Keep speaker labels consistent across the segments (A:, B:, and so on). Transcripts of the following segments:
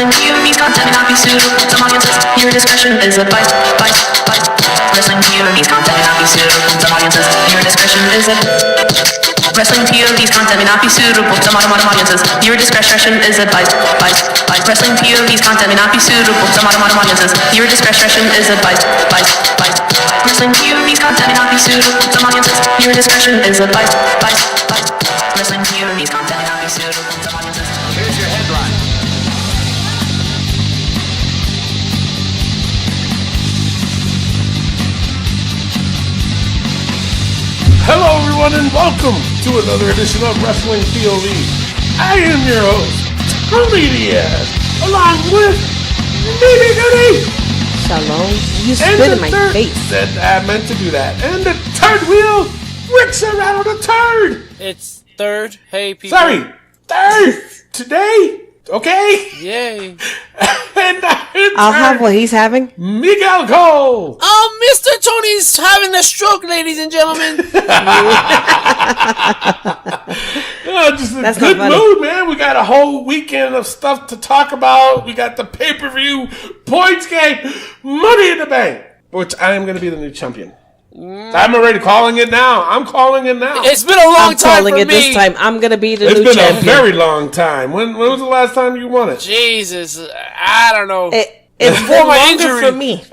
A: Wrestling POV's content may not be suitable to some audiences. Your discretion is advised. Wrestling POV's content may not be suitable to some audiences. Your discretion is advised. Wrestling POV's content may not be suitable to modern audiences. Your discretion is advised. Wrestling POV's content may not be suitable to modern audiences. Your discretion is advised. Wrestling POV's content may not be suitable to some audiences. Your discretion is advised. Wrestling POV's content may not be suitable to some audiences.
B: Here's your headline.
C: Hello everyone and welcome to another edition of Wrestling POV. I am your host, Tony Diaz, along with Baby Goody.
D: Shalom. You spit in my face.
C: I meant to do that. And the third wheel, Rick Serrano the third.
E: It's third. Hey people.
C: Sorry, third today. Okay.
E: Yay.
C: And
D: I'll have what he's having.
C: Miguel Cole.
E: Mr. Tony's having a stroke, ladies and gentlemen.
C: Just a good mood, man. We got a whole weekend of stuff to talk about. We got the pay-per-view, points game, Money in the Bank, which I am going to be the new champion. I'm already calling it now. I'm calling it now.
E: It's been a long time
D: calling
E: for
D: it
E: me.
D: this time. I'm going to be the new champion.
C: It's been a very long time. When was the last time you won it?
E: Jesus, I don't know.
D: It's
E: before my
D: longer
E: injury
D: for me.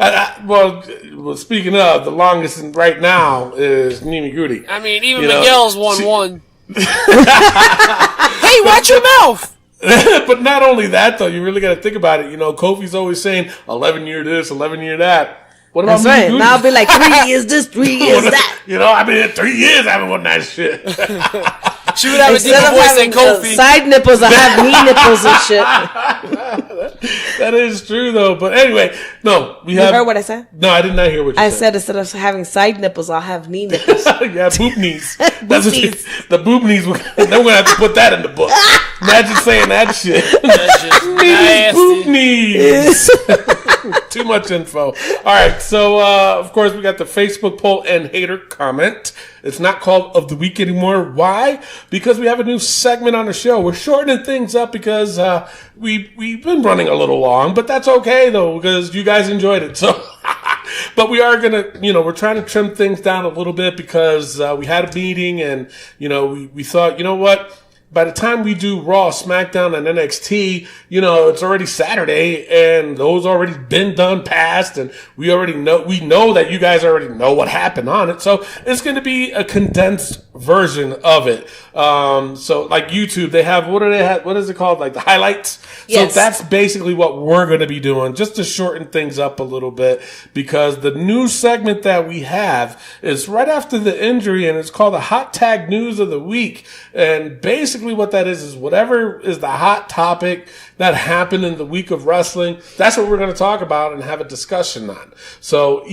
C: Well, speaking of, the longest right now is Nimi Goody.
E: I mean, even Miguel's won one. Hey, watch your mouth.
C: But not only that, though, you really got to think about it. You know, Kofi's always saying 11-year this, 11-year that. What about
D: That's right.
C: Goody?
D: Now I'll be like 3 years this, 3 years that.
C: You know, I've been here 3 years. I haven't won that shit.
E: She would have
D: Instead
E: a
D: of
E: deeper voice
D: having
E: than Kofi.
D: side nipples, I have knee nipples and shit.
C: That is true, though. But anyway, no, we have.
D: You heard what I said?
C: No, I did not hear what you
D: I
C: said.
D: said instead of having side nipples, I'll have knee nipples.
C: Yeah, boob knees.
D: Boob knees.
C: The boob knees. They're going to have to put that in the book. Imagine saying that shit.
E: That's
C: Boob knees. Too much info. All right, so of course we got the Facebook poll and hater comment. It's not called Of the Week anymore. Why? Because we have a new segment on the show. We're shortening things up because we've been running a little long, but that's okay though because you guys enjoyed it. So, but we are gonna, we're trying to trim things down a little bit because we had a meeting and we thought, you know what? By the time we do Raw, SmackDown, and NXT, it's already Saturday, and those already been done, passed, and we know that you guys already know what happened on it. So it's going to be a condensed version of it. So like YouTube, they have, what is it called? Like the highlights.
D: Yes.
C: So that's basically what we're going to be doing, just to shorten things up a little bit, because the new segment that we have is right after the injury, and it's called the Hot Tag News of the Week. And basically what that is whatever is the hot topic that happened in the week of wrestling, that's what we're going to talk about and have a discussion on. So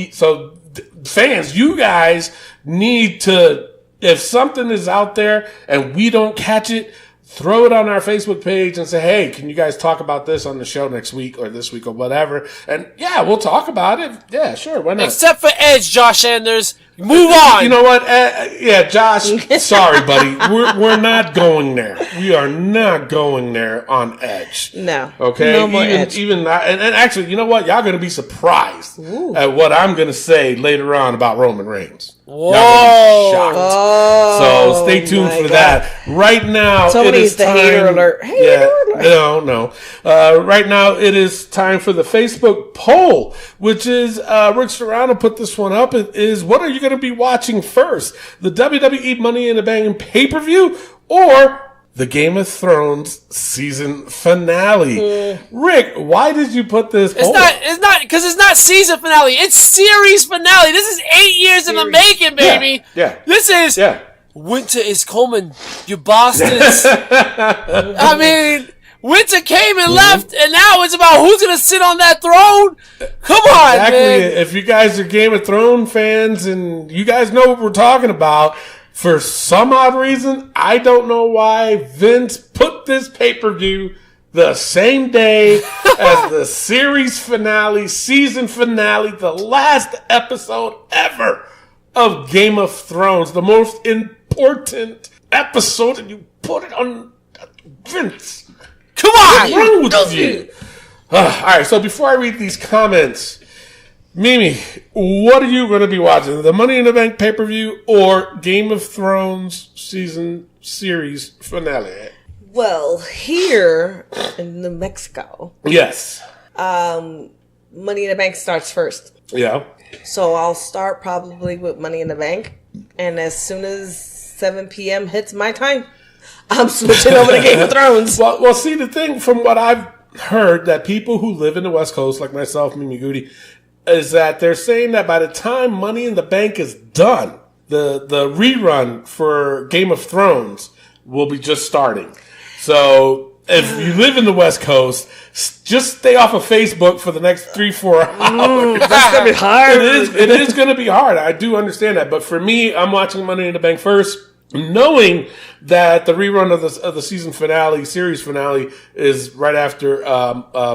C: fans, you guys need to, if something is out there and we don't catch it, throw it on our Facebook page and say, hey, can you guys talk about this on the show next week or this week or whatever? And yeah, we'll talk about it. Yeah, sure. Why not?
E: Except for Edge, Josh Sanders. Move on.
C: You know what? Yeah, Josh, sorry, buddy. We're not going there. We are not going there on Edge.
D: No.
C: Okay?
D: No more Edge.
C: And actually, you know what? Y'all going to be surprised at what I'm going to say later on about Roman Reigns.
E: Whoa.
C: Y'all gonna be shocked.
D: Oh,
C: so stay tuned for
D: God.
C: that. Right now,
D: Tony's the hater alert. Hater alert.
C: No. Right now, it is time for the Facebook poll, which is Rick Serrano put this one up. It is, what are you going to be watching first? The WWE Money in the Bank pay-per-view or the Game of Thrones season finale? Rick, why did you put this poll?
E: It's not because it's not season finale. It's series finale. This is 8 years in the making, baby.
C: Yeah.
E: This is winter is coming, you bastards. I mean, winter came and left, and now it's about who's gonna sit on that throne. Come on, man.
C: If you guys are Game of Thrones fans and you guys know what we're talking about, for some odd reason, I don't know why Vince put this pay-per-view the same day as the series finale, season finale, the last episode ever of Game of Thrones, the most important episode, and you put it on Vince.
E: Come on!
C: What's wrong with you? All right, so before I read these comments, Mimi, what are you going to be watching? The Money in the Bank pay-per-view or Game of Thrones season series finale?
D: Well, here in New Mexico,
C: Yes.
D: Money in the Bank starts first.
C: Yeah.
D: So I'll start probably with Money in the Bank. And as soon as 7 p.m. hits my time, I'm switching over to Game of Thrones.
C: Well, see, the thing from what I've heard that people who live in the West Coast, like myself, Mimi Goody, is that they're saying that by the time Money in the Bank is done, the rerun for Game of Thrones will be just starting. So if you live in the West Coast, just stay off of Facebook for the next 3-4 hours.
D: That's going to be hard.
C: It is going to be hard. I do understand that. But for me, I'm watching Money in the Bank first, knowing that the rerun of the season finale, series finale, is right after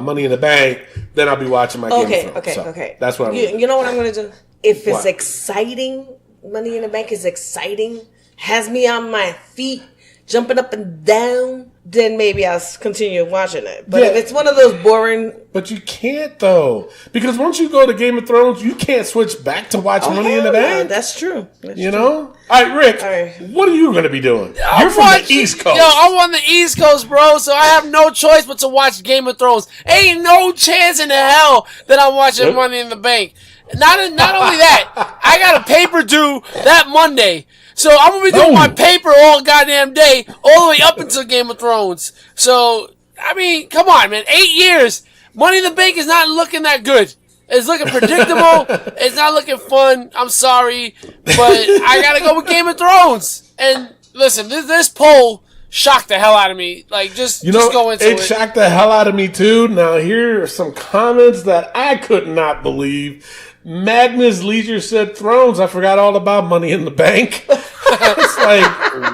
C: Money in the Bank. Then I'll be watching my Game of Thrones.
D: Okay.
C: That's what I'm
D: doing. You know what I'm going to do? If it's
C: What?
D: exciting, Money in the Bank is exciting, has me on my feet, jumping up and down, then maybe I'll continue watching it. But if it's one of those boring...
C: But you can't, though. Because once you go to Game of Thrones, you can't switch back to watch Money in the Bank.
D: That's true.
C: You know? All right, Rick,
D: All right.
C: what are you going to be doing? You're from the East Coast.
E: Yo, I'm on the East Coast, bro, so I have no choice but to watch Game of Thrones. Ain't no chance in the hell that I'm watching Money in the Bank. Not only that, I got a paper due that Monday. So I'm going to be doing my paper all goddamn day, all the way up until Game of Thrones. So, I mean, come on, man. 8 years. Money in the Bank is not looking that good. It's looking predictable. It's not looking fun. I'm sorry. But I got to go with Game of Thrones. And listen, this poll shocked the hell out of me. Like, just go into it.
C: It shocked the hell out of me, too. Now, here are some comments that I could not believe. Magnus Leisure said, Thrones, I forgot all about Money in the Bank. It's like,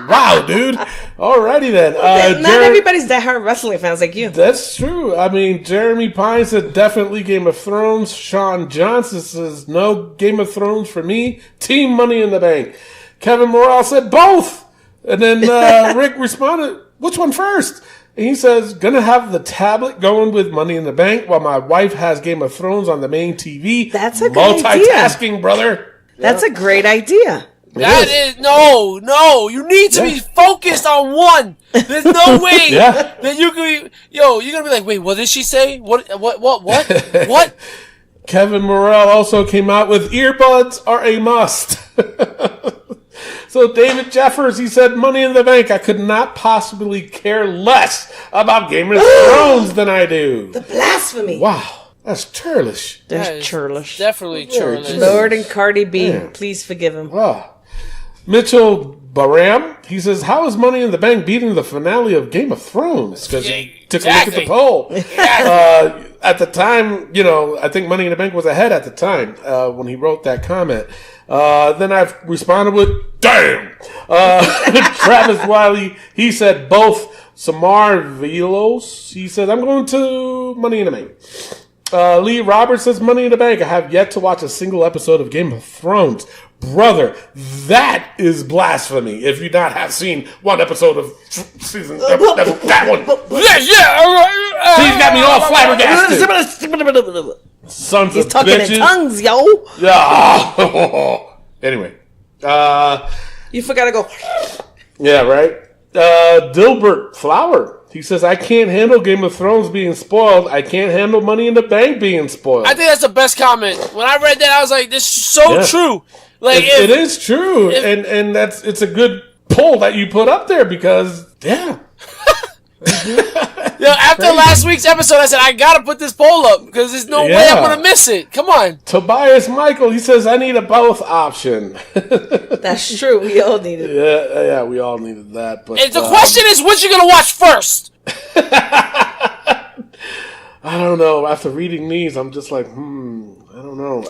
C: wow, dude. Alrighty then.
D: Not everybody's diehard wrestling fans like you.
C: That's true. I mean, Jeremy Pine said, definitely Game of Thrones. Sean Johnson says, no Game of Thrones for me. Team Money in the Bank. Kevin Morrell said, both. And then Rick responded, which one first? And he says, gonna have the tablet going with Money in the Bank while my wife has Game of Thrones on the main TV.
D: That's a good idea.
C: Multitasking, brother.
D: That's a great idea.
E: That is no. You need to be focused on one. There's no way that you can be. Yo, you're gonna be like, wait, what did she say? What?
C: Kevin Morrell also came out with earbuds are a must. So David Jeffers, he said, Money in the Bank. I could not possibly care less about Game of Thrones than I do.
D: The blasphemy.
C: Wow, that's churlish.
D: That's churlish.
E: Definitely churlish.
D: Lord and Cardi B, please forgive him.
C: Wow. Mitchell Baram, he says, how is Money in the Bank beating the finale of Game of Thrones? Because he took a look at the poll. At the time, I think Money in the Bank was ahead at the time when he wrote that comment. Then I've responded with, damn! Travis Wiley, he said both. Samar Velos, he said, I'm going to Money in the Bank. Lee Roberts says, Money in the Bank. I have yet to watch a single episode of Game of Thrones. Brother, that is blasphemy. If you not have seen one episode of season, that one. He's got me all flabbergasted. Sons
D: He's
C: of
D: talking
C: bitches.
D: in tongues, yo.
C: Yeah. Anyway.
D: You forgot to go.
C: Yeah, right? Dilbert Flower. He says, I can't handle Game of Thrones being spoiled. I can't handle Money in the Bank being spoiled.
E: I think that's the best comment. When I read that, I was like, this is so true. Like
C: it is true. And it's a good poll that you put up there because,
E: after last week's episode, I said, I got to put this poll up because there's no way I'm going to miss it. Come on.
C: Tobias Michael, he says, I need a both option.
D: That's true. We all needed it.
C: Yeah, we all needed that. But
E: the question is, what you going to watch first?
C: I don't know. After reading these, I'm just like, I don't know.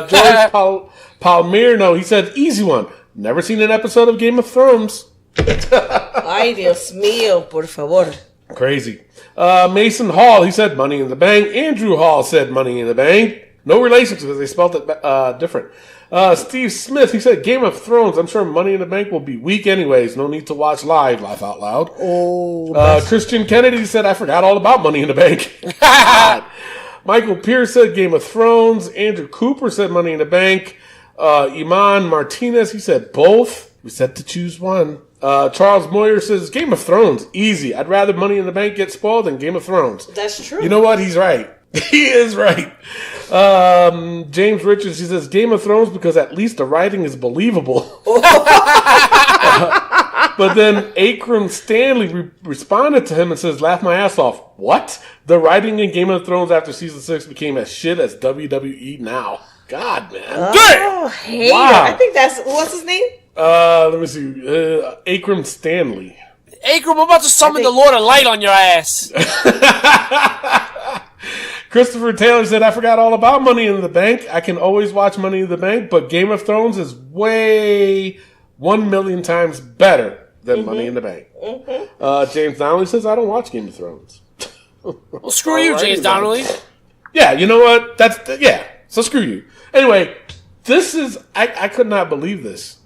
C: George Palmirno, he said, easy one. Never seen an episode of Game of Thrones.
D: Ay, Dios mío, por favor.
C: Crazy. Mason Hall, he said Money in the Bank. Andrew Hall said Money in the Bank. No relations because they spelled it different. Steve Smith, he said Game of Thrones. I'm sure Money in the Bank will be weak anyways. No need to watch live. Laugh out loud. Christian Kennedy said, I forgot all about Money in the Bank. Michael Pierce said Game of Thrones. Andrew Cooper said Money in the Bank. Iman Martinez, he said both. We said to choose one. Charles Moyer says Game of Thrones, easy. I'd rather Money in the Bank get spoiled than Game of Thrones.
D: That's true.
C: You know what? He's right. He is right. James Richards, he says Game of Thrones because at least the writing is believable. But then Akram Stanley responded to him and says, laugh my ass off. What? The writing in Game of Thrones after season 6 became as shit as WWE now. God, man.
D: Oh, hater.
C: Wow.
D: I think that's, what's his name?
C: Let me see. Akram Stanley.
E: Akram, I'm about to summon the Lord of Light on your ass.
C: Christopher Taylor said, I forgot all about Money in the Bank. I can always watch Money in the Bank, but Game of Thrones is way 1 million times better than Money in the Bank. James Donnelly says, I don't watch Game of Thrones.
E: Well, screw you, James Donnelly.
C: Yeah, you know what? So screw you. Anyway, this is, I could not believe this.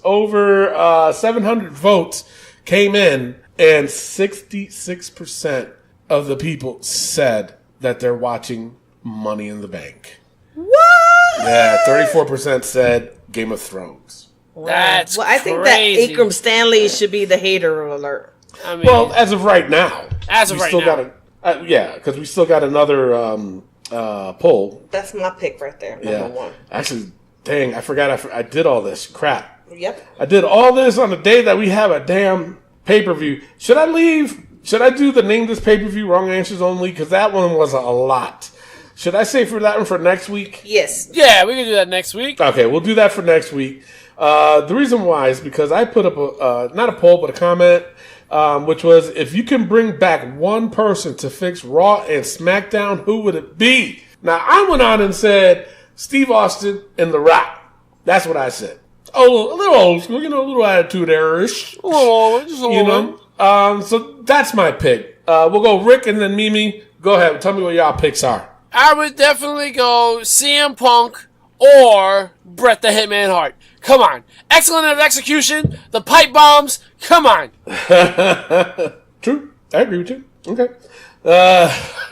C: Over 700 votes came in, and 66% of the people said that they're watching Money in the Bank.
D: What?
C: Yeah, 34% said Game of Thrones.
E: That's
D: I think
E: crazy.
D: that Akram Stanley should be the hater alert.
E: I mean,
C: Well, as of right now.
E: As of right now.
C: Because we still got another poll.
D: That's my pick right there, number one.
C: Actually, dang, I forgot I did all this. Crap.
D: Yep.
C: I did all this on the day that we have a damn pay-per-view. Should I leave? Should I do the name this pay-per-view wrong answers only? Because that one was a lot. Should I say for that one for next week?
D: Yes.
E: Yeah, we can do that next week.
C: Okay, we'll do that for next week. The reason why is because I put up not a poll, but a comment, which was, if you can bring back one person to fix Raw and SmackDown, who would it be? Now, I went on and said Steve Austin and The Rock. That's what I said. Oh, a little old school, a little attitude error-ish.
E: Oh, just a little.
C: So that's my pick. We'll go Rick and then Mimi. Go ahead. Tell me what y'all picks are.
E: I would definitely go CM Punk or Bret the Hitman Hart. Come on. Excellent at execution. The pipe bombs. Come on.
C: True. I agree with you. Okay.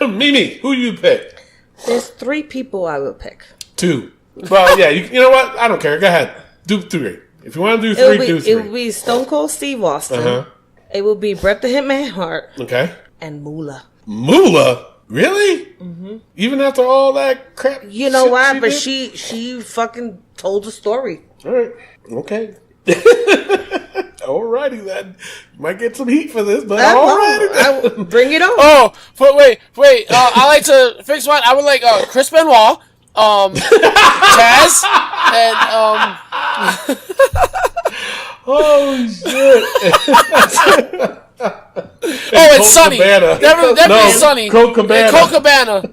C: Mimi, who you pick?
D: There's 3 people I would pick.
C: 2. Well, yeah, you know what? I don't care. Go ahead. Do 3. If you want to do 3, do 3.
D: It would be Stone Cold Steve Austin. It would be Bret the Hitman Hart.
C: Okay.
D: And Moolah.
C: Moolah? Really? Mm-hmm. Even after all that crap?
D: You know why? But she fucking told the story.
C: All right. Okay. Alrighty then. Might get some heat for this, but alrighty.
D: Bring it on.
E: Oh, but wait. I like to fix one. I would like Chris Benoit, Taz, and
C: holy shit.
E: it's Sunny. Definitely Sunny.
C: Colt
E: Cabana.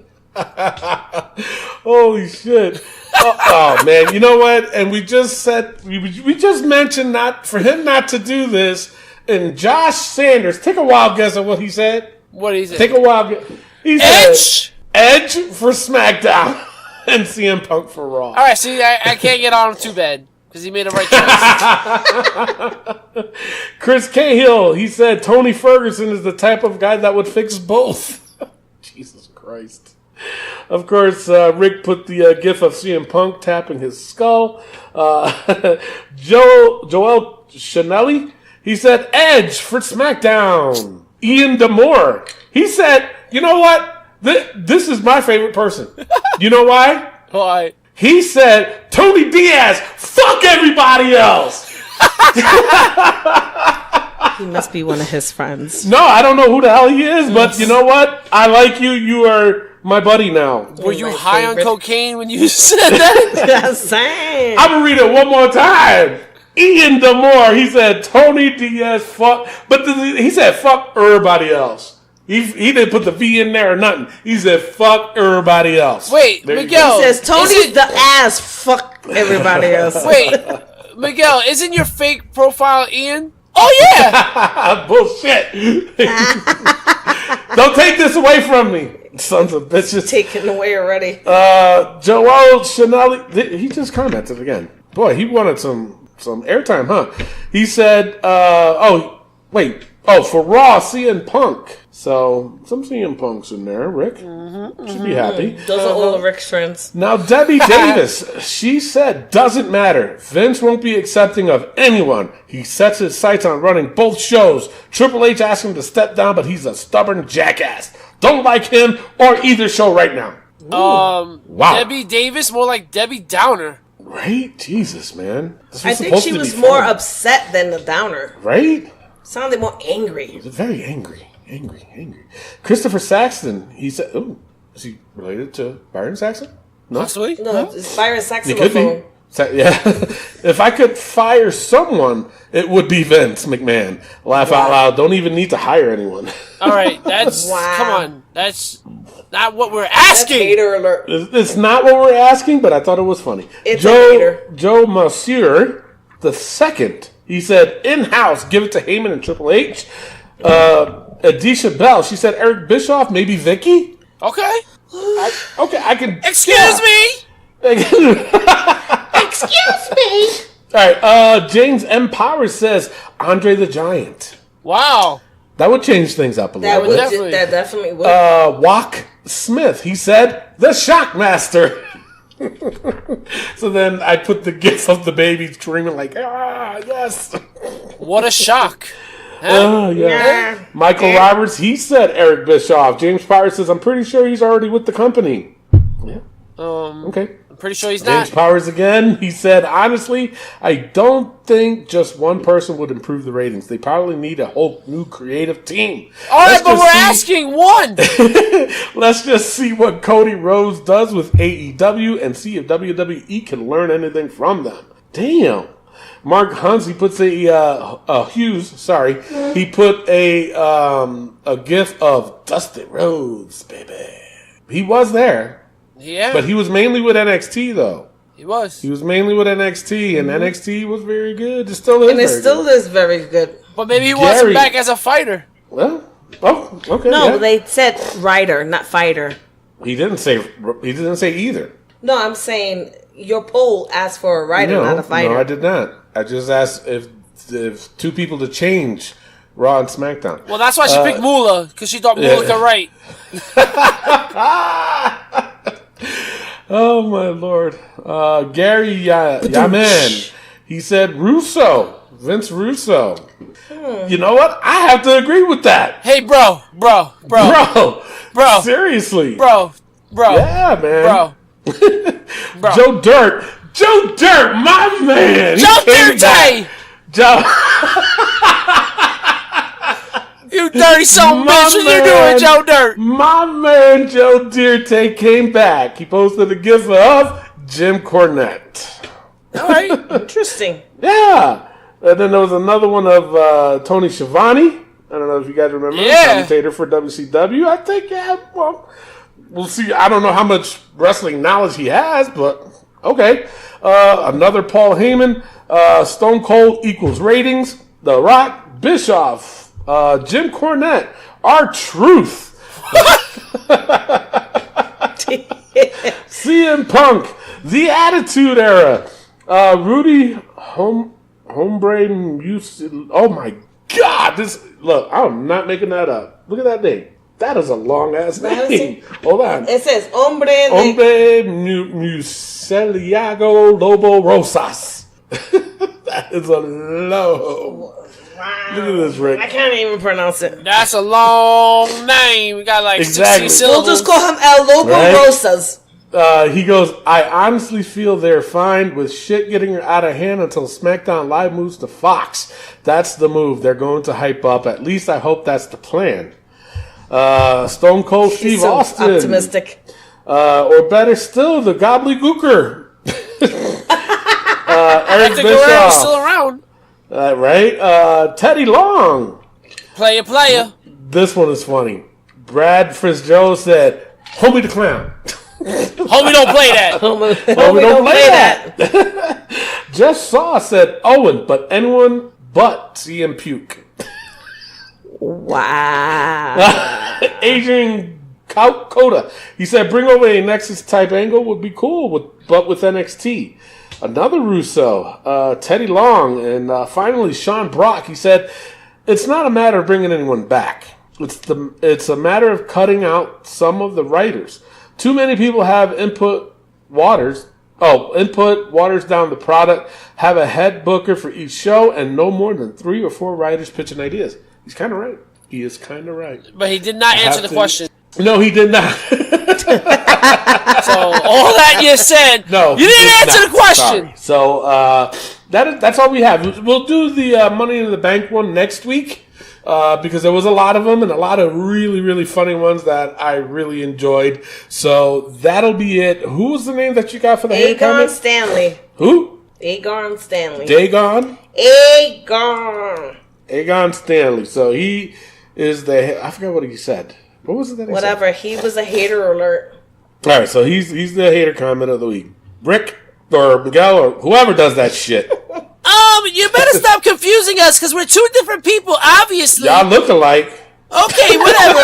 C: Holy shit. Oh man, you know what? And we just said we just mentioned not for him not to do this. And Josh Sanders, take a wild guess at what he said.
E: What did he say?
C: Take a wild guess. He said Edge for SmackDown and CM Punk for Raw.
E: All right, see, I can't get on him too bad because he made a right choice.
C: Chris Cahill, he said Tony Ferguson is the type of guy that would fix both. Jesus Christ. Of course, Rick put the gif of CM Punk tapping his skull. Joel Chanelli, he said Edge for SmackDown. Ian D'Amore, he said, you know what? This is my favorite person. You know why?
E: Why?
C: He said Tony Diaz, fuck everybody else.
D: He must be one of his friends.
C: No, I don't know who the hell he is, but you know what? I like you. You are my buddy now.
E: Were you high on cocaine when you said that?
D: That's saying.
C: I'm going to read it one more time. Ian D'Amore, he said Tony Diaz, fuck. But he said fuck everybody else. He didn't put the V in there or nothing. He said fuck everybody else.
E: Wait,
C: there
E: Miguel.
D: He says Tony the ass, fuck everybody else.
E: Wait, Miguel, isn't your fake profile Ian? Oh, yeah.
C: Bullshit. Don't take this away from me, sons of bitches.
D: Taken away already.
C: Joel Chanelli, he just commented again. Boy, he wanted some airtime, huh? He said, Oh, for Raw, CM Punk. So, some CM Punks in there, Rick. Should be happy.
D: Those are all the Rick's friends.
C: Now, Debbie Davis, she said, doesn't matter. Vince won't be accepting of anyone. He sets his sights on running both shows. Triple H asked him to step down, but he's a stubborn jackass. Don't like him or either show right now. Wow.
E: Debbie Davis, more like Debbie Downer.
C: Right? Jesus, man.
D: I think she was more upset than the downer.
C: Right?
D: Sounded more angry.
C: Very angry. Angry. Christopher Saxton, he said, oh, is he related to Byron Saxton? No.
E: Possibly?
D: No, it's Byron
C: It could
D: saxophone.
C: be. Yeah. If I could fire someone, it would be Vince McMahon. Laugh out loud. Don't even need to hire anyone.
E: All right, that's come on. That's not what we're asking.
D: That's hater alert.
C: It's not what we're asking, but I thought it was funny.
D: It's a hater.
C: Joe Monsieur the second, he said, in-house, give it to Heyman and Triple H. Adisha Bell, she said Eric Bischoff, maybe Vicky.
E: Okay.
C: I can.
E: Excuse me.
D: Excuse me.
C: All right. James M. Powers says Andre the Giant.
E: Wow.
C: That would change things up a
D: That
C: little bit.
E: Definitely.
D: That definitely would.
C: Wok Smith, he said the Shockmaster. So then I put the gif of the baby screaming like, yes.
E: What a shock.
C: Oh, yeah. Michael Roberts, he said Eric Bischoff. James Powers says, I'm pretty sure he's already with the company. Yeah. Okay.
E: I'm pretty sure he's
C: James
E: not.
C: Powers again, he said, honestly, I don't think just one person would improve the ratings. They probably need a whole new creative team.
E: All right, but we're asking one.
C: Let's just see what Cody Rhodes does with AEW and see if WWE can learn anything from them. Damn. Mark Huns, he puts he put a gif of Dusty Rhodes, baby. He was there.
E: Yeah.
C: But he was mainly with NXT, though.
E: He was.
C: He was mainly with NXT, and NXT was very good. It still is.
D: And it still is very good.
E: But maybe he wants him back as a fighter.
C: Well, okay.
D: No,
C: yeah.
D: they said writer, not fighter.
C: He didn't say either.
D: No, I'm saying your poll asked for a writer, not a fighter.
C: No, I did not. I just asked if two people to change Raw and SmackDown.
E: Well, that's why she picked Moolah, because she thought Moolah could write.
C: Oh, my Lord. Gary Yaman, he said Vince Russo. You know what? I have to agree with that.
E: Hey, bro.
C: Seriously.
E: Bro.
C: Yeah, man.
E: Bro.
C: Joe Dirt, my man.
E: Joe Dirt.
C: Joe.
E: You dirty son of a bitch. What you doing, Joe Dirt?
C: My man Joe Dirte came back. He posted a gif of Jim Cornette.
E: All right.
D: Interesting.
C: Yeah. And then there was another one of Tony Schiavone. I don't know if you guys remember.
E: Yeah.
C: Commentator for WCW. I think, well, we'll see. I don't know how much wrestling knowledge he has, but okay. Another Paul Heyman. Stone Cold equals ratings. The Rock, Bischoff. Jim Cornette, R-Truth. CM Punk, The Attitude Era. Rudy Hombre Music. Oh my God! Look, I'm not making that up. Look at that name. That is a long ass name. Hold on.
D: It says Hombre
C: Museliago Lobo Rosas. That is a low.
D: Wow.
C: Look at this, Rick.
D: I can't even pronounce it.
E: That's a long name. We got like 60 syllables.
D: We'll just call him El Lobo Rosas.
C: He goes, I honestly feel they're fine with shit getting out of hand until SmackDown Live moves to Fox. That's the move they're going to hype up. At least I hope that's the plan. Stone Cold Steve Austin.
D: Optimistic.
C: Or better still, the Gobbledygooker. Eric
E: Hector Guerrero's still around.
C: Right? Teddy Long.
E: Player.
C: This one is funny. Brad Fitzgerald said, Homie the Clown.
E: Homie don't play that.
D: Homie don't play that.
C: Jeff Saw said Owen, but anyone but CM Puke.
D: Wow.
C: Adrian Coda. He said, bring over a Nexus type angle would be cool, but with NXT. Another Russo, Teddy Long, and finally Sean Brock. He said, it's not a matter of bringing anyone back. It's a matter of cutting out some of the writers. Too many people have input waters down the product, have a head booker for each show, and no more than 3 or 4 writers pitching ideas. He's kind of right. He is kind of right.
E: But he did not answer the question.
C: No, he did not.
E: So all that you said,
C: no,
E: you didn't answer the question.
C: Sorry. So that's all we have. We'll do the Money in the Bank one next week because there was a lot of them and a lot of really, really funny ones that I really enjoyed. So that'll be it. Who was the name that you got for the hate comment?
D: Aegon Stanley.
C: Who?
D: Aegon Stanley.
C: Dagon?
D: Aegon
C: Stanley. So he is I forgot what he said. What was it that he
D: Whatever.
C: said?
D: He was a hater alert.
C: All right, so he's the hater comment of the week. Rick or Miguel or whoever does that shit.
E: You better stop confusing us because we're 2 different people, obviously.
C: Y'all look alike.
E: Okay, whatever.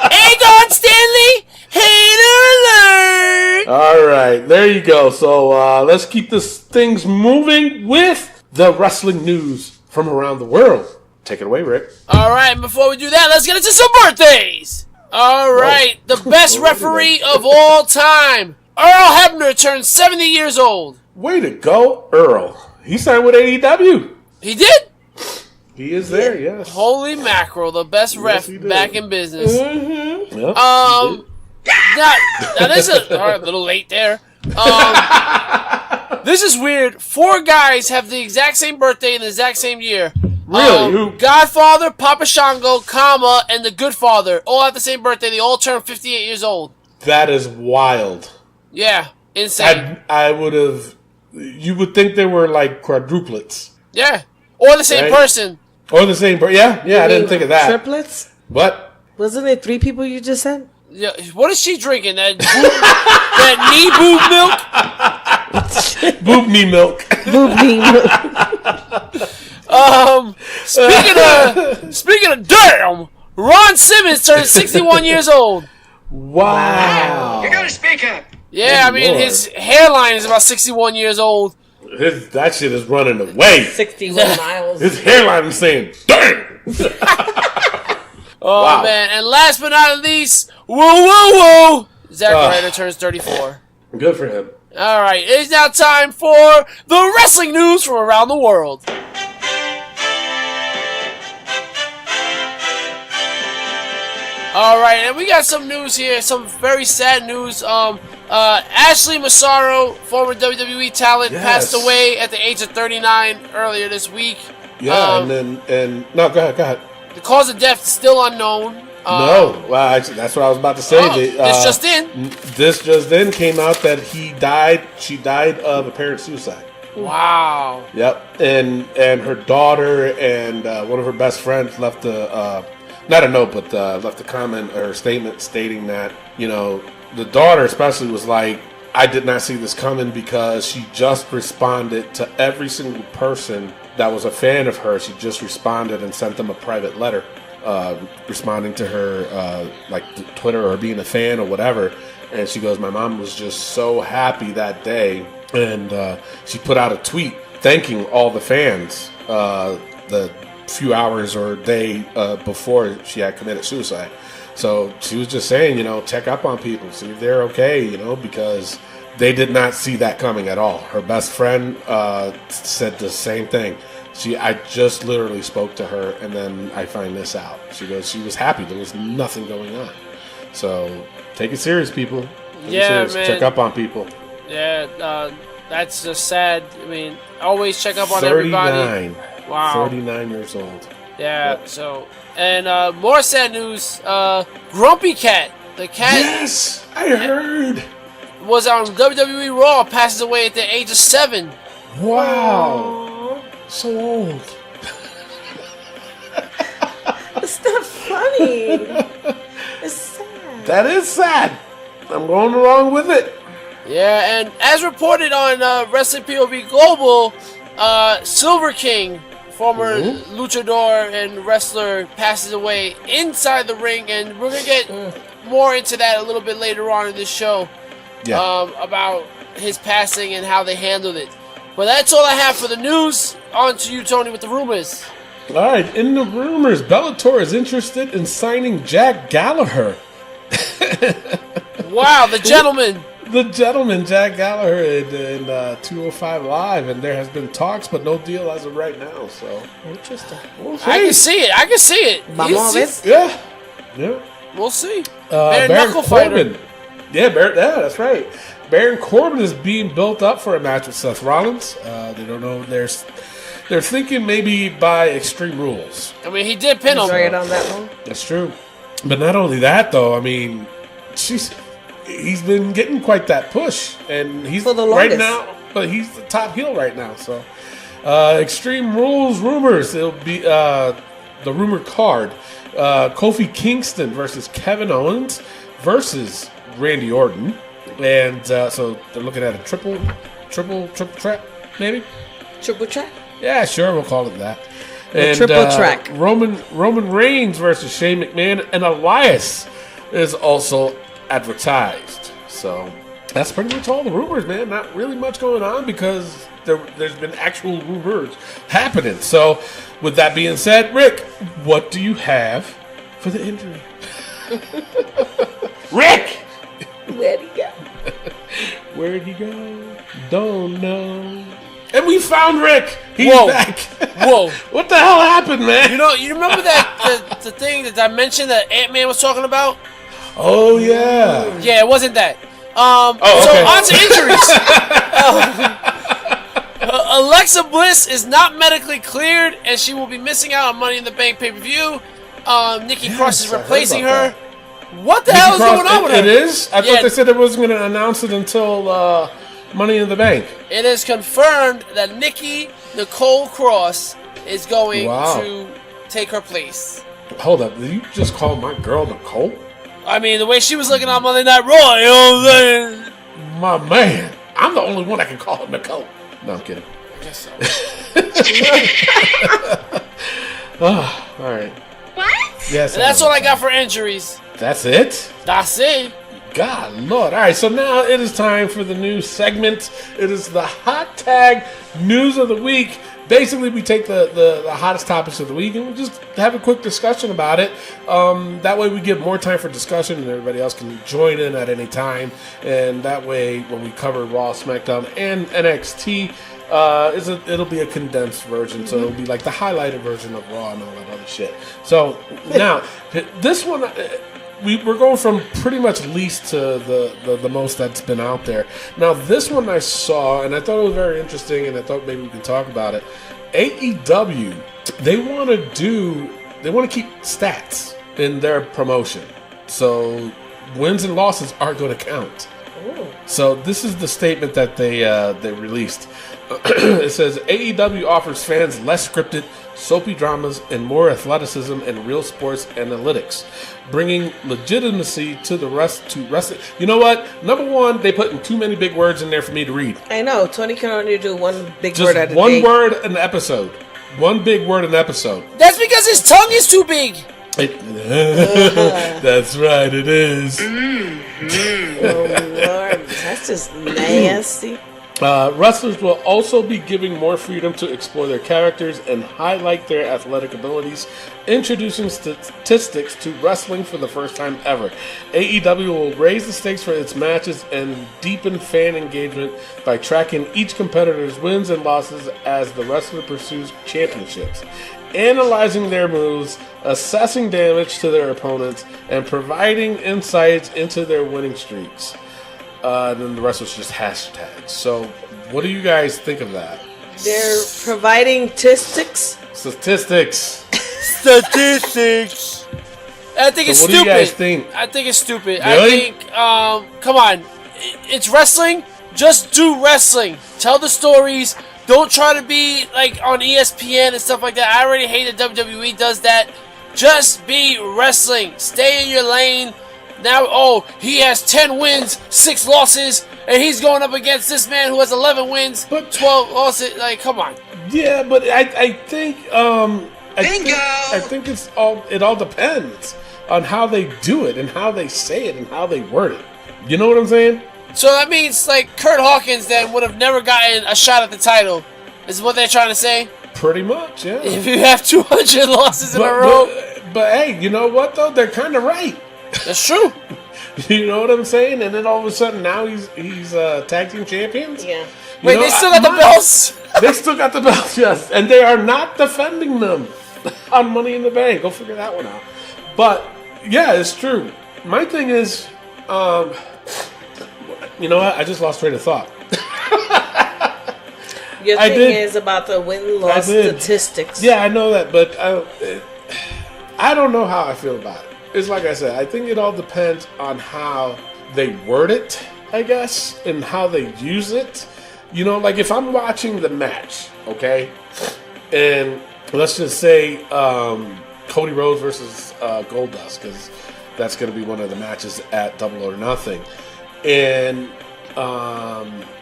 E: Aegon Stanley, hater alert.
C: All right, there you go. So let's keep things moving with the wrestling news from around the world. Take it away, Rick.
E: All right, before we do that, let's get into some birthdays. All right, the best referee of all time, Earl Hebner, turned 70 years old.
C: Way to go, Earl. He signed with AEW.
E: He did?
C: He is there, yes.
E: Holy mackerel, the best ref back in business.
C: Mm-hmm. Yep,
E: Now this is a little late there. This is weird. 4 guys have the exact same birthday in the exact same year.
C: Really? Who?
E: Godfather, Papa Shango, and the Good Father all have the same birthday. They all turn 58 years old.
C: That is wild.
E: Yeah, insane.
C: I would have... You would think they were like quadruplets.
E: Yeah, or the same person.
C: Or the same person. Yeah, I didn't think of that.
D: Triplets?
C: What?
D: Wasn't it 3 people you just said?
E: Yeah, what is she drinking? That knee boob milk?
C: Boob knee milk.
D: Boob knee milk.
E: Speaking of damn, Ron Simmons turned 61 years old.
C: Wow.
B: You gotta speak up.
E: Yeah,
C: Good
E: I mean,
C: Lord.
E: his hairline is about 61 years old.
C: That shit is running away.
D: 61 miles.
C: His hairline is saying, damn.
E: Oh,
C: Wow.
E: man. And last but not least, woo. Zack Ryder turns 34.
C: Good for him.
E: All right, it's now time for the wrestling news from around the world. All right, and we got some news here, some very sad news. Ashley Massaro, former WWE talent, passed away at the age of 39 earlier this week.
C: Yeah, and no, go ahead.
E: The cause of death is still unknown.
C: No, well, actually, that's what I was about to say.
E: This just in
C: came out that she died of apparent suicide.
E: Wow.
C: Yep, and her daughter and one of her best friends left not a note, but left a comment or a statement stating that, you know, the daughter especially was like, I did not see this coming because she just responded to every single person that was a fan of her. She just responded and sent them a private letter responding to her, like Twitter or being a fan or whatever. And she goes, my mom was just so happy that day. And she put out a tweet thanking all the fans the few hours or day before she had committed suicide. So she was just saying, you know, check up on people, see if they're okay, you know, because they did not see that coming at all. Her best friend said the same thing. I just literally spoke to her, and then I find this out. She goes, she was happy. There was nothing going on. So take it serious, people. Take it serious.
E: Man.
C: Check up on people.
E: Yeah, that's just sad. I mean, always check up on everybody. Wow.
C: 39 years old.
E: Yeah, yep. So, and more sad news, Grumpy Cat, the cat...
C: Yes, I heard.
E: ...was on WWE Raw, passes away at the age of 7.
C: Wow. So old.
D: It's not funny. It's sad.
C: That is sad. I'm going along with it.
E: Yeah, and as reported on Wrestling POV Global, Silver King, former luchador and wrestler, passes away inside the ring, and we're going to get more into that a little bit later on in this show, about his passing and how they handled it. But that's all I have for the news. On to you, Tony, with the rumors.
C: All right, in the rumors, Bellator is interested in signing Jack Gallagher.
E: Wow, the gentleman.
C: The gentleman, Jack Gallagher, in 205 Live, and there has been talks, but no deal as of right now. So
D: Interesting.
C: we'll see.
E: I can see it. I can see it.
D: Vamos a ver.
C: Yeah.
E: We'll see.
C: Baron
E: knuckle fighter.
C: Corbin. Yeah, that's right. Baron Corbin is being built up for a match with Seth Rollins. They don't know. They're thinking maybe by Extreme Rules.
E: I mean, he did pin him.
D: Right on that one.
C: That's true. But not only that, though. I mean, he's been getting quite that push, and he's
D: For the
C: right
D: longest.
C: now. But he's the top heel right now. So, Extreme Rules rumors. It'll be the rumor card: Kofi Kingston versus Kevin Owens versus Randy Orton, and so they're looking at a triple track, maybe.
D: Triple track.
C: Yeah, sure, we'll call it that. And,
D: triple track.
C: Roman Reigns versus Shane McMahon, and Elias is also advertised. So that's pretty much all the rumors, man. Not really much going on because there's been actual rumors happening. So with that being said, Rick, what do you have for the injury? Rick!
D: Where'd he go?
C: Where'd he go? Don't know. And we found Rick. He's
E: Whoa.
C: back.
E: Whoa.
C: What the hell happened, man?
E: You remember that the thing that I mentioned that Ant-Man was talking about?
C: Oh, yeah.
E: Yeah, it wasn't that.
C: Okay.
E: So on to injuries. Alexa Bliss is not medically cleared, and she will be missing out on Money in the Bank pay-per-view. Nikki Cross is
C: I heard
E: replacing
C: about
E: her. What the hell is going on with her?
C: It is? I
E: Yeah.
C: thought they said it wasn't going to announce it until Money in the Bank.
E: It is confirmed that Nikki Nicole Cross is going
C: Wow.
E: to take her place.
C: Hold up. Did you just call my girl Nicole?
E: I mean, the way she was looking on Monday Night Raw, you know what I'm saying?
C: My man. I'm the only one that can call her Nicole. No, I'm kidding.
E: I guess so.
C: Oh, all right.
A: What?
C: Yes.
E: And that's all I got for injuries.
C: That's it?
E: That's it.
C: God, Lord. All right, so now it is time for the new segment. It is the Hot Tag News of the Week. Basically, we take the hottest topics of the week and we just have a quick discussion about it. That way we give more time for discussion and everybody else can join in at any time. And that way, when we cover Raw, SmackDown, and NXT, it'll be a condensed version. So it'll be like the highlighted version of Raw and all that other shit. So now, this one... We're going from pretty much least to the most that's been out there. Now, this one I saw, and I thought it was very interesting, and I thought maybe we could talk about it. AEW, they want to keep stats in their promotion. So wins and losses are going to count.
D: Ooh.
C: So this is the statement that they released. It says AEW offers fans less scripted, soapy dramas, and more athleticism and real sports analytics, bringing legitimacy to the rest to wrestling. You know what? Number one, they putting too many big words in there for me to read.
D: I know. Tony can only do one big
C: Just
D: word at a
C: one
D: day.
C: word an episode. One big word an episode.
E: That's because his tongue is too big.
C: That's right, it is.
D: Oh, Lord. That's just nasty.
C: Wrestlers will also be giving more freedom to explore their characters and highlight their athletic abilities, introducing statistics to wrestling for the first time ever. AEW will raise the stakes for its matches and deepen fan engagement by tracking each competitor's wins and losses as the wrestler pursues championships, analyzing their moves, assessing damage to their opponents, and providing insights into their winning streaks. Then the rest was just hashtags. So, what do you guys think of that?
D: They're providing statistics.
C: Statistics.
E: Statistics. I think it's
C: So what
E: stupid.
C: do you guys think?
E: I think it's stupid.
C: Really?
E: I think, come on. It's wrestling. Just do wrestling. Tell the stories. Don't try to be like on ESPN and stuff like that. I already hate that WWE does that. Just be wrestling. Stay in your lane. Now, he has 10 wins, 6 losses, and he's going up against this man who has 11 wins,
C: But-
E: 12 losses. Like, come on.
C: Yeah, but I think I think it all depends on how they do it and how they say it and how they word it. You know what I'm saying?
E: So that means, like, Kurt Hawkins then would have never gotten a shot at the title, is what they're trying to say?
C: Pretty much, yeah.
E: If you have 200 losses in a row.
C: But hey, you know what, though? They're kind of right.
E: That's true.
C: You know what I'm saying? And then all of a sudden, now he's tag team champions?
D: Yeah.
E: Wait, they still got the belts?
C: They still got the belts, yes. And they are not defending them on Money in the Bank. Go figure that one out. But, yeah, it's true. My thing is, you know what? I just lost train of thought.
D: Your thing is about the win-loss statistics.
C: Yeah, I know that, but I don't know how I feel about it. It's like I said, I think it all depends on how they word it, I guess, and how they use it. You know, like if I'm watching the match, okay, and let's just say Cody Rhodes versus Goldust, because that's going to be one of the matches at Double or Nothing, and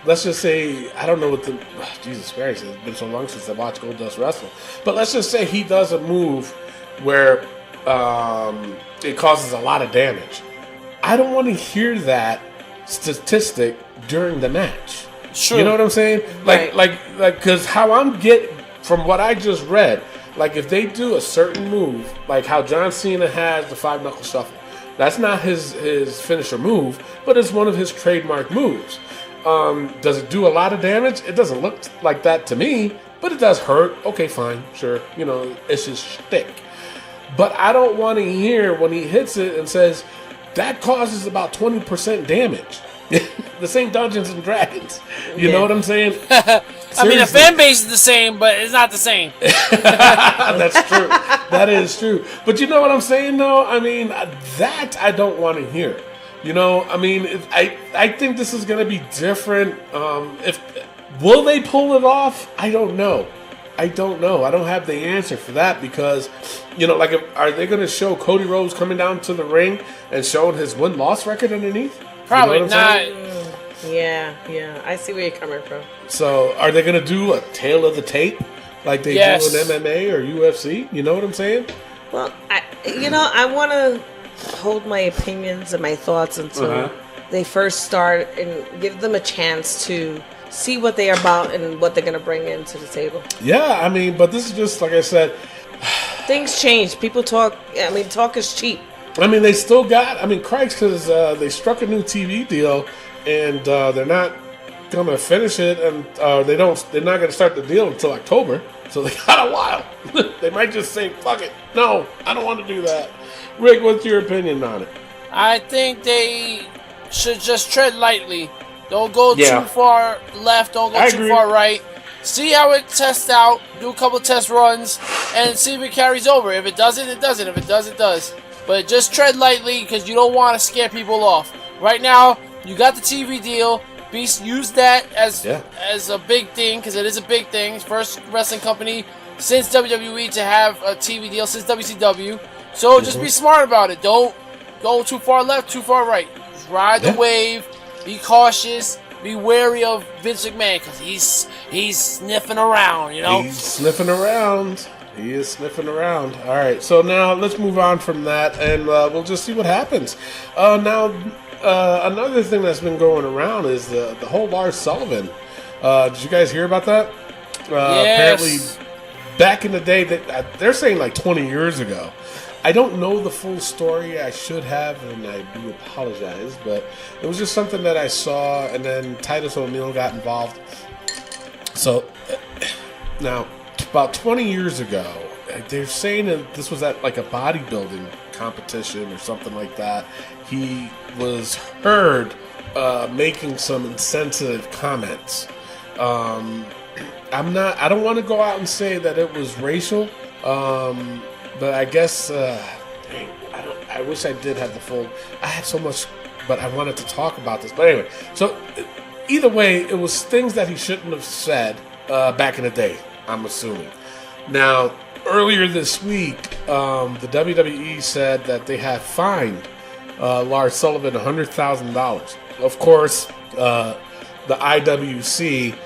C: let's just say, I don't know what the... Jesus Christ, it's been so long since I watched Goldust wrestle. But let's just say he does a move where it causes a lot of damage. I don't want to hear that statistic during the match.
E: Sure.
C: You know what I'm saying?
E: Right.
C: Like, because how I'm getting, from what I just read, like if they do a certain move, like how John Cena has the 5-knuckle shuffle, that's not his finisher move, but it's one of his trademark moves. Does it do a lot of damage? It doesn't look like that to me, but it does hurt. Okay, fine, sure. You know, it's his shtick. But I don't want to hear when he hits it and says, that causes about 20% damage. This ain't Dungeons and Dragons. You know what I'm saying?
E: I mean, the fan base is the same, but it's not the same.
C: That's true. That is true. But you know what I'm saying, though? I mean, that I don't want to hear. You know, I mean, I think this is going to be different. Will they pull it off? I don't know. I don't have the answer for that because, you know, like, are they going to show Cody Rhodes coming down to the ring and showing his win-loss record underneath?
E: Probably
C: you know
E: not.
D: Yeah. I see where you're coming from.
C: So, are they going to do a tail of the tape like they do in MMA or UFC? You know what I'm saying?
D: Well, I want to hold my opinions and my thoughts until they first start and give them a chance to see what they are about and what they're going to bring into the table.
C: Yeah, I mean, but this is just, like I said...
D: Things change. People talk... I mean, talk is cheap.
C: I mean, they still got... I mean, Christ, because they struck a new TV deal, and they're not going to finish it, and they're not going to start the deal until October, so they got a while. They might just say, fuck it. No, I don't want to do that. Rick, what's your opinion on it?
E: I think they should just tread lightly. Don't go too far left. Don't go too far right. See how it tests out. Do a couple test runs and see if it carries over. If it doesn't, it doesn't. If it does, it does. But just tread lightly because you don't want to scare people off. Right now, you got the TV deal. Use that as a big thing because it is a big thing. First wrestling company since WWE to have a TV deal since WCW. So just be smart about it. Don't go too far left, too far right. Just ride the wave. Be cautious. Be wary of Vince McMahon because he's sniffing around, you know?
C: He's sniffing around. He is sniffing around. All right, so now let's move on from that, and we'll just see what happens. Now, another thing that's been going around is the whole Lars Sullivan. Did you guys hear about that? Apparently, back in the day, they're saying like 20 years ago. I don't know the full story. I should have, and I do apologize. But it was just something that I saw, and then Titus O'Neil got involved. So, now, about 20 years ago, they're saying that this was at like a bodybuilding competition or something like that. He was heard making some insensitive comments. I don't want to go out and say that it was racial. But I guess, I wish I did have the full... I had so much, but I wanted to talk about this. But anyway, so either way, it was things that he shouldn't have said back in the day, I'm assuming. Now, earlier this week, the WWE said that they had fined Lars Sullivan $100,000. Of course, the IWC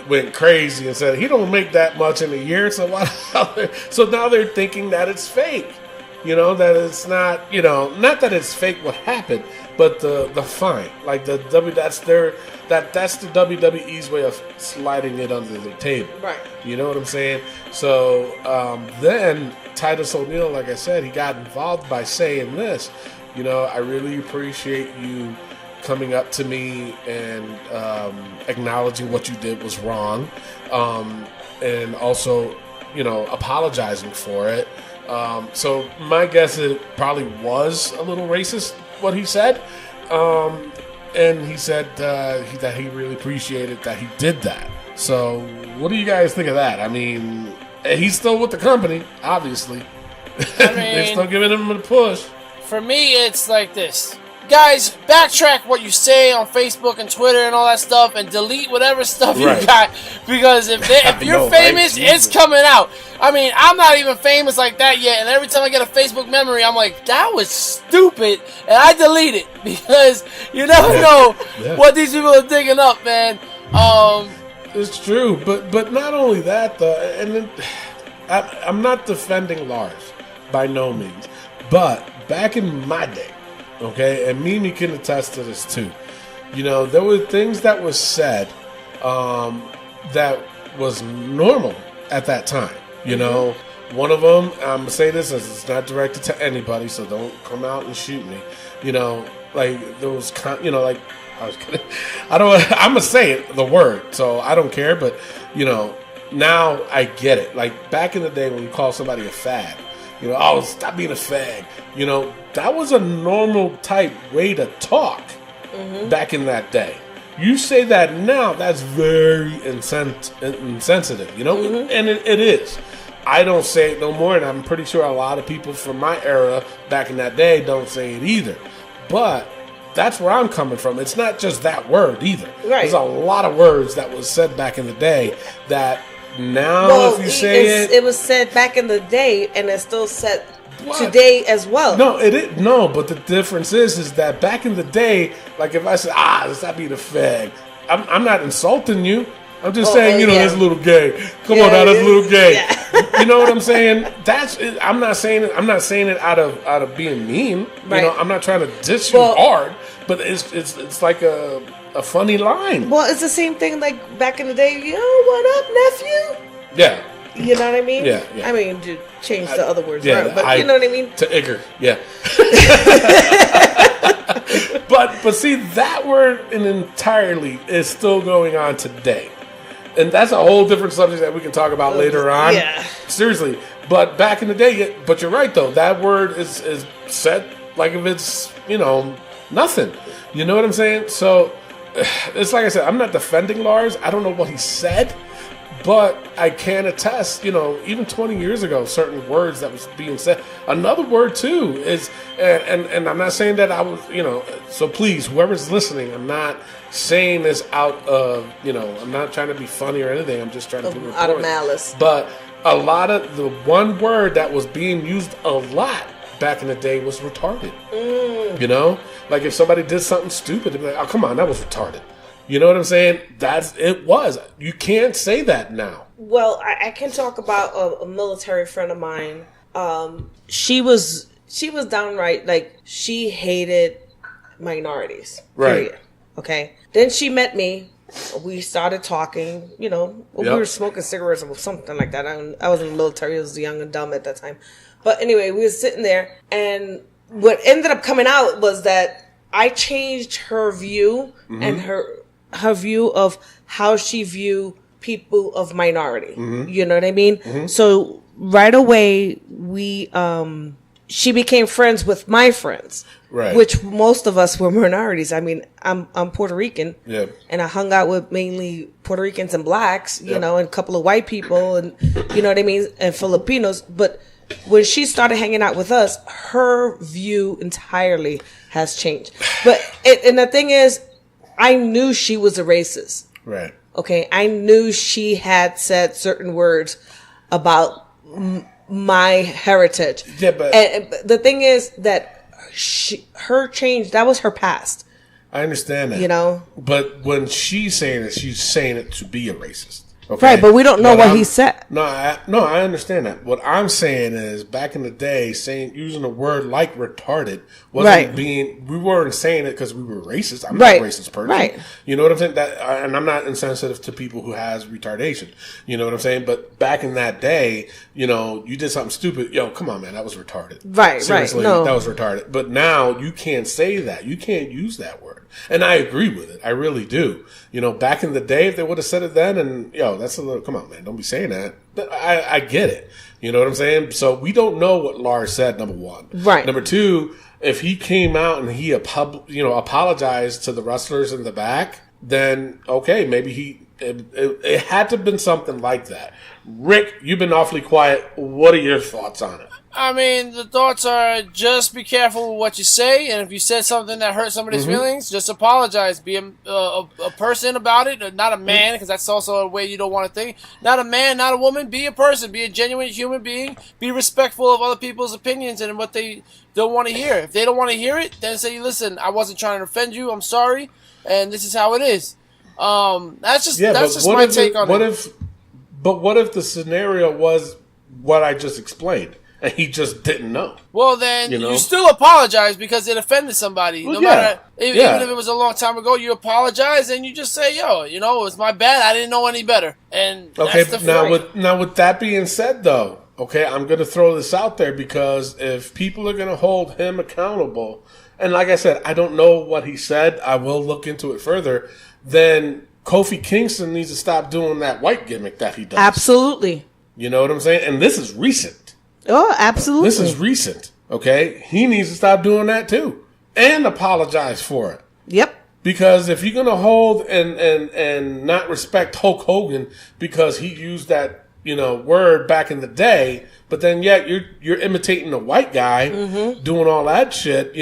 C: went crazy and said he don't make that much in a year, so why? So now they're thinking that it's fake. You know, that it's not, you know, not that it's fake what happened, but the fine. Like that's the WWE's way of sliding it under the table.
D: Right.
C: You know what I'm saying? So then Titus O'Neil, like I said, he got involved by saying this. You know, I really appreciate you coming up to me and acknowledging what you did was wrong, and also, you know, apologizing for it. So my guess is it probably was a little racist what he said, and he said that he really appreciated that he did that. So what do you guys think of that? I mean, he's still with the company, obviously.
E: I mean,
C: they're still giving him a push.
E: For me, it's like this. Guys, backtrack what you say on Facebook and Twitter and all that stuff, and delete whatever stuff you got. Because if you're
C: know,
E: famous,
C: right?
E: it's coming out. I mean, I'm not even famous like that yet, and every time I get a Facebook memory, I'm like, that was stupid, and I delete it because you never know what these people are digging up, man.
C: It's true, but not only that though, and then, I'm not defending Lars by no means, but back in my day. Okay, and Mimi can attest to this too. You know, there were things that was said that was normal at that time. You know, one of them, I'm gonna say this as it's not directed to anybody, so don't come out and shoot me. You know, like those, you know, like I'm gonna say it, the word, so I don't care. But you know, now I get it. Like back in the day when you call somebody a fag. You know, oh, stop being a fag. You know, that was a normal type way to talk back in that day. You say that now, that's very insensitive, you know? And it is. I don't say it no more, and I'm pretty sure a lot of people from my era back in that day don't say it either. But that's where I'm coming from. It's not just that word either. Right. There's a lot of words that was said back in the day that... Now, if you say
D: it was said back in the day, and it's still said today as well.
C: No, no. But the difference is that back in the day, like if I said, stop being a fag, I'm not insulting you. I'm just saying, you know, that's a little gay. Come on, now, that's a little gay. Yeah. You know what I'm saying? I'm not saying it out of being mean. Right. You know, I'm not trying to diss you hard, but it's like a funny line.
D: Well, it's the same thing like back in the day. Yo, what up, nephew?
C: Yeah.
D: You know what I mean?
C: Yeah.
D: I mean, to change the other words around, but you know what I mean?
C: To Igor, yeah. but see, that word entirely is still going on today. And that's a whole different subject that we can talk about later on.
D: Yeah.
C: Seriously. But back in the day, but you're right, though. That word is said like if it's, you know, nothing. You know what I'm saying? So... it's like I said, I'm not defending Lars. I don't know what he said, but I can attest, you know, even 20 years ago, certain words that was being said. Another word, too, is, and I'm not saying that I was, you know, so please, whoever's listening, I'm not saying this out of, you know, I'm not trying to be funny or anything. I'm just trying to be
D: out of malice.
C: But a lot of the one word that was being used a lot back in the day was retarded. You know? Like if somebody did something stupid, they'd be like, oh, come on, that was retarded. You know what I'm saying? It was. You can't say that now.
D: Well, I can talk about a military friend of mine. She was downright, like, she hated minorities. Period. Right. Okay? Then she met me. We started talking, you know. We were smoking cigarettes or something like that. I was in the military. I was young and dumb at that time. But anyway, we were sitting there, and what ended up coming out was that I changed her view and her view of how she viewed people of minority. You know what I mean? So right away, she became friends with my friends, right? Which most of us were minorities. I mean, I'm Puerto Rican, and I hung out with mainly Puerto Ricans and blacks, you know, and a couple of white people, and you know what I mean, and Filipinos, but. When she started hanging out with us, her view entirely has changed. But and the thing is, I knew she was a racist. Right. Okay. I knew she had said certain words about my heritage. Yeah, but the thing is that her change, that was her past.
C: I understand that.
D: You know?
C: But when she's saying it to be a racist. Okay?
D: Right, but we don't know what he said.
C: No, I understand that. What I'm saying is, back in the day, using a word like retarded wasn't we weren't saying it because we were racist. I'm not a racist person.
D: Right.
C: You know what I'm saying? And I'm not insensitive to people who has retardation. You know what I'm saying? But back in that day, you did something stupid. Yo, come on, man, that was retarded.
D: Right,
C: Seriously,
D: right. No.
C: that was retarded. But now you can't say that. You can't use that word. And I agree with it. I really do. Back in the day, if they would have said it then, and that's a little, come on, man, don't be saying that. But I get it. You know what I'm saying? So we don't know what Lars said, number one.
D: Right.
C: Number two, if he came out and he apologized to the wrestlers in the back, then okay, maybe it had to have been something like that. Rick, you've been awfully quiet. What are your thoughts on it?
E: I mean, the thoughts are just be careful with what you say, and if you said something that hurt somebody's feelings, just apologize. Be a person about it, not a man, because that's also a way you don't want to think. Not a man, not a woman. Be a person. Be a genuine human being. Be respectful of other people's opinions and what they don't want to hear. If they don't want to hear it, then say, listen, I wasn't trying to offend you. I'm sorry, and this is how it is. That's just my take on it.
C: But what if the scenario was what I just explained? And he just didn't know.
E: Well, then you still apologize because it offended somebody.
C: Well,
E: matter, even if it was a long time ago, you apologize and you just say, "Yo, it was my bad. I didn't know any better." And
C: okay,
E: that's the
C: now with that being said, though, okay, I'm going to throw this out there because if people are going to hold him accountable, and like I said, I don't know what he said. I will look into it further. Then Kofi Kingston needs to stop doing that white gimmick that he does.
D: Absolutely.
C: You know what I'm saying? And this is recent.
D: Oh, absolutely.
C: This is recent, okay? He needs to stop doing that too and apologize for it.
D: Yep.
C: Because if you're going to hold and not respect Hulk Hogan because he used that, word back in the day, but then yet you're imitating the white guy doing all that shit,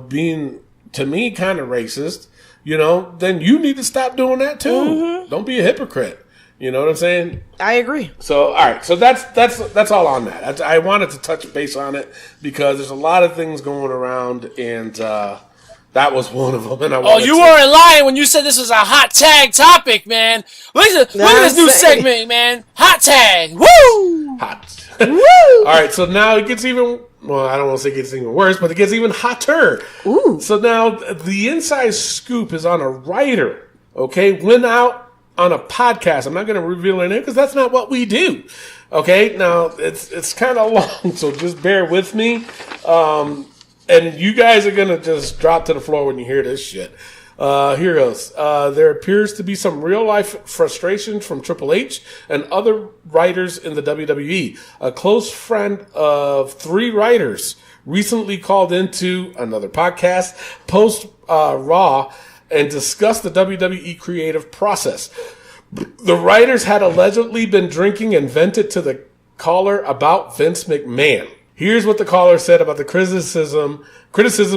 C: being to me kind of racist, then you need to stop doing that too. Don't be a hypocrite. You know what I'm saying?
D: I agree.
C: So, all right. So that's all on that. I wanted to touch base on it because there's a lot of things going around, and that was one of them. And
E: you weren't lying when you said this was a hot tag topic, man. Look at this new segment, man. Hot tag. Woo!
C: Hot.
D: Woo!
C: All right. So now it gets even. Well, I don't want to say it gets even worse, but it gets even hotter.
D: Ooh.
C: So now the inside scoop is on a writer. Okay, went out on a podcast. I'm not going to reveal anything because that's not what we do. Okay, now it's kind of long, so just bear with me. And you guys are going to just drop to the floor when you hear this shit. Here goes. There appears to be some real life frustration from Triple H and other writers in the WWE. A close friend of 3 writers recently called into another podcast, post Raw, and discussed the WWE creative process. The writers had allegedly been drinking and vented to the caller about Vince McMahon. Here's what the caller said about the criticism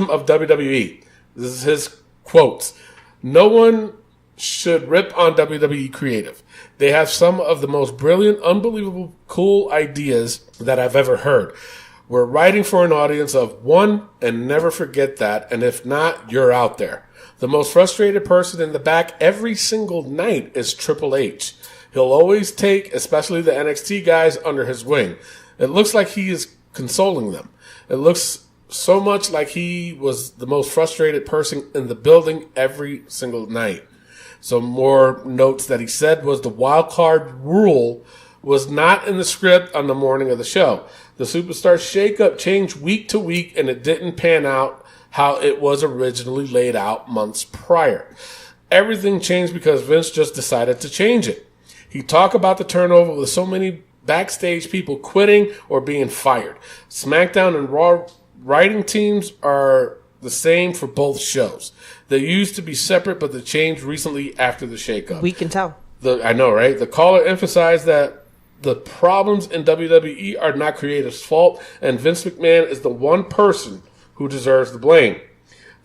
C: of WWE. This is his quotes. No one should rip on WWE creative. They have some of the most brilliant, unbelievable, cool ideas that I've ever heard. We're writing for an audience of 1 and never forget that. And if not, you're out there. The most frustrated person in the back every single night is Triple H. He'll always take, especially the NXT guys, under his wing. It looks like he is consoling them. It looks so much like he was the most frustrated person in the building every single night. Some more notes that he said was the wild card rule was not in the script on the morning of the show. The Superstar shakeup changed week to week, and it didn't pan out how it was originally laid out months prior. Everything changed because Vince just decided to change it. He talked about the turnover with so many backstage people quitting or being fired. SmackDown and Raw writing teams are the same for both shows. They used to be separate, but they changed recently after the shakeup.
D: We can tell.
C: I know, right? The caller emphasized that the problems in WWE are not creative's fault, and Vince McMahon is the one person who deserves the blame.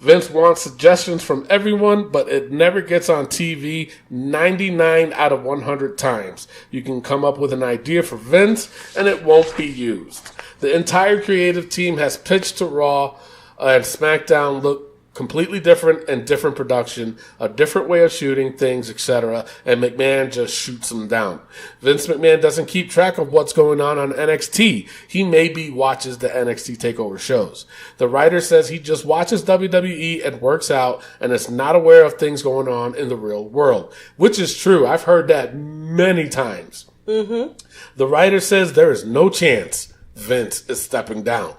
C: Vince wants suggestions from everyone, but it never gets on TV 99 out of 100 times. You can come up with an idea for Vince, and it won't be used. The entire creative team has pitched to Raw and SmackDown look Completely different and different production, a different way of shooting things, etc. And McMahon just shoots them down. Vince McMahon doesn't keep track of what's going on NXT. He maybe watches the NXT TakeOver shows. The writer says he just watches WWE and works out and is not aware of things going on in the real world, which is true. I've heard that many times. Mm-hmm. The writer says there is no chance Vince is stepping down.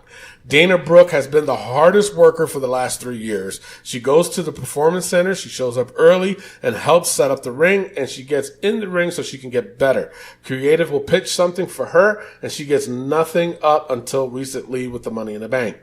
C: Dana Brooke has been the hardest worker for the last 3 years. She goes to the performance center, she shows up early and helps set up the ring, and she gets in the ring so she can get better. Creative will pitch something for her, and she gets nothing up until recently with the Money in the Bank.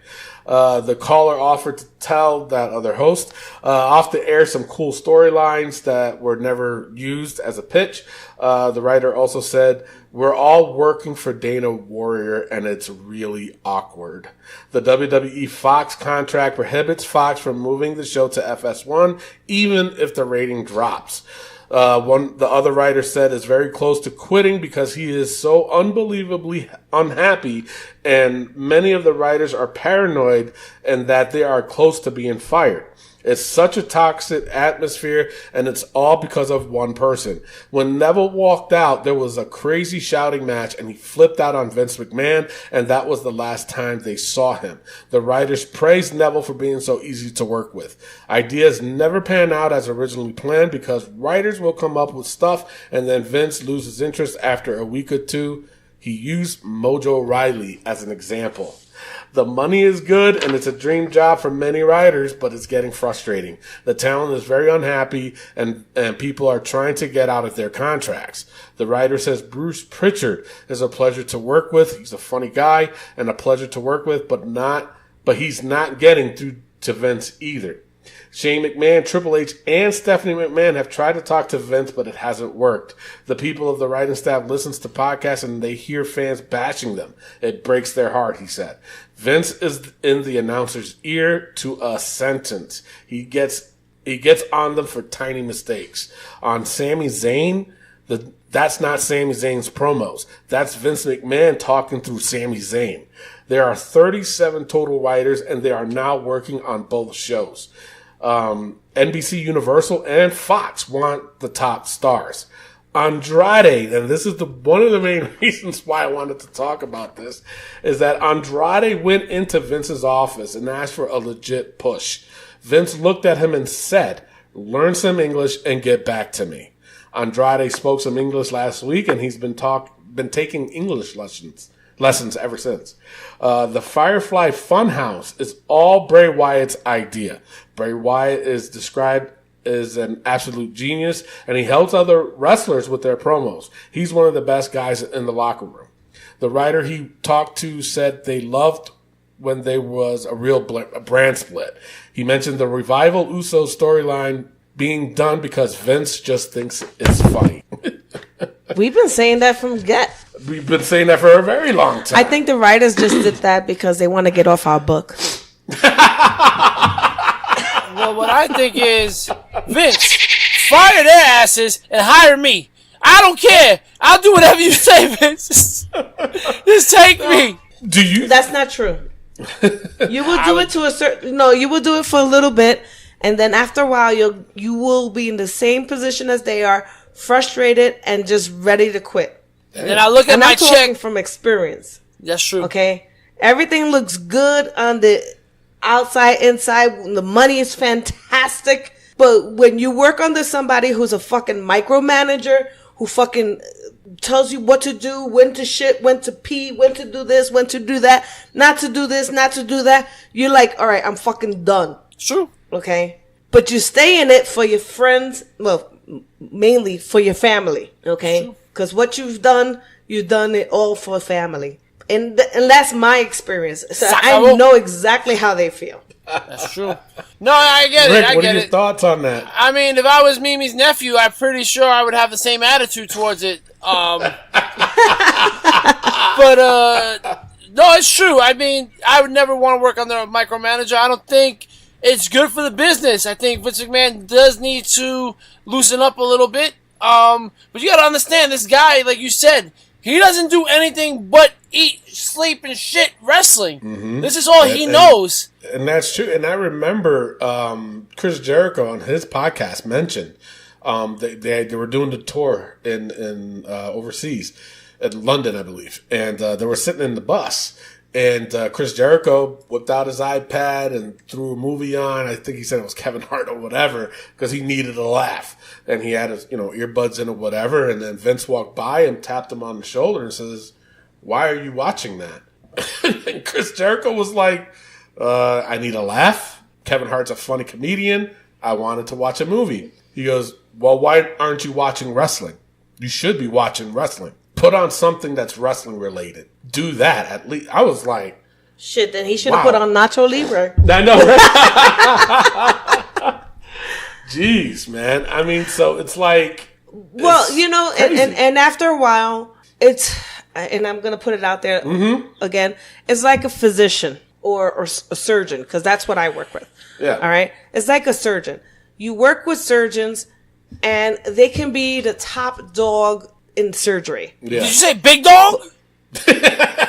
C: The caller offered to tell that other host off the air some cool storylines that were never used as a pitch. The writer also said, "We're all working for Dana Warrior, and it's really awkward." The WWE Fox contract prohibits Fox from moving the show to FS1, even if the rating drops. The other writer said is very close to quitting because he is so unbelievably unhappy, and many of the writers are paranoid and that they are close to being fired. It's such a toxic atmosphere, and it's all because of one person. When Neville walked out, there was a crazy shouting match, and he flipped out on Vince McMahon, and that was the last time they saw him. The writers praised Neville for being so easy to work with. Ideas never pan out as originally planned because writers will come up with stuff, and then Vince loses interest after a week or two. He used Mojo Riley as an example. The money is good, and it's a dream job for many writers, but it's getting frustrating. The talent is very unhappy, and people are trying to get out of their contracts. The writer says Bruce Pritchard is a pleasure to work with. He's a funny guy and a pleasure to work with, but he's not getting through to Vince either. Shane McMahon, Triple H, and Stephanie McMahon have tried to talk to Vince, but it hasn't worked. The people of the writing staff listens to podcasts and they hear fans bashing them. It breaks their heart, he said. Vince is in the announcer's ear to a sentence. He gets on them for tiny mistakes. On Sami Zayn, that's not Sami Zayn's promos. That's Vince McMahon talking through Sami Zayn. There are 37 total writers, and they are now working on both shows. NBC Universal and Fox want the top stars. Andrade, and this is one of the main reasons why I wanted to talk about this, is that Andrade went into Vince's office and asked for a legit push. Vince looked at him and said, "Learn some English and get back to me." Andrade spoke some English last week, and he's been taking English lessons ever since. The Firefly Funhouse is all Bray Wyatt's idea. Bray Wyatt is described as an absolute genius, and he helps other wrestlers with their promos. He's one of the best guys in the locker room. The writer he talked to said they loved when there was a real brand split. He mentioned the Revival Uso storyline being done because Vince just thinks it's funny.
D: We've been saying that from get.
C: We've been saying that for a very long time.
D: I think the writers just did that because they want to get off our book.
E: Well, what I think is, Vince, fire their asses and hire me. I don't care. I'll do whatever you say, Vince. Just take me.
C: Do you?
D: That's not true. You will do it to a certain. No, you will do it for a little bit, and then after a while, you will be in the same position as they are, frustrated and just ready to quit.
E: And then I look at
D: and
E: my
D: I'm talking
E: check.
D: from experience.
E: That's true.
D: Okay, everything looks good on the outside, inside. The money is fantastic, but when you work under somebody who's a fucking micromanager, who fucking tells you what to do, when to shit, when to pee, when to do this, when to do that, not to do this, not to do that, you're like, all right, I'm fucking done.
E: It's true.
D: Okay, but you stay in it for your friends. Well, mainly for your family. Okay, because what you've done it all for family. And that's my experience. So I know exactly how they feel.
E: That's true. No, I get
C: Rick,
E: it.
C: what are your thoughts on that?
E: I mean, if I was Mimi's nephew, I'm pretty sure I would have the same attitude towards it. But no, it's true. I mean, I would never want to work under a micromanager. I don't think it's good for the business. I think Vince McMahon does need to loosen up a little bit. But you got to understand, this guy, like you said, He doesn't do anything but eat, sleep, and shit wrestling. This is all he knows.
C: And that's true. And I remember Chris Jericho on his podcast mentioned they were doing the tour in overseas, in London, I believe. And they were sitting in the bus. And Chris Jericho whipped out his iPad and threw a movie on. I think he said it was Kevin Hart or whatever, because he needed a laugh. And he had his, earbuds in or whatever. And then Vince walked by and tapped him on the shoulder and says, "Why are you watching that?" And Chris Jericho was like, "I need a laugh. Kevin Hart's a funny comedian. I wanted to watch a movie." He goes, "Well, why aren't you watching wrestling? You should be watching wrestling. Put on something that's wrestling related. Do that at least." I was like,
D: shit, then he should have put on Nacho Libre.
C: I know, right? Jeez, man. I mean, so it's like...
D: Well, and after a while, and I'm going to put it out there again, it's like a physician or a surgeon, because that's what I work with.
C: Yeah.
D: All right? It's like a surgeon. You work with surgeons, and they can be the top dog in surgery.
C: Yeah.
E: Did you say big dog?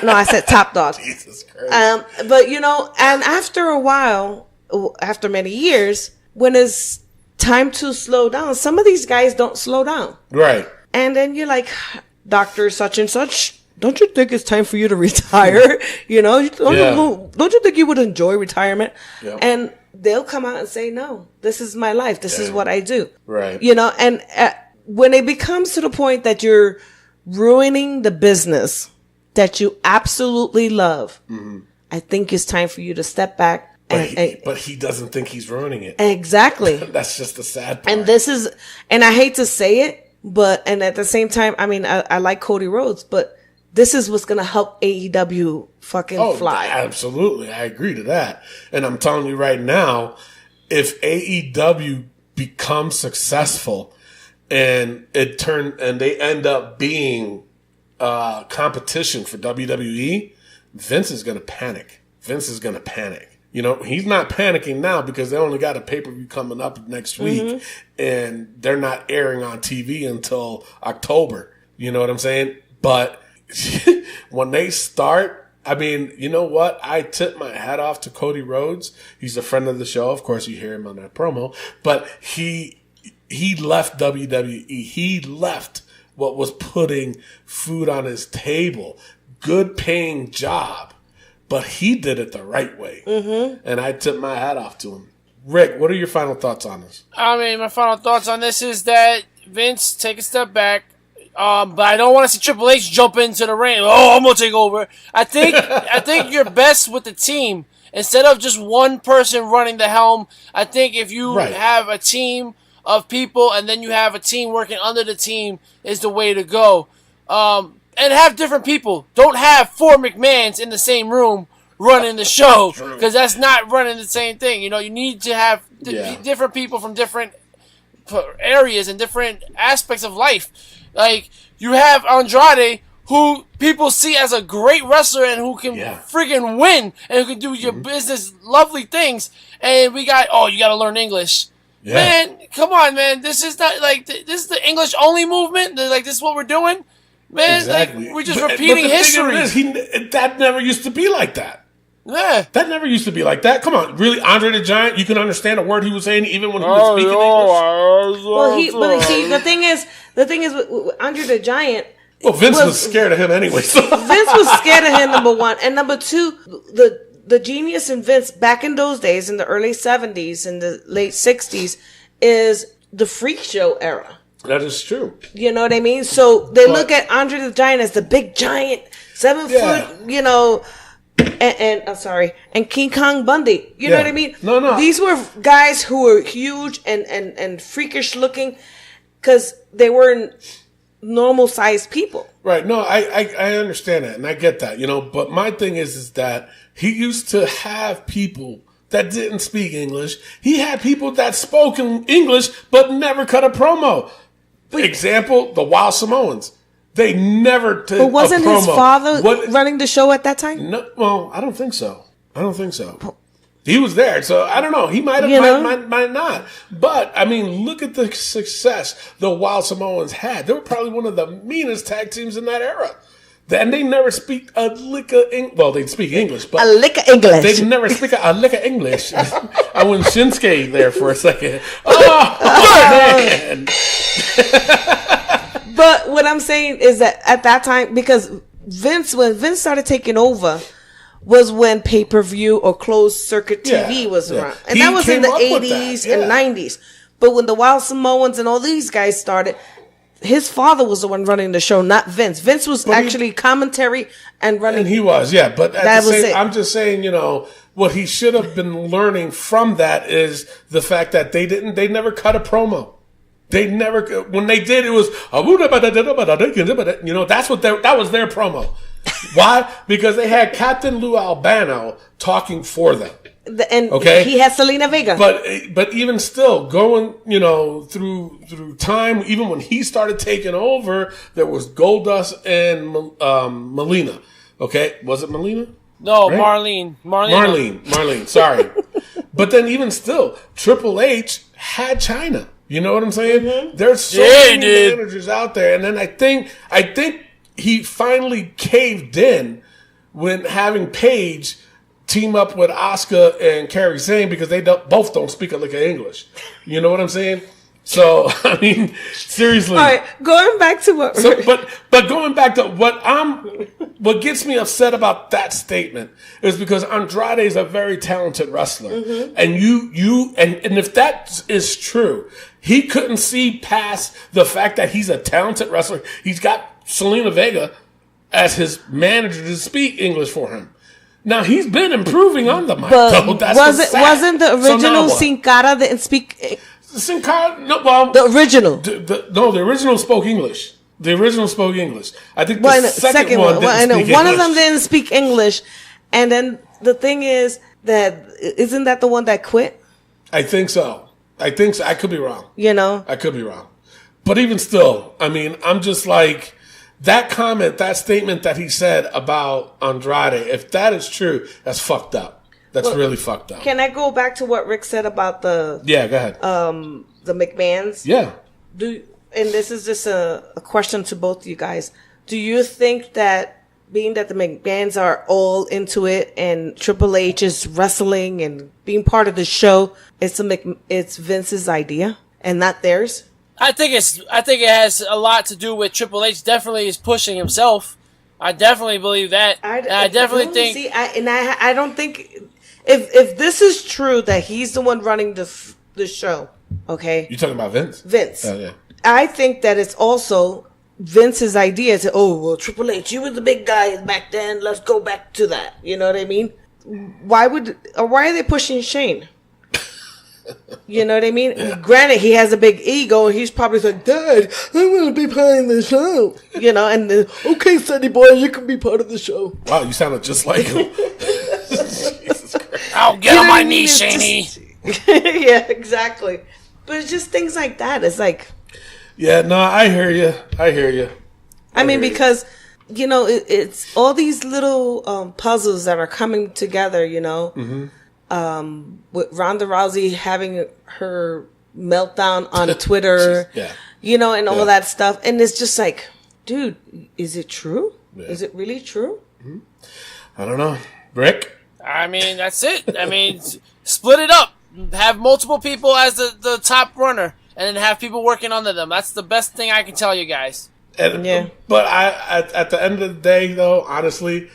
D: No, I said top dog.
C: Jesus Christ.
D: But and after a while, after many years, when it's time to slow down, some of these guys don't slow down.
C: Right.
D: And then you're like, "Doctor such and such, don't you think it's time for you to retire? Don't you think you would enjoy retirement?"
C: Yeah.
D: And they'll come out and say, "No, this is my life. This is what I do."
C: Right.
D: And when it becomes to the point that you're ruining the business that you absolutely love, I think it's time for you to step back.
C: But he doesn't think he's ruining it.
D: Exactly.
C: That's just the sad part.
D: And I hate to say it, and at the same time, I mean, I like Cody Rhodes, but this is what's going to help AEW fucking fly.
C: Absolutely. I agree to that. And I'm telling you right now, if AEW becomes successful and they end up being competition for WWE, Vince is going to panic. He's not panicking now because they only got a pay-per-view coming up next week, and they're not airing on TV until October. You know what I'm saying? But when they start, I mean, you know what? I tip my hat off to Cody Rhodes. He's a friend of the show. Of course, you hear him on that promo. But he left WWE. He left what was putting food on his table. Good paying job. But he did it the right way. And I tip my hat off to him. Rick, what are your final thoughts on this?
E: I mean, my final thoughts on this is that Vince, take a step back. But I don't want to see Triple H jump into the ring. "Oh, I'm gonna take over." I think you're best with the team instead of just one person running the helm. I think if you have a team of people and then you have a team working under the team is the way to go. And have different people. Don't have 4 McMahons in the same room running the show, because that's not running the same thing. You need to have different people from different areas and different aspects of life. Like, you have Andrade, who people see as a great wrestler and who can freaking win and who can do your business lovely things. And we got, you got to learn English. Yeah. Man, come on, man. This is not this is the English only movement. Like, this is what we're doing. Man,
C: exactly.
E: We're just repeating history.
C: That never used to be like that.
E: Yeah.
C: That never used to be like that. Come on. Really, Andre the Giant, you can understand a word he was saying even when he was speaking English?
D: Well, the thing is with Andre the Giant...
C: Well, Vince was scared of him anyway. So.
D: Vince was scared of him, number one. And number two, the genius in Vince back in those days, in the early 70s and the late 60s, is the freak show era.
C: That is true.
D: You know what I mean? So they look at Andre the Giant as the big giant, 7 foot, and I'm sorry, and King Kong Bundy. You know what I mean?
C: No.
D: These were guys who were huge and freakish looking because they weren't normal sized people.
C: Right. No, I understand that and I get that, but my thing is that he used to have people that didn't speak English. He had people that spoke English but never cut a promo. Example, the Wild Samoans. They never did
D: But wasn't
C: a promo.
D: his father running the show at that time?
C: No, well, I don't think so. He was there, so I don't know. He might have,
D: You know?
C: might not. But I mean, look at the success the Wild Samoans had. They were probably one of the meanest tag teams in that era. And they never speak a lick of English. Well, they speak English, but
D: A lick of English.
C: they never speak a lick of English. I went Shinsuke there for a second. Oh man!
D: But what I'm saying is that at that time, because when Vince started taking over, was when pay-per-view or closed circuit TV
C: Yeah,
D: was
C: yeah.
D: around. And
C: He
D: that was in the
C: came up with that,
D: 80s
C: yeah.
D: and 90s. But when the Wild Samoans and all these guys started, his father was the one running the show, not Vince. Vince was actually commentary and running.
C: And he was, yeah. But at
D: That
C: the
D: was
C: same,
D: it.
C: I'm just saying, what he should have been learning from that is the fact that they never cut a promo. They never, when they did, it was, that was their promo. Why? Because they had Captain Lou Albano talking for them.
D: And
C: Okay.
D: he had Selena Vega.
C: But even still, going through time, even when he started taking over, there was Goldust and Melina. Okay, was it Melina?
E: No,
C: Right? Marlene. Sorry, but then even still, Triple H had China. You know what I'm saying?
D: Mm-hmm.
C: There's so
E: Yeah, he
C: many
E: did.
C: managers out there, and then I think he finally caved in when having Paige team up with Asuka and Kairi Sane because they both don't speak a lick of English. You know what I'm saying? So I mean, seriously.
D: all right, going back to what.
C: So, but going back to what gets me upset about that statement is because Andrade is a very talented wrestler, and and if that is true, he couldn't see past the fact that he's a talented wrestler. He's got Selena Vega as his manager to speak English for him. Now he's been improving on the mic. Though. That's what's sad.
D: Wasn't the
C: So now
D: original
C: what?
D: Sin Cara didn't speak
C: Sin Cara? No, well,
D: the original?
C: the original spoke English. The original spoke English. I think the
D: Well,
C: second one didn't speak
D: one of
C: English.
D: them didn't speak English, and then the thing is that isn't that the one that quit?
C: I think so. I could be wrong. I could be wrong. But even still, I mean, I'm just like, that comment, that statement that he said about Andrade, if that is true, that's fucked up. That's really fucked up.
D: Can I go back to what Rick said about the
C: Yeah, go ahead.
D: the McMahons?
C: Yeah.
D: And this is just a question to both of you guys. Do you think that being that the McMahons are all into it and Triple H is wrestling and being part of the show, it's Vince's idea and not theirs?
E: I think it has a lot to do with Triple H. Definitely is pushing himself. I definitely believe that. I definitely think.
D: See, I don't think if this is true that he's the one running the show. Okay,
C: You talking about Vince?
D: Vince.
C: Oh, yeah.
D: I think that it's also Vince's idea to, Triple H, you were the big guy back then. Let's go back to that. You know what I mean? Why are they pushing Shane? You know what I mean? Yeah. Granted, he has a big ego, and he's probably like, Dad, I want to be part of the show. Okay, Sonny boy, you can be part of the show.
C: Wow, you sounded just like him. Jesus Christ.
E: I'll get on my knees, Shaney.
D: Yeah, exactly. But it's just things like that. It's like,
C: yeah, no, I hear you.
D: I mean, because it's all these little puzzles that are coming together. With Ronda Rousey having her meltdown on Twitter, and all that stuff, and it's just like, dude, is it true? Yeah. Is it really true?
C: Mm-hmm. I don't know, Rick.
E: I mean, that's it. I mean, split it up. Have multiple people as the top runner, and then have people working under them. That's the best thing I can tell you guys.
C: But at the end of the day, though, honestly,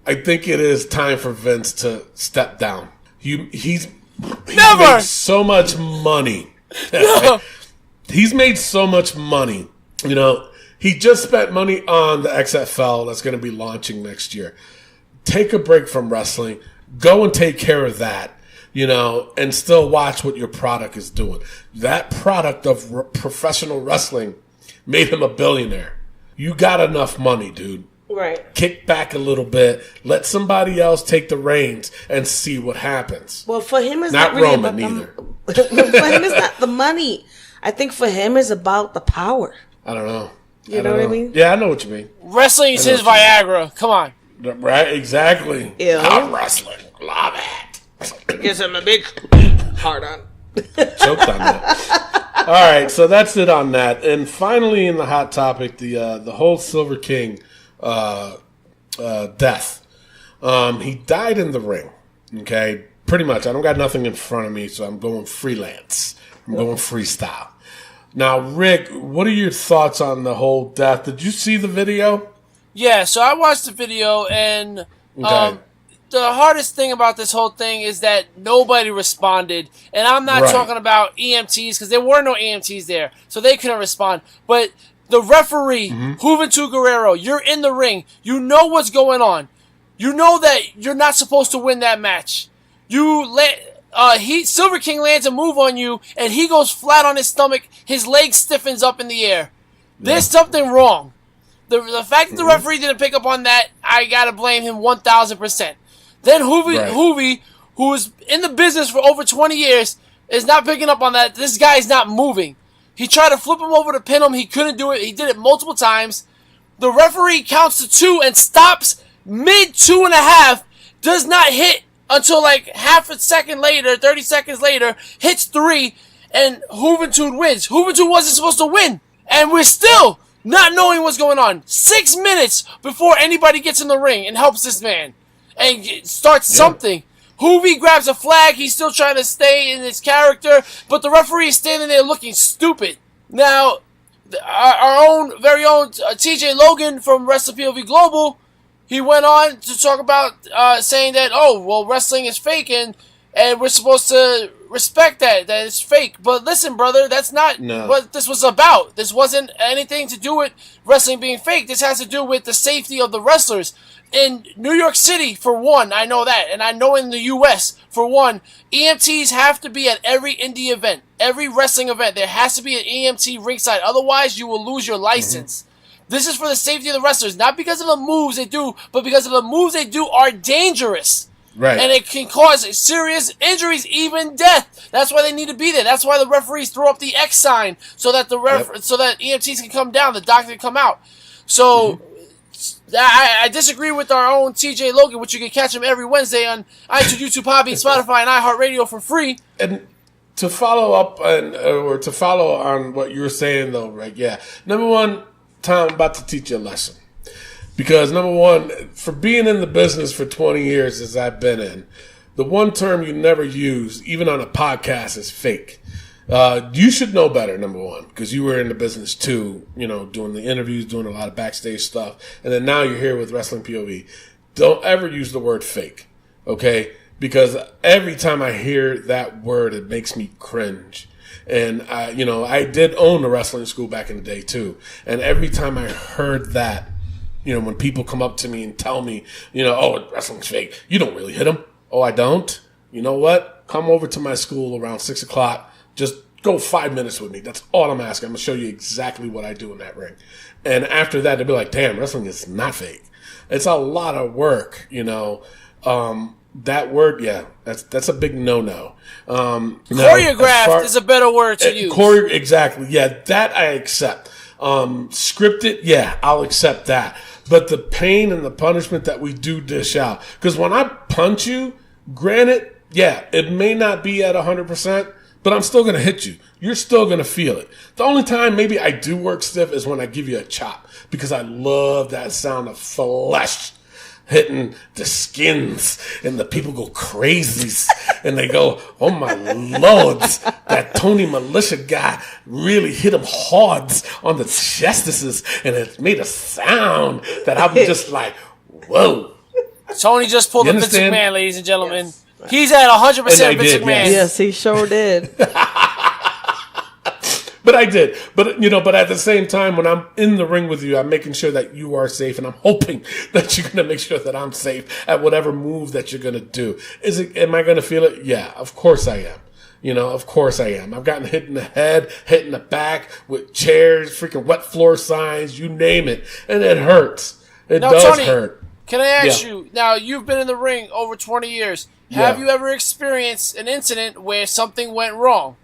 C: I think it is time for Vince to step down. He's made so much money. He's made so much money. He just spent money on the XFL that's going to be launching next year. Take a break from wrestling. Go and take care of that. And still watch what your product is doing. That product of professional wrestling made him a billionaire. You got enough money, dude.
D: Right.
C: Kick back a little bit. Let somebody else take the reins and see what happens.
D: Well, for him, it's
C: not
D: really
C: Roman either.
D: For him, it's not the money. I think for him, it's about the power.
C: I don't know.
D: You know what I mean?
C: Yeah, I know what you mean.
E: Wrestling is his Viagra. Come on.
C: Right? Exactly.
D: Yeah.
C: I'm wrestling. Love it.
D: It gives him a big hard on.
C: Choked on that. All right, so that's it on that. And finally, in the hot topic, the whole Silver King death. He died in the ring. Okay, pretty much. I don't got nothing in front of me, so I'm going freelance. I'm going freestyle. Now, Rick, what are your thoughts on the whole death? Did you see the video?
E: Yeah, so I watched the video, and
C: Okay.
E: the hardest thing about this whole thing is that nobody responded. And I'm not
C: Right.
E: talking about EMTs, because there were no EMTs there, so they couldn't respond. But the referee, Juventud Guerrero, you're in the ring. You know what's going on. You know that you're not supposed to win that match. Silver King lands a move on you, and he goes flat on his stomach. His leg stiffens up in the air. There's something wrong. The fact that the referee didn't pick up on that, I gotta blame him 1,000%. Then Hoovy, who is in the business for over 20 years, is not picking up on that. This guy's not moving. He tried to flip him over to pin him. He couldn't do it. He did it multiple times. The referee counts to 2 and stops mid 2.5. Does not hit until like half a second later, 30 seconds later, hits 3, and Juventud wins. Juventud wasn't supposed to win. And we're still not knowing what's going on. 6 minutes before anybody gets in the ring and helps this man and starts something. Hoovy grabs a flag. He's still trying to stay in his character, but the referee is standing there looking stupid. Now, our very own TJ Logan from Wrestling POV Global, he went on to talk about saying that, wrestling is fake and we're supposed to respect that it's fake. But listen, brother, that's not what this was about. This wasn't anything to do with wrestling being fake. This has to do with the safety of the wrestlers. In New York City, for one, I know that. And I know in the U.S., for one, EMTs have to be at every indie event, every wrestling event. There has to be an EMT ringside. Otherwise, you will lose your license. This is for the safety of the wrestlers, not because of the moves they do, but because of the moves they do are dangerous.
C: Right.
E: And it can cause serious injuries, even death. That's why they need to be there. That's why the referees throw up the X sign so that so that EMTs can come down, the doctor can come out. So I disagree with our own TJ Logan, which you can catch him every Wednesday on iTunes, YouTube, Podbean, Spotify, and iHeartRadio for free.
C: And to follow up or to follow on what you were saying, though, right? Yeah. Number one, Tom, I'm about to teach you a lesson. Because, number one, for being in the business for 20 years as I've been in, the one term you never use, even on a podcast, is fake. You should know better, number one, because you were in the business too, doing the interviews, doing a lot of backstage stuff. And then now you're here with Wrestling POV. Don't ever use the word fake, okay? Because every time I hear that word, it makes me cringe. And, I did own a wrestling school back in the day too. And every time I heard that, when people come up to me and tell me, wrestling's fake, you don't really hit them. Oh, I don't? You know what? Come over to my school around 6 o'clock. Just go 5 minutes with me. That's all I'm asking. I'm going to show you exactly what I do in that ring. And after that, they'll be like, damn, wrestling is not fake. It's a lot of work, That word, yeah, that's a big no-no.
E: Choreographed is a better word to use.
C: Exactly, yeah, that I accept. Scripted, yeah, I'll accept that. But the pain and the punishment that we do dish out. Because when I punch you, granted, yeah, it may not be at 100%, but I'm still going to hit you. You're still going to feel it. The only time maybe I do work stiff is when I give you a chop. Because I love that sound of flesh hitting the skins, and the people go crazy, and they go, oh my lords, that Tony Militia guy really hit him hard on the chestises, and it made a sound that I'm just like, whoa.
E: Tony just pulled a Vince McMahon, ladies and gentlemen. Yes. He's at 100% Vince McMahon.
D: Yes, he sure did.
C: But I did. But at the same time, when I'm in the ring with you, I'm making sure that you are safe, and I'm hoping that you're going to make sure that I'm safe at whatever move that you're going to do. Am I going to feel it? Yeah, of course I am. Of course I am. I've gotten hit in the head, hit in the back with chairs, freaking wet floor signs, you name it. And it hurts. It does Tony, hurt.
E: Can I ask you, now you've been in the ring over 20 years. Have you ever experienced an incident where something went wrong?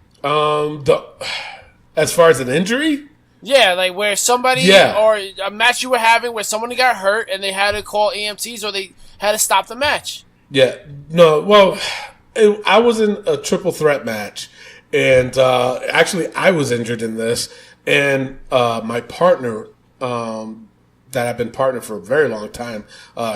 C: As far as an injury?
E: Yeah, like where somebody or a match you were having where someone got hurt and they had to call EMTs or they had to stop the match.
C: Yeah. No, well, I was in a triple threat match, and actually I was injured in this, and my partner, that I've been partnered for a very long time,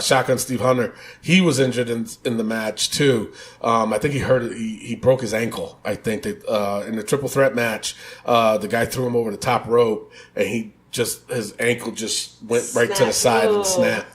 C: Shotgun Steve Hunter, he was injured in the match too. I think he broke his ankle. I think that in the triple threat match, the guy threw him over the top rope, and his ankle just went right to the side and snapped.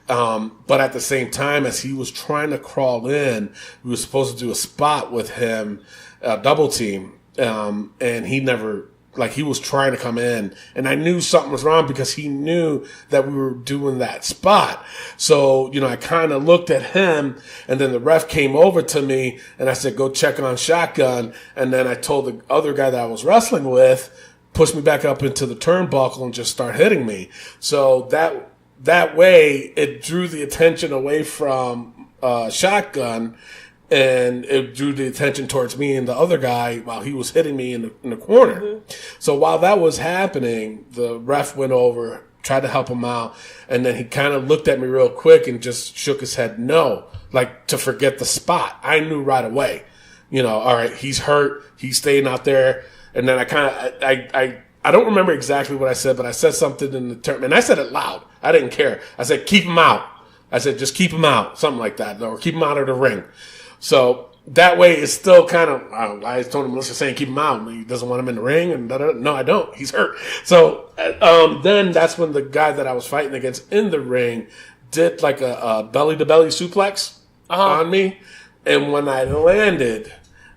C: But at the same time, as he was trying to crawl in, we were supposed to do a spot with him, a double team, and he never, he was trying to come in, and I knew something was wrong because he knew that we were doing that spot. So, I kind of looked at him, and then the ref came over to me, and I said, go check on Shotgun. And then I told the other guy that I was wrestling with, push me back up into the turnbuckle and just start hitting me. So that way, it drew the attention away from Shotgun, and it drew the attention towards me and the other guy while he was hitting me in the corner. Mm-hmm. So while that was happening, the ref went over, tried to help him out, and then he kind of looked at me real quick and just shook his head no, to forget the spot. I knew right away, all right, he's hurt, he's staying out there. And then I don't remember exactly what I said, but I said something in the term, and I said it loud. I didn't care. I said, keep him out. I said, just keep him out, something like that, or keep him out of the ring. So that way it's still kind of, I told him, let's just say keep him out. He doesn't want him in the ring, and no, I don't. He's hurt. So then that's when the guy that I was fighting against in the ring did a belly-to-belly suplex on me. And when I landed,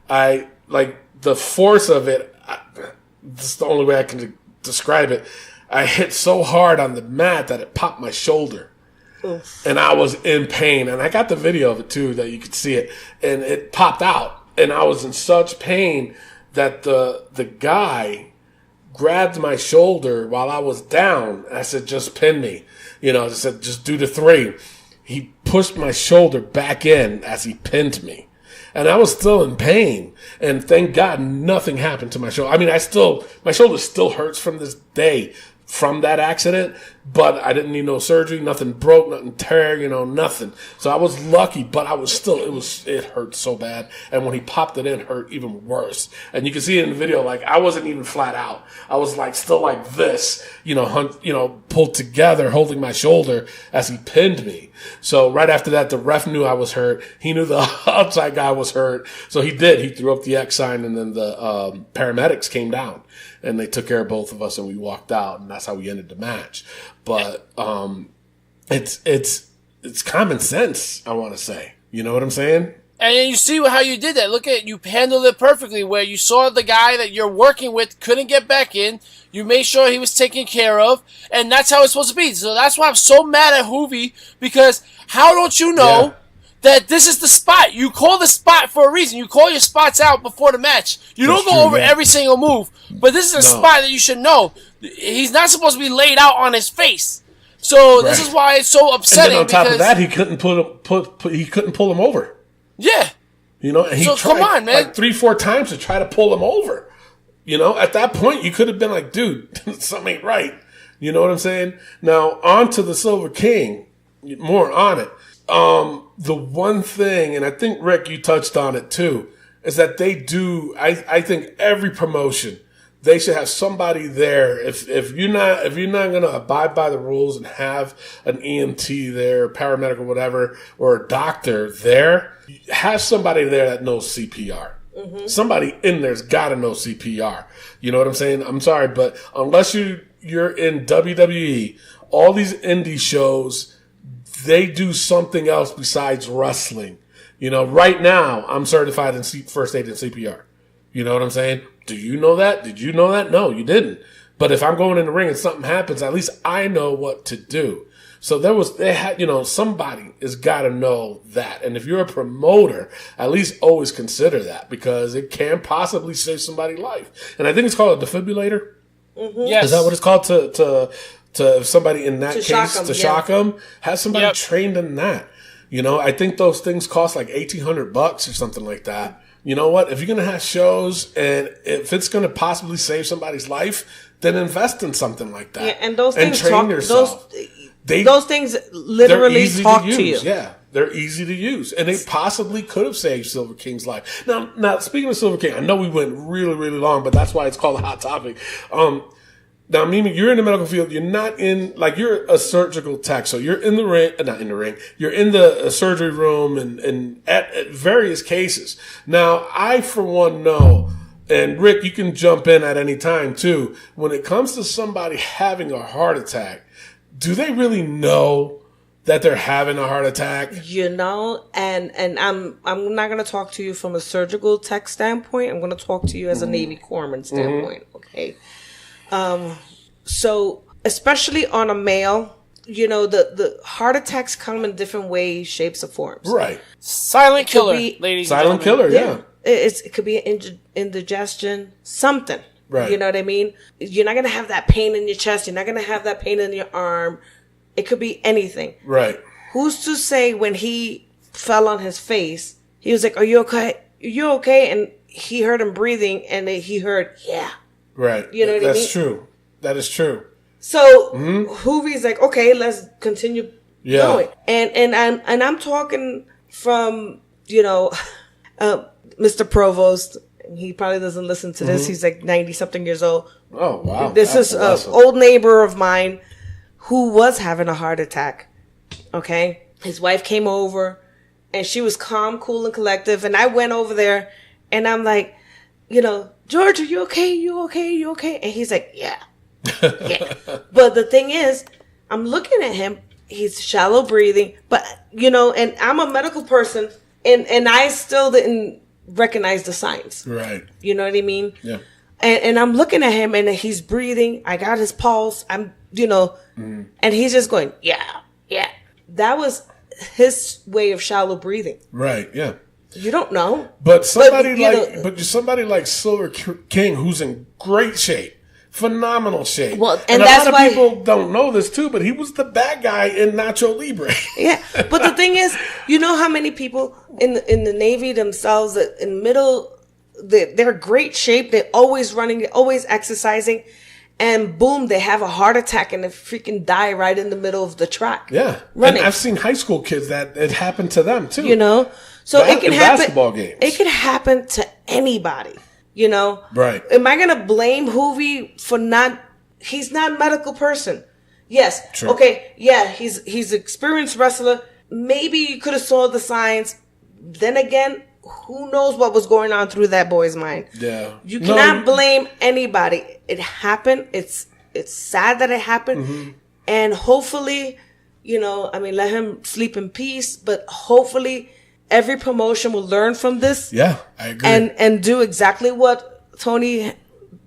C: the force of it, this is the only way I can describe it. I hit so hard on the mat that it popped my shoulder. Oof. And I was in pain. And I got the video of it too, that you could see it. And it popped out. And I was in such pain that the guy grabbed my shoulder while I was down. And I said, just pin me. I said, just do the 3. He pushed my shoulder back in as he pinned me. And I was still in pain. And thank God nothing happened to my shoulder. I mean, my shoulder still hurts from this day from that accident, but I didn't need no surgery. Nothing broke, nothing tear, nothing. So I was lucky, but I was still, it hurt so bad. And when he popped it in, it hurt even worse. And you can see it in the video, I wasn't even flat out. I was still like this, pulled together, holding my shoulder as he pinned me. So right after that, the ref knew I was hurt. He knew the outside guy was hurt. So he did. He threw up the X sign, and then the paramedics came down. And they took care of both of us, and we walked out, and that's how we ended the match. But it's common sense, I want to say. You know what I'm saying?
E: And you see how you did that. Look at it. You handled it perfectly, where you saw the guy that you're working with couldn't get back in. You made sure he was taken care of, and that's how it's supposed to be. So that's why I'm so mad at Hoovy, because how don't you know that this is the spot? You call the spot for a reason. You call your spots out before the match. You don't go over every single move. But this is a spot that you should know. He's not supposed to be laid out on his face. So this is why it's so upsetting.
C: And then on top of that, he couldn't pull him over.
E: Yeah.
C: And he tried
E: come on, man.
C: 3-4 times to try to pull him over. At that point, you could have been like, dude, something ain't right. You know what I'm saying? Now, on to the Silver King. More on it. The one thing, and I think, Rick, you touched on it too, is that they do, I think every promotion, they should have somebody there. If you're not going to abide by the rules and have an EMT there, paramedic or whatever, or a doctor there, have somebody there that knows CPR. Mm-hmm. Somebody in there's got to know CPR. You know what I'm saying? I'm sorry, but unless you're in WWE, all these indie shows, they do something else besides wrestling. Right now, I'm certified in first aid and CPR. You know what I'm saying? Do you know that? Did you know that? No, you didn't. But if I'm going in the ring and something happens, at least I know what to do. So somebody has got to know that. And if you're a promoter, at least always consider that, because it can possibly save somebody's life. And I think it's called a defibrillator.
E: Mm-hmm. Yes.
C: Is that what it's called to somebody in that case, to shock them? Have somebody trained in that. I think those things cost like $1,800 or something like that. You know what? If you're going to have shows, and if it's going to possibly save somebody's life, then invest in something like that.
D: Yeah, and those things
C: train yourself.
D: those things literally talk to you.
C: Yeah. They're easy to use, and they possibly could have saved Silver King's life. Now speaking of Silver King, I know we went really, really long, but that's why it's called a hot topic. Now, Mimi, you're in the medical field. You're not in, like, you're a surgical tech. So you're in the ring, not in the ring. You're in the surgery room and at various cases. Now, I, for one, know, and Rick, you can jump in at any time too. When it comes to somebody having a heart attack, do they really know that they're having a heart attack?
D: You know, and I'm not going to talk to you from a surgical tech standpoint. I'm going to talk to you as a Navy corpsman standpoint. Okay. So especially on a male, you know, the heart attacks come in different ways, shapes, or forms.
C: Right.
E: Silent killer,
D: be-
E: ladies.
C: Silent
E: and gentlemen.
C: killer, yeah.
D: It could be indigestion, something.
C: Right.
D: You know what I mean? You're not going to have that pain in your chest. You're not going to have that pain in your arm. It could be anything.
C: Right.
D: Who's to say when he fell on his face, he was like, "Are you okay? Are you okay?" And he heard him breathing, and he heard, "Yeah."
C: Right.
D: You know what I mean?
C: That's true. That is true.
D: So Hoovie's like, "Okay, let's continue going." And I'm talking from, you know, Mr. Provost. He probably doesn't listen to this. He's like 90 something years old.
C: Oh, wow.
D: This is an old neighbor of mine who was having a heart attack. Okay. His wife came over and she was calm, cool, and collective. And I went over there and I'm like, you know, "George, are you okay? You okay? You okay?" And he's like, "Yeah." Yeah. But the thing is, I'm looking at him. He's shallow breathing, but you know, and I'm a medical person and I still didn't recognize the signs.
C: Right.
D: You know what I mean?
C: Yeah.
D: And I'm looking at him and he's breathing. I got his pulse. I'm, you know, and he's just going, "Yeah, yeah." That was his way of shallow breathing.
C: Right. Yeah.
D: You don't know.
C: But somebody
D: But,
C: somebody like Silver King, who's in great shape, phenomenal shape.
D: Well,
C: and
D: and that's
C: a lot
D: why-
C: of people don't know this too, but he was the bad guy in Nacho Libre.
D: Yeah, but the thing is, you know how many people in the Navy themselves that in middle, they're great shape, they're always running, they're always exercising, and boom, they have a heart attack and they freaking die right in the middle of the track.
C: Yeah,
D: running.
C: and I've seen high school kids that it happened to them too.
D: You know, so it can
C: in
D: happen.
C: basketball games.
D: It can happen to anybody. You know,
C: Right.
D: Am I gonna blame Hoovie for not? He's not a medical person. Yes.
C: True.
D: Okay. Yeah. He's an experienced wrestler. Maybe you could have saw the signs. Then again, who knows what was going on through that boy's mind?
C: Yeah.
D: You cannot blame anybody. It happened. It's sad that it happened, and hopefully, you know, I mean, let him sleep in peace. But hopefully, every promotion will learn from this.
C: Yeah, I agree.
D: And do exactly what Tony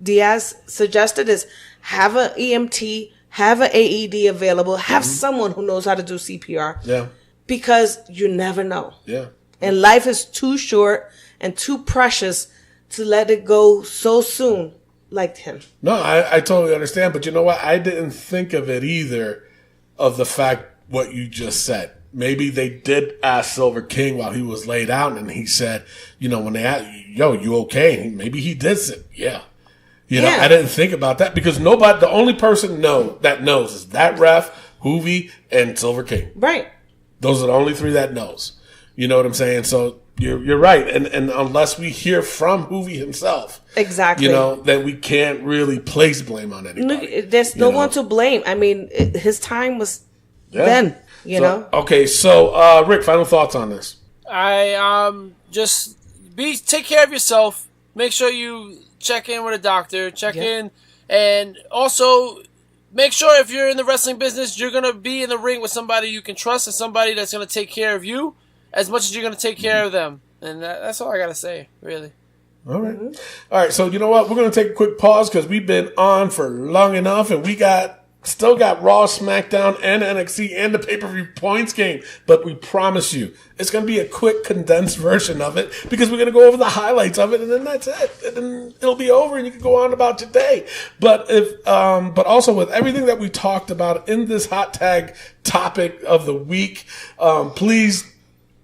D: Diaz suggested: is have a EMT, have an AED available, have someone who knows how to do CPR.
C: Yeah.
D: Because you never know.
C: Yeah.
D: And life is too short and too precious to let it go so soon like him.
C: No, I totally understand. But you know what? I didn't think of it either, of the fact what you just said. Maybe they did ask Silver King while he was laid out, and he said, you know, when they asked, "Yo, you okay?" And maybe he did say, "Yeah." You know,
D: Yeah.
C: I didn't think about that because the only person that knows is that ref, Hoovie, and Silver King.
D: Right.
C: Those are the only three that knows. You know what I'm saying? So you're right. And unless we hear from Hoovie himself,
D: Exactly.
C: you know, then we can't really place blame on anybody.
D: There's no
C: you know?
D: one to blame. I mean, his time was
C: Yeah.
D: then, you
C: So,
D: know?
C: Okay, so Rick, final thoughts on this.
E: I just take care of yourself. Make sure you check in with a doctor. Check in, and also make sure if you're in the wrestling business, you're gonna be in the ring with somebody you can trust and somebody that's gonna take care of you as much as you're gonna take care of them. And that's all I gotta say, really.
C: All right. All right, so you know what? We're going to take a quick pause because we've been on for long enough, and we still got Raw, SmackDown, and NXT, and the pay-per-view points game. But we promise you, it's going to be a quick, condensed version of it because we're going to go over the highlights of it, and then that's it. And then it'll be over, and you can go on about your day. But but also with everything that we talked about in this hot tag topic of the week, please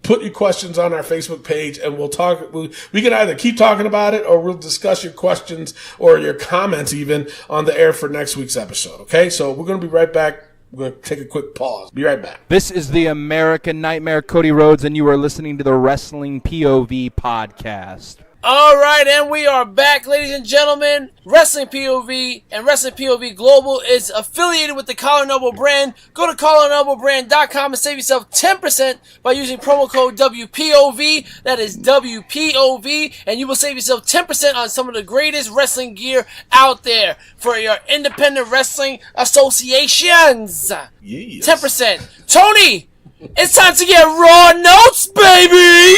C: put your questions on our Facebook page, and we'll talk. We can either keep talking about it, or we'll discuss your questions or your comments even on the air for next week's episode. Okay, so we're going to be right back We're going to take a quick pause. Be right back.
B: This is the American Nightmare, Cody Rhodes, and you are listening to the Wrestling POV podcast.
E: All right, and we are back, ladies and gentlemen. Wrestling POV and Wrestling POV Global is affiliated with the Collar and Elbow brand. Go to collarandelbowbrand.com and save yourself 10% by using promo code WPOV. That is WPOV, and you will save yourself 10% on some of the greatest wrestling gear out there for your independent wrestling associations.
C: Yes.
E: 10%. Tony, it's time to get raw notes, baby!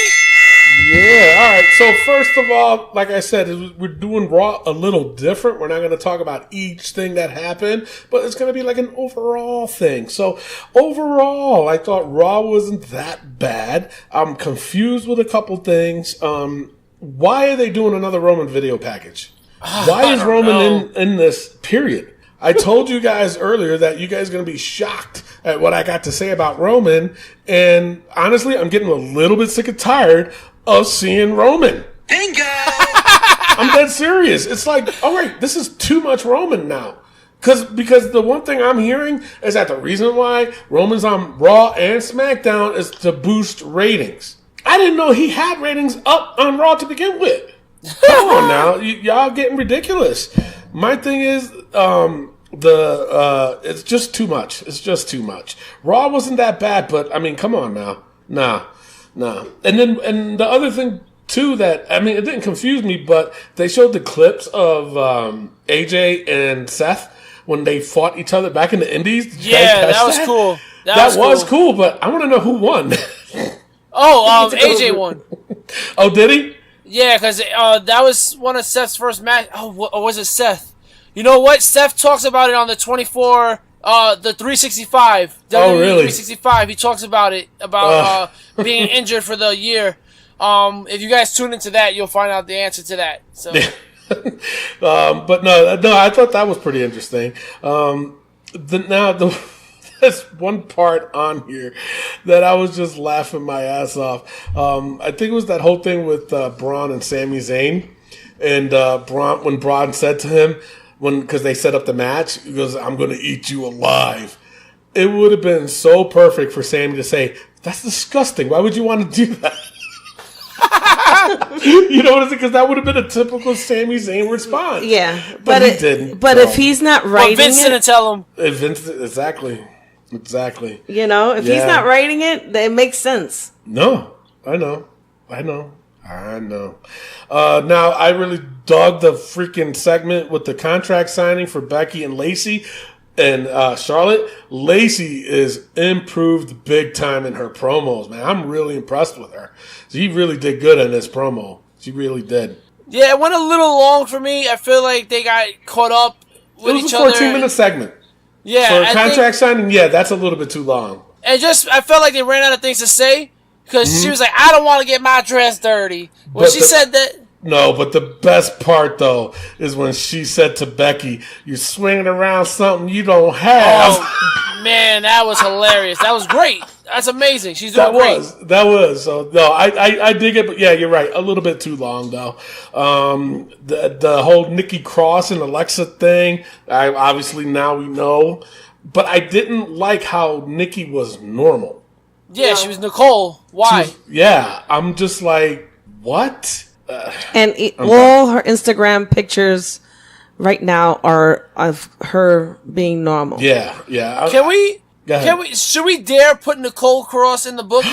C: Yeah, all right. So first of all, like I said, we're doing Raw a little different. We're not going to talk about each thing that happened, but it's going to be like an overall thing. So overall, I thought Raw wasn't that bad. I'm confused with a couple things. Why are they doing another Roman video package? Why is Roman in this period? I told you guys earlier that you guys are going to be shocked at what I got to say about Roman. And honestly, I'm getting a little bit sick and tired of seeing Roman.
F: Bingo!
C: I'm dead serious. It's like, all right, this is too much Roman now. Because the one thing I'm hearing is that the reason why Roman's on Raw and SmackDown is to boost ratings. I didn't know he had ratings up on Raw to begin with. Come on now. Y'all getting ridiculous. My thing is, it's just too much. It's just too much. Raw wasn't that bad, but I mean, come on now. Nah. And the other thing too that, I mean, it didn't confuse me, but they showed the clips of AJ and Seth when they fought each other back in the Indies. Did you guys catch
E: that was cool.
C: That was cool, but I want to know who won.
E: AJ won.
C: Oh, did he?
E: Yeah, because that was one of Seth's first match. Or was it Seth? You know what? Seth talks about it on the 24, the 365.
C: Oh, really?
E: 365. He talks about it, about being injured for the year. If you guys tune into that, you'll find out the answer to that. So.
C: But no, I thought that was pretty interesting. There's one part on here that I was just laughing my ass off. I think it was that whole thing with Braun and Sami Zayn. And when Braun said to him, because they set up the match, he goes, "I'm going to eat you alive." It would have been so perfect for Sami to say, "That's disgusting. Why would you want to do that?" You know what I'm saying? Because that would have been a typical Sami Zayn response.
D: Yeah,
C: but he didn't.
D: But if he's not writing
E: Vince didn't tell him.
C: Exactly.
D: You know, if he's not writing it, then it makes sense.
C: No, I know. Now, I really dug the freaking segment with the contract signing for Becky and Lacey and Charlotte. Lacey is improved big time in her promos, man. I'm really impressed with her. She really did good in this promo. She really did.
E: Yeah, it went a little long for me. I feel like they got caught up with each other.
C: It was a 14-minute segment.
E: Yeah,
C: for a contract signing, that's a little bit too long.
E: And I felt like they ran out of things to say. Because she was like, "I don't want to get my dress dirty." When she said that.
C: No, but the best part, though, is when she said to Becky, "You're swinging around something you don't have."
E: Oh, man, that was hilarious. That was great. That's amazing. She's doing great.
C: That was. So, no, I dig it, but yeah, you're right. A little bit too long, though. The whole Nikki Cross and Alexa thing, obviously now we know. But I didn't like how Nikki was normal.
E: Yeah, she was Nicole. Why?
C: I'm just like, what?
D: And all her Instagram pictures right now are of her being normal.
C: Yeah.
E: Should we dare put Nicole Cross in the book?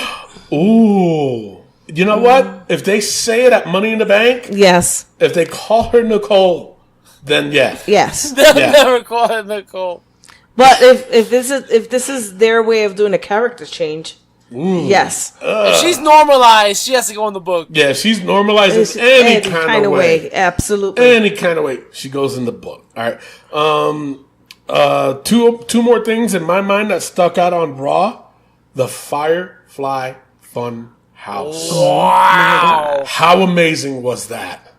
C: Ooh. You know what? If they say it at Money in the Bank,
D: yes.
C: If they call her Nicole, then
D: yes.
E: They'll never call her Nicole.
D: But if this is their way of doing a character change, yes.
E: If she's normalized, she has to go in the book.
C: Yeah, she's normalized in any kind of way.
D: Absolutely.
C: Any kind of way. She goes in the book. All right. Two more things in my mind that stuck out on Raw. The Firefly Fun House.
E: Wow.
C: How amazing was that?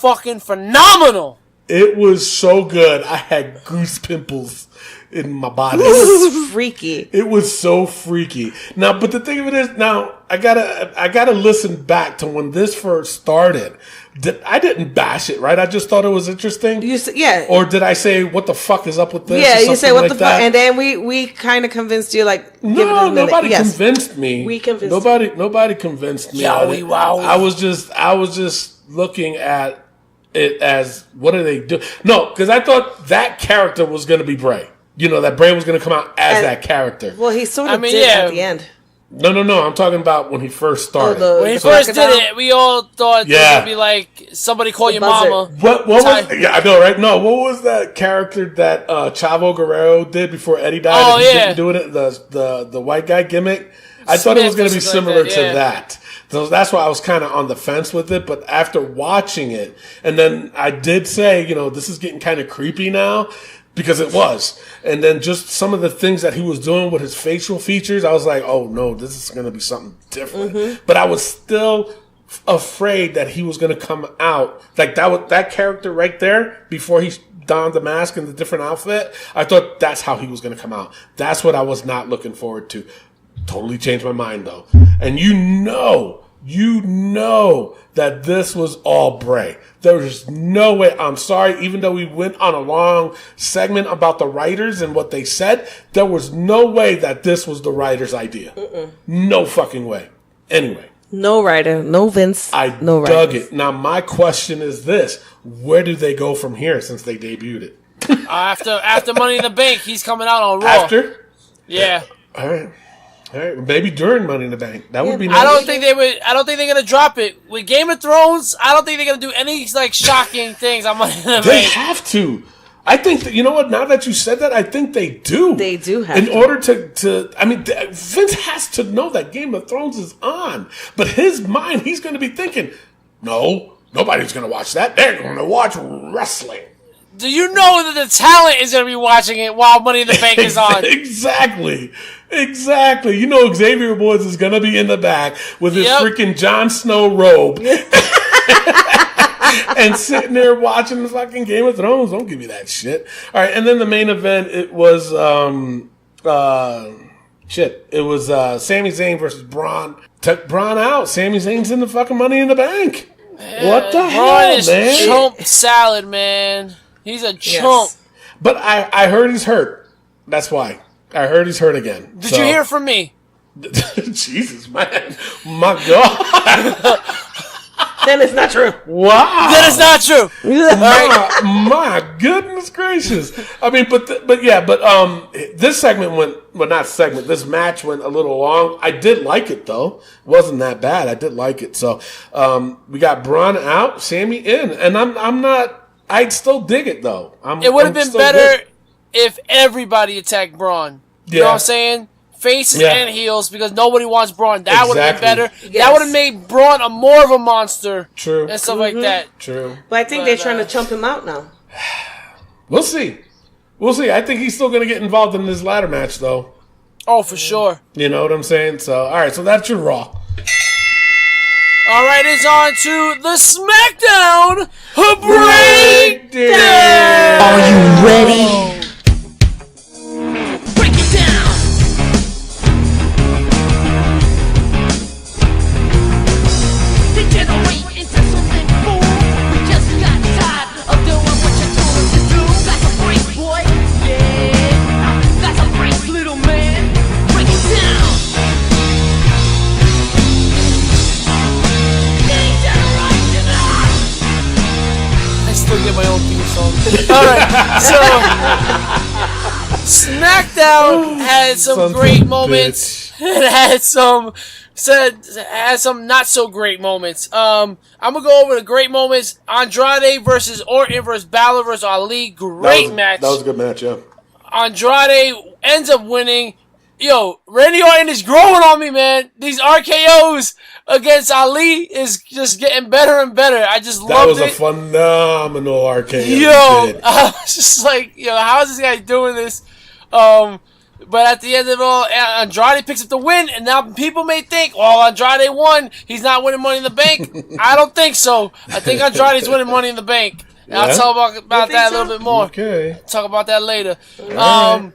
E: Fucking phenomenal.
C: It was so good. I had goose pimples in my body.
D: It was freaky.
C: It was so freaky. Now, but the thing of it is, now I gotta listen back to when this first started. I didn't bash it, right? I just thought it was interesting.
D: Yeah.
C: Or did I say, "What the fuck is up with this?"
D: Yeah,
C: or
D: you say, "What
C: like
D: the fuck?" And then we kind of convinced you, like, give it a
C: No,
D: minute.
C: nobody
D: Yes.
C: convinced me.
D: We convinced
C: nobody convinced me.
E: Yowie, wowie.
C: I was just looking at it as, what do they do? No, because I thought that character was going to be Bray. You know, that Bray was going to come out as
D: And-
C: that character.
D: Well, he sort of
E: I mean,
D: did
E: yeah.
D: at the end.
C: No. I'm talking about when he first started.
E: When he
D: the
E: first did
D: crocodile?
E: it, we all thought it was
C: Yeah.
E: gonna be like somebody call your
D: buzzard.
E: mama.
C: What was?
E: Ty-
C: Yeah, I know, right? No, what was that character that Chavo Guerrero did before Eddie died?
E: Oh,
C: and he
E: yeah.
C: didn't do it. The white guy gimmick. I thought it was going to be
E: Smith or
C: similar
E: something like
C: to
E: that,
C: that. So that's why I was kind of on the fence with it. But after watching it, and then I did say, you know, this is getting kind of creepy now. Because it was. And then just some of the things that he was doing with his facial features, I was like, oh no, this is going to be something different. But I was still afraid that he was going to come out. Like that character right there, before he donned the mask and the different outfit, I thought that's how he was going to come out. That's what I was not looking forward to. Totally changed my mind though. And you know that this was all Bray. There's no way. I'm sorry, even though we went on a long segment about the writers and what they said, there was no way that this was the writer's idea. No fucking way. Anyway,
D: No writer, no Vince,
C: I
D: no
C: dug
D: writers.
C: it. Now, my question is this. Where do they go from here since they debuted it?
E: After Money in the Bank, he's coming out on Raw.
C: After?
E: Yeah.
C: All right. Maybe during Money in the Bank. That would be nice.
E: I don't think they're gonna drop it with Game of Thrones. I don't think they're gonna do any like shocking things on Money in the
C: They
E: Bank.
C: have to. I think that, you know what? Now that you said that, I think they do.
D: They do have
C: in
D: to.
C: order to. I mean, Vince has to know that Game of Thrones is on, but his mind, he's going to be thinking, no, nobody's going to watch that. They're going to watch wrestling.
E: Do you know that the talent is gonna be watching it while Money in the Bank is on?
C: Exactly. You know, Xavier Woods is going to be in the back with his
E: Yep.
C: freaking Jon Snow robe. And sitting there watching the fucking Game of Thrones. Don't give me that shit. All right, and then the main event, it was it was Sami Zayn versus Braun. Took Braun out. Sami Zayn's in the fucking Money in the Bank. What the
E: Braun
C: hell,
E: is
C: man?
E: chump salad, man. He's a chump.
C: But I heard he's hurt. That's why. I heard he's hurt again.
E: Did you hear from me?
C: Jesus, man. My God.
D: Then it's not true.
C: Wow.
E: That is not true.
C: My goodness gracious! I mean, but this segment this match went a little long. I did like it though; it wasn't that bad. I did like it. So we got Braun out, Sammy in, and I'm not. I'd still dig it though.
E: It would have been better if everybody attacked Braun. You know what I'm saying? Faces and heels, because nobody wants Braun. That would have been better.
D: Yes.
E: That would have made Braun a more of a monster.
C: True.
E: And stuff like that.
C: True.
D: But I think they're trying to chump him out now.
C: We'll see. I think he's still going to get involved in this ladder match though.
E: Oh, for sure.
C: You know what I'm saying? So all right, so that's your Raw.
E: All right, it's on to the SmackDown Breakdown.
A: Are you ready?
F: Break it down. Degenerate into something fool. We just got tired of doing what you told us to do. That's a break, boy. Yeah, that's a break, little man. Break it down. Degeneration.
E: I still get my own theme song. All right, so SmackDown had some
C: Son of
E: great
C: a
E: moments.
C: bitch.
E: It had some not so great moments. I'm gonna go over the great moments. Andrade versus Orton versus Balor versus Ali. Great match.
C: That was a good match. Yeah.
E: Andrade ends up winning. Yo, Randy Orton is growing on me, man. These RKOs against Ali is just getting better and better. I just
C: That
E: loved
C: was
E: it.
C: a phenomenal RKO.
E: Yo,
C: He did.
E: I was just like, yo, how is this guy doing this? But at the end of it all, Andrade picks up the win, and now people may think, well, Andrade won. He's not winning Money in the Bank. I don't think so. I think Andrade's winning Money in the Bank. And I'll talk about
D: think
E: that a
D: so?
E: little bit more.
C: Okay.
E: Talk about that later.
C: All right.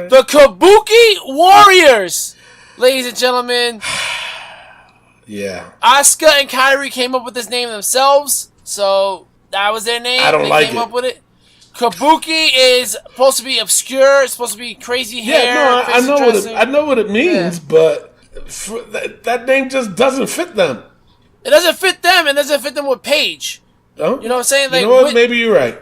E: The Kabuki Warriors, ladies and gentlemen.
C: Yeah.
E: Asuka and Kairi came up with this name themselves, so that was their name.
C: I don't
E: they
C: like
E: came
C: it.
E: up with it. Kabuki is supposed to be obscure. It's supposed to be crazy hair.
C: Yeah, no, I
E: crazy
C: know
E: dressing.
C: I know what it means, but that name just doesn't fit them.
E: It doesn't fit them, and doesn't fit them with Paige.
C: Oh?
E: You know what I'm saying? Like,
C: you know what? Maybe you're right.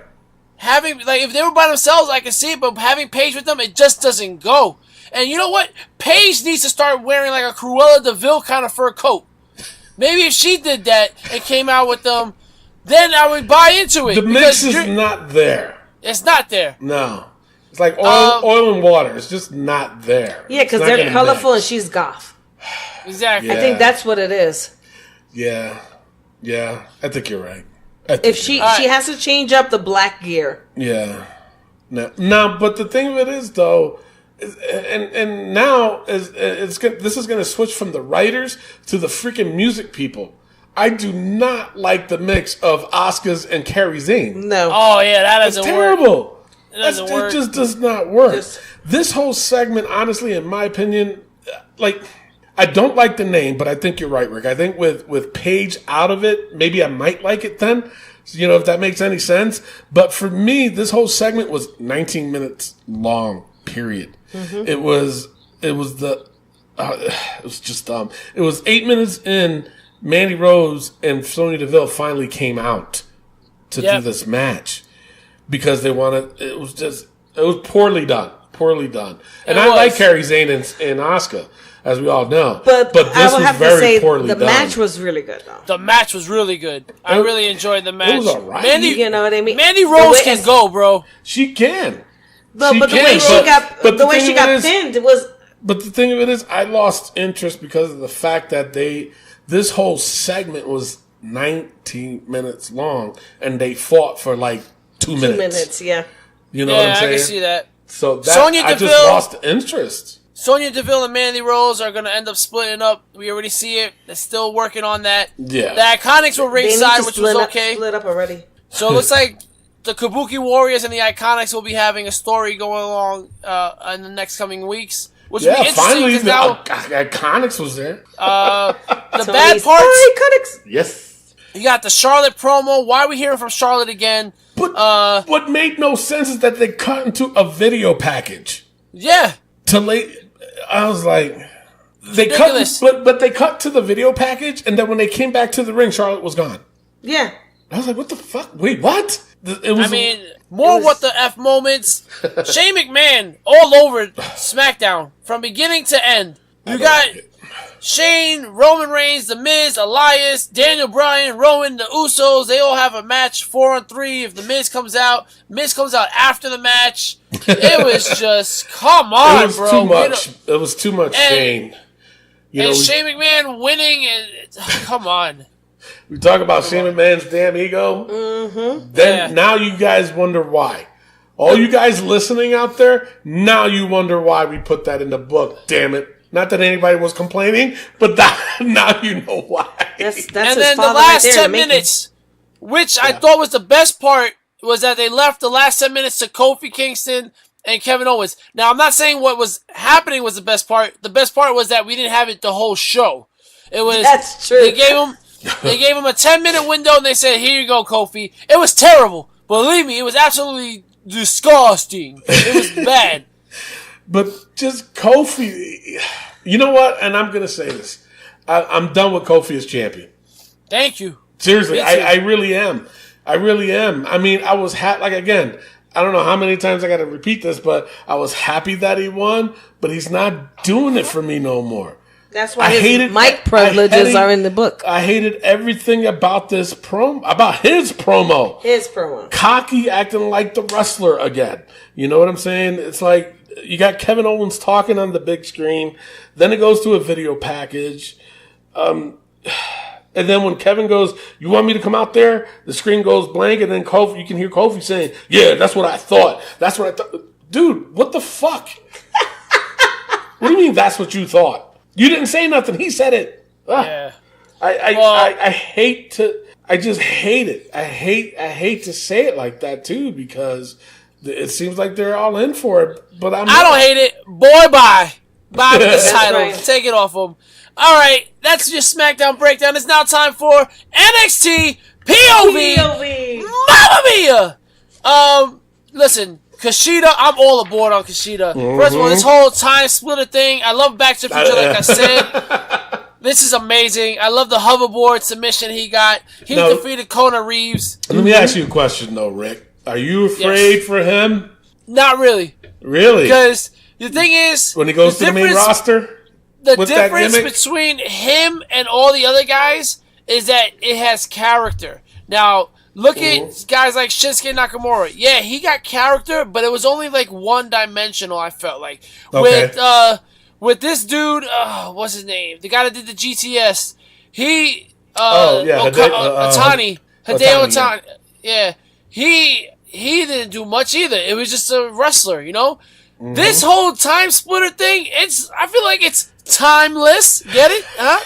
E: having, like, if they were by themselves, I can see it, but having Paige with them, it just doesn't go. And you know what? Paige needs to start wearing like a Cruella DeVille kind of fur coat. Maybe if she did that and came out with them, then I would buy into it.
C: The mix is not there.
E: It's not there.
C: No. It's like oil and water. It's just not there.
D: Yeah, because
C: It's not
D: they're
C: gonna
D: colorful
C: mix.
D: and she's goth.
E: Exactly.
C: Yeah.
D: I think that's what it is.
C: Yeah. Yeah. I think you're right.
D: If she has to change up the black gear.
C: Yeah. No, but the thing of it is, though, and now this is going to switch from the writers to the freaking music people. I do not like the mix of Asuka's and Kairi Sane.
D: No.
E: Oh yeah, that doesn't
C: It's
E: work.
C: terrible.
E: It doesn't work.
C: It just does not work.
D: Just-
C: This whole segment, honestly, in my opinion, like, I don't like the name, but I think you're right, Rick. I think with Paige out of it, maybe I might like it then. You know, if that makes any sense. But for me, this whole segment was 19 minutes long. Period.
D: Mm-hmm.
C: It was just dumb. It was 8 minutes in. Mandy Rose and Sonya Deville finally came out to do this match because they wanted. It was poorly done. And I like Kairi Sane and Asuka, as we all know.
D: But
C: this
D: I will
C: was
D: have to
C: very
D: say
C: poorly
D: the
C: done.
D: match was really good, though.
E: The match was really good. I really enjoyed the match.
C: It was alright.
E: Mandy,
D: You know what I mean?
E: Mandy
D: The
E: Rose
D: way
E: can
D: it's-
E: go, bro.
C: She can.
D: But the
C: can,
D: way she got
C: but
D: the way
C: thing
D: she
C: of
D: got
C: it is-
D: pinned, it was
C: But the thing of it is, I lost interest because of the fact that this whole segment was 19 minutes long, and they fought for like 2 minutes.
D: 2 minutes. Yeah.
C: You know what I'm
E: Yeah, I
C: saying?
E: can see that.
C: So that,
E: Sonya
C: I just
E: Deville-
C: lost interest.
E: Sonya Deville and Mandy Rose are going to end up splitting up. We already see it. They're still working on that.
C: Yeah.
E: The Iconics were
D: They need
E: ringside,
D: to
E: which was
D: split
E: okay.
D: split up already.
E: So it looks like the Kabuki Warriors and the Iconics will be having a story going along in the next coming weeks. Which will be
C: Yeah,
E: interesting
C: finally
E: because
C: the
E: now
C: Iconics was there.
E: the bad parts,
C: Yes.
E: you got the Charlotte promo. Why are we hearing from Charlotte again?
C: But what made no sense is that they cut into a video package.
E: Yeah.
C: I was like,
E: Ridiculous.
C: but they cut to the video package, and then when they came back to the ring, Charlotte was gone.
D: Yeah.
C: I was like, what the fuck? Wait, what? It was,
E: I mean, more what the F moments. Shane McMahon all over SmackDown from beginning to end. You got Shane, Roman Reigns, The Miz, Elias, Daniel Bryan, Rowan, the Usos. They all have a match 4-on-3. If The Miz comes out after the match. It was just, come on,
C: it was
E: bro.
C: too much. It was too much Shane.
E: And Shane McMahon winning, and come on.
C: We talk about Shane McMahon's damn ego. Mm-hmm. Then now you guys wonder why. All you guys listening out there, now you wonder why we put that in the book. Damn it! Not that anybody was complaining, but now you know why.
D: That's
E: And
D: his
E: then the
D: father
E: last
D: right there
E: 10
D: making-
E: minutes, which I thought was the best part, was that they left the last 10 minutes to Kofi Kingston and Kevin Owens. Now, I'm not saying what was happening was the best part. The best part was that we didn't have it the whole show. It was
D: That's true.
E: They gave him a 10-minute window, and they said, "Here you go, Kofi." It was terrible. Believe me, it was absolutely disgusting. It was bad.
C: But just Kofi, you know what? And I'm gonna say this: I'm done with Kofi as champion.
E: Thank you.
C: Seriously,
E: Me too.
C: I really am. I really am. I mean, I was again. I don't know how many times I got to repeat this, but I was happy that he won. But he's not doing it for me no more.
D: That's why
C: I
D: his
C: hated-
D: mic privileges are in the book.
C: I hated everything about this about his promo.
D: His promo.
C: Cocky, acting like the wrestler again. You know what I'm saying? It's like you got Kevin Owens talking on the big screen, then it goes to a video package, and then when Kevin goes, "You want me to come out there?" The screen goes blank, and then Kofi, you can hear Kofi saying, "Yeah, that's what I thought. That's what I thought." Dude, what the fuck? What do you mean? That's what you thought? You didn't say nothing. He said it. Ugh.
E: Yeah.
C: I hate to. I just hate it. I hate to say it like that too, because it seems like they're all in for it. But I
E: don't hate it. Boy, bye with this title.
D: right.
E: Take it off them. All right, that's your SmackDown breakdown. It's now time for NXT POV. Mamma mia! Listen, Kushida, I'm all aboard on Kushida. First of all, this whole time splitter thing, I love Back to the Future, like I said. This is amazing. I love the hoverboard submission he got. He defeated Kona Reeves.
C: Let me ask you a question, though, Rick. Are you afraid for him?
E: Not really.
C: Really?
E: Because the thing is,
C: when he goes to the main roster?
E: The difference between him and all the other guys is that it has character. Now, look at guys like Shinsuke Nakamura. Yeah, he got character, but it was only like one-dimensional, I felt like. Okay. With this dude, what's his name? The guy that did the GTS. Otani. Hideo Otani. Yeah. He didn't do much either. It was just a wrestler, you know? Mm-hmm. This whole time splitter thing, I feel like it's timeless. Get it? Huh?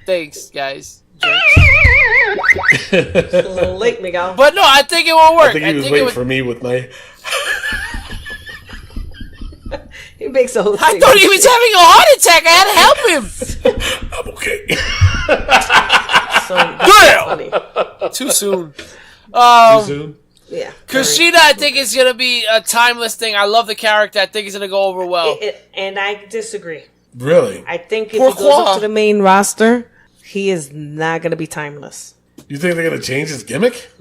E: Thanks, guys.
D: It's a little late, Miguel.
E: But no, I think it won't work.
C: I think he was waiting for me with my...
D: He makes a whole thing.
E: I thought he was having a heart attack. I had to help him.
C: I'm okay.
E: Damn! Too soon.
C: Too soon?
D: Yeah.
E: Kushida, I think, is going to be a timeless thing. I love the character. I think it's going to go over well.
D: And I disagree.
C: Really?
D: I think if he goes up to the main roster, he is not going to be timeless.
C: You think they're going to change his gimmick?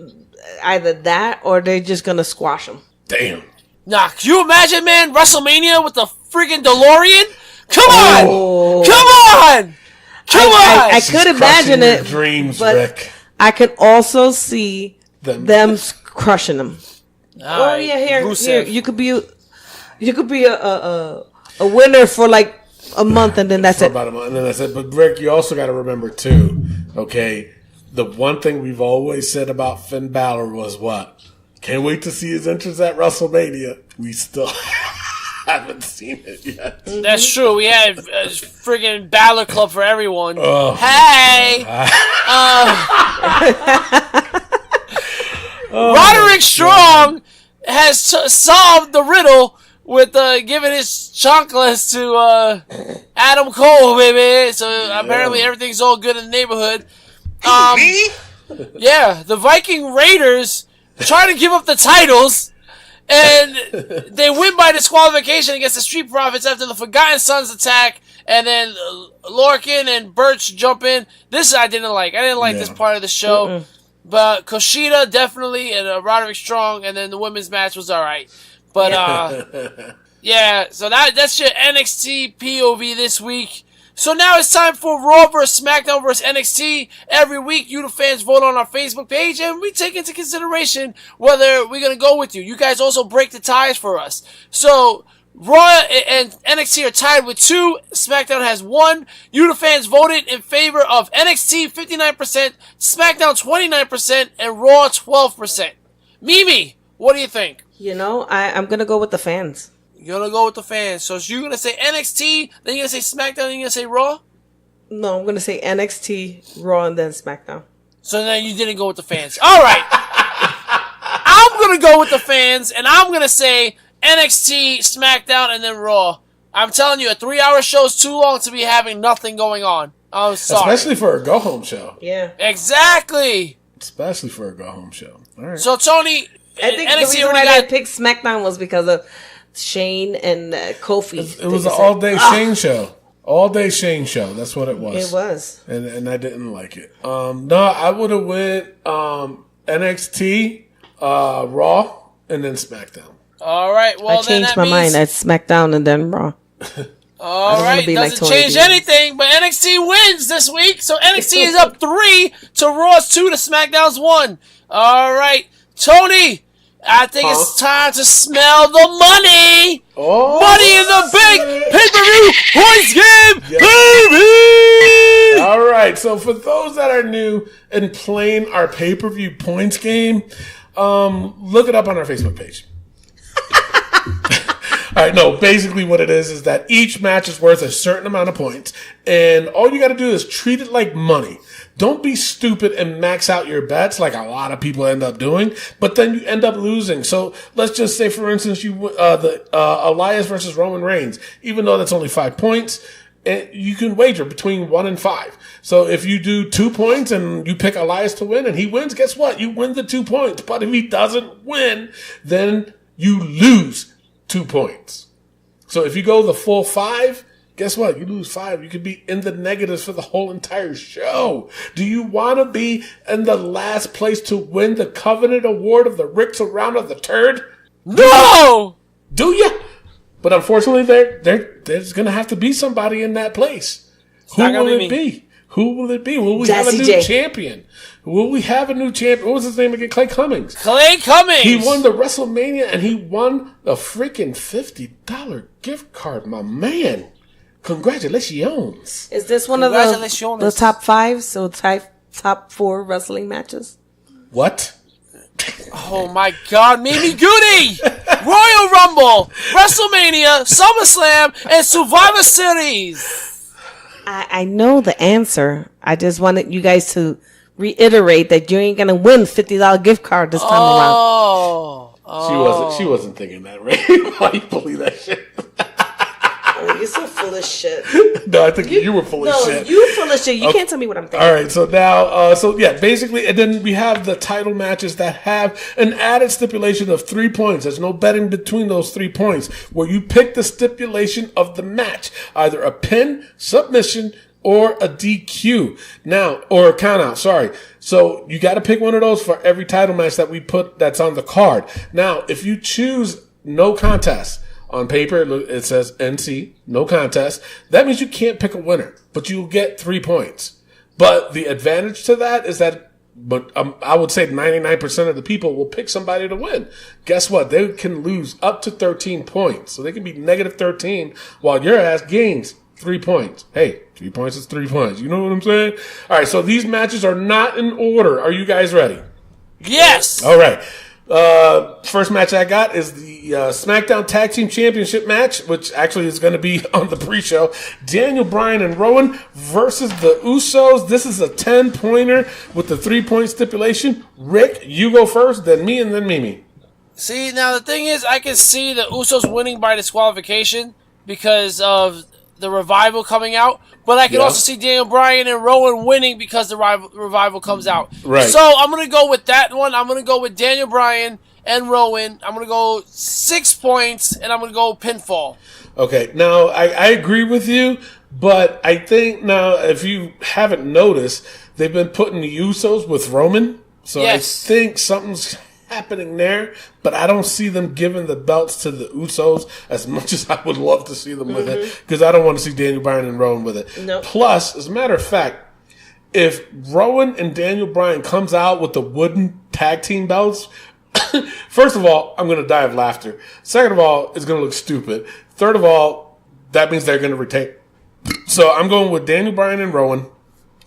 D: Either that or they're just going to squash him.
C: Damn.
E: Nah, can you imagine, man, WrestleMania with the freaking DeLorean? Come on! Come on! Come on!
D: I could imagine it,
C: dreams,
D: but
C: Rick.
D: I could also see them crushing them.
E: Right.
D: Yeah, here, you could be a winner for like a month, and then that's it.
C: About a month, and then that's it. But Rick, you also got to remember too. Okay, the one thing we've always said about Finn Balor was what? Can't wait to see his entrance at WrestleMania. We still haven't seen it yet.
E: That's true. We had a friggin' Balor Club for everyone. Hey! Roderick Strong has solved the riddle with giving his chocolates to Adam Cole, baby. So apparently everything's all good in the neighborhood. Yeah, the Viking Raiders trying to give up the titles, and they win by disqualification against the Street Profits after the Forgotten Sons attack, and then Lorcan and Birch jump in. This I didn't like. I didn't like this part of the show. But Kushida definitely, and Roderick Strong, and then the women's match was all right. But yeah, so that's your NXT POV this week. So now it's time for Raw vs. SmackDown vs. NXT. Every week, you the fans vote on our Facebook page, and we take into consideration whether we're going to go with you. You guys also break the ties for us. So Raw and NXT are tied with 2. SmackDown has 1. You the fans voted in favor of NXT 59%, SmackDown 29%, and Raw 12%. Mimi, what do you think?
D: You know, I'm going to go with the fans.
E: You're going to go with the fans. So you're going to say NXT, then you're going to say SmackDown, then you're going to say Raw?
D: No, I'm going to say NXT, Raw, and then SmackDown.
E: So then you didn't go with the fans. All right. I'm going to go with the fans, and I'm going to say NXT, SmackDown, and then Raw. I'm telling you, a 3-hour show is too long to be having nothing going on. I'm sorry.
C: Especially for a go-home show.
D: Yeah.
E: Exactly.
C: Especially for a go-home show. All right.
E: So, Tony,
D: I think
E: NXT
D: the reason why I picked SmackDown was because of Shane and Kofi.
C: It was an all-day Shane show. All-day Shane show. That's what it was.
D: It was.
C: And I didn't like it. No, I would have went NXT, Raw, and then SmackDown.
E: All right. Well,
D: I changed my mind. That's SmackDown and then Raw.
E: All right. Doesn't change anything, but NXT wins this week. So NXT is up 3 to Raw's 2 to SmackDown's 1. All right. Tony, I think it's time to smell the money. Money in the Bank pay-per-view points game, baby.
C: All right. So for those that are new and playing our pay-per-view points game, look it up on our Facebook page. right, no, basically what it is that each match is worth a certain amount of points, and all you got to do is treat it like money. Don't be stupid and max out your bets like a lot of people end up doing, but then you end up losing. So let's just say, for instance, Elias versus Roman Reigns, even though that's only 5 points, you can wager between 1 and 5. So if you do 2 points and you pick Elias to win and he wins, guess what? You win the 2 points. But if he doesn't win, then you lose 2 points. So if you go the full 5, guess what? You lose 5. You could be in the negatives for the whole entire show. Do you want to be in the last place to win the Covenant Award of the Ricks Around of the Turd?
E: No!
C: Do you? But unfortunately, there's going to have to be somebody in that place. Who will it be? Who will it be? Will we have a new champion? Will we have a new champion? What was his name again? Clay Cummings.
E: Clay Cummings!
C: He won the WrestleMania and he won a freaking $50 gift card, my man. Congratulations.
D: Is this one of the top 5? So top 4 wrestling matches?
C: What?
E: Oh my God, Mimi Goody! Royal Rumble, WrestleMania, SummerSlam, and Survivor Series.
D: I know the answer. I just wanted you guys to reiterate that you ain't gonna win $50 gift card this time around.
C: She wasn't thinking that, right? Why you believe that shit?
D: Oh, you're so full of shit.
C: No, I think you were full of shit.
D: No, you full of shit. You can't tell me what I'm thinking.
C: All right, so now, basically, and then we have the title matches that have an added stipulation of 3 points. There's no betting between those 3 points, where you pick the stipulation of the match, either a pin, submission, or a DQ. Now, or a count out, sorry. So you got to pick one of those for every title match that we put that's on the card. Now, if you choose no contest, on paper, it says NC, no contest. That means you can't pick a winner, but you'll get 3 points. But the advantage to that is that, I would say 99% of the people will pick somebody to win. Guess what? They can lose up to 13 points. So they can be negative 13 while your ass gains 3 points. Hey, 3 points is 3 points. You know what I'm saying? All right, so these matches are not in order. Are you guys ready?
E: Yes!
C: All right. First match I got is the SmackDown Tag Team Championship match, which actually is going to be on the pre-show. Daniel Bryan and Rowan versus the Usos. This is a 10-pointer with the 3-point stipulation. Rick, you go first, then me, and then Mimi.
E: See, now the thing is, I can see the Usos winning by disqualification because of the Revival coming out, but I can also see Daniel Bryan and Rowan winning because the Revival comes out.
C: Right.
E: So I'm going to go with that one. I'm going to go with Daniel Bryan and Rowan. I'm going to go 6 points, and I'm going to go pinfall.
C: Okay, now I agree with you, but I think now if you haven't noticed, they've been putting the Usos with Roman, so yes. I think something's happening there, but I don't see them giving the belts to the Usos as much as I would love to see them with it, because I don't want to see Daniel Bryan and Rowan with it.
D: Nope.
C: Plus, as a matter of fact, if Rowan and Daniel Bryan comes out with the wooden tag team belts, first of all, I'm going to die of laughter. Second of all, it's going to look stupid. Third of all, that means they're going to retain. So I'm going with Daniel Bryan and Rowan.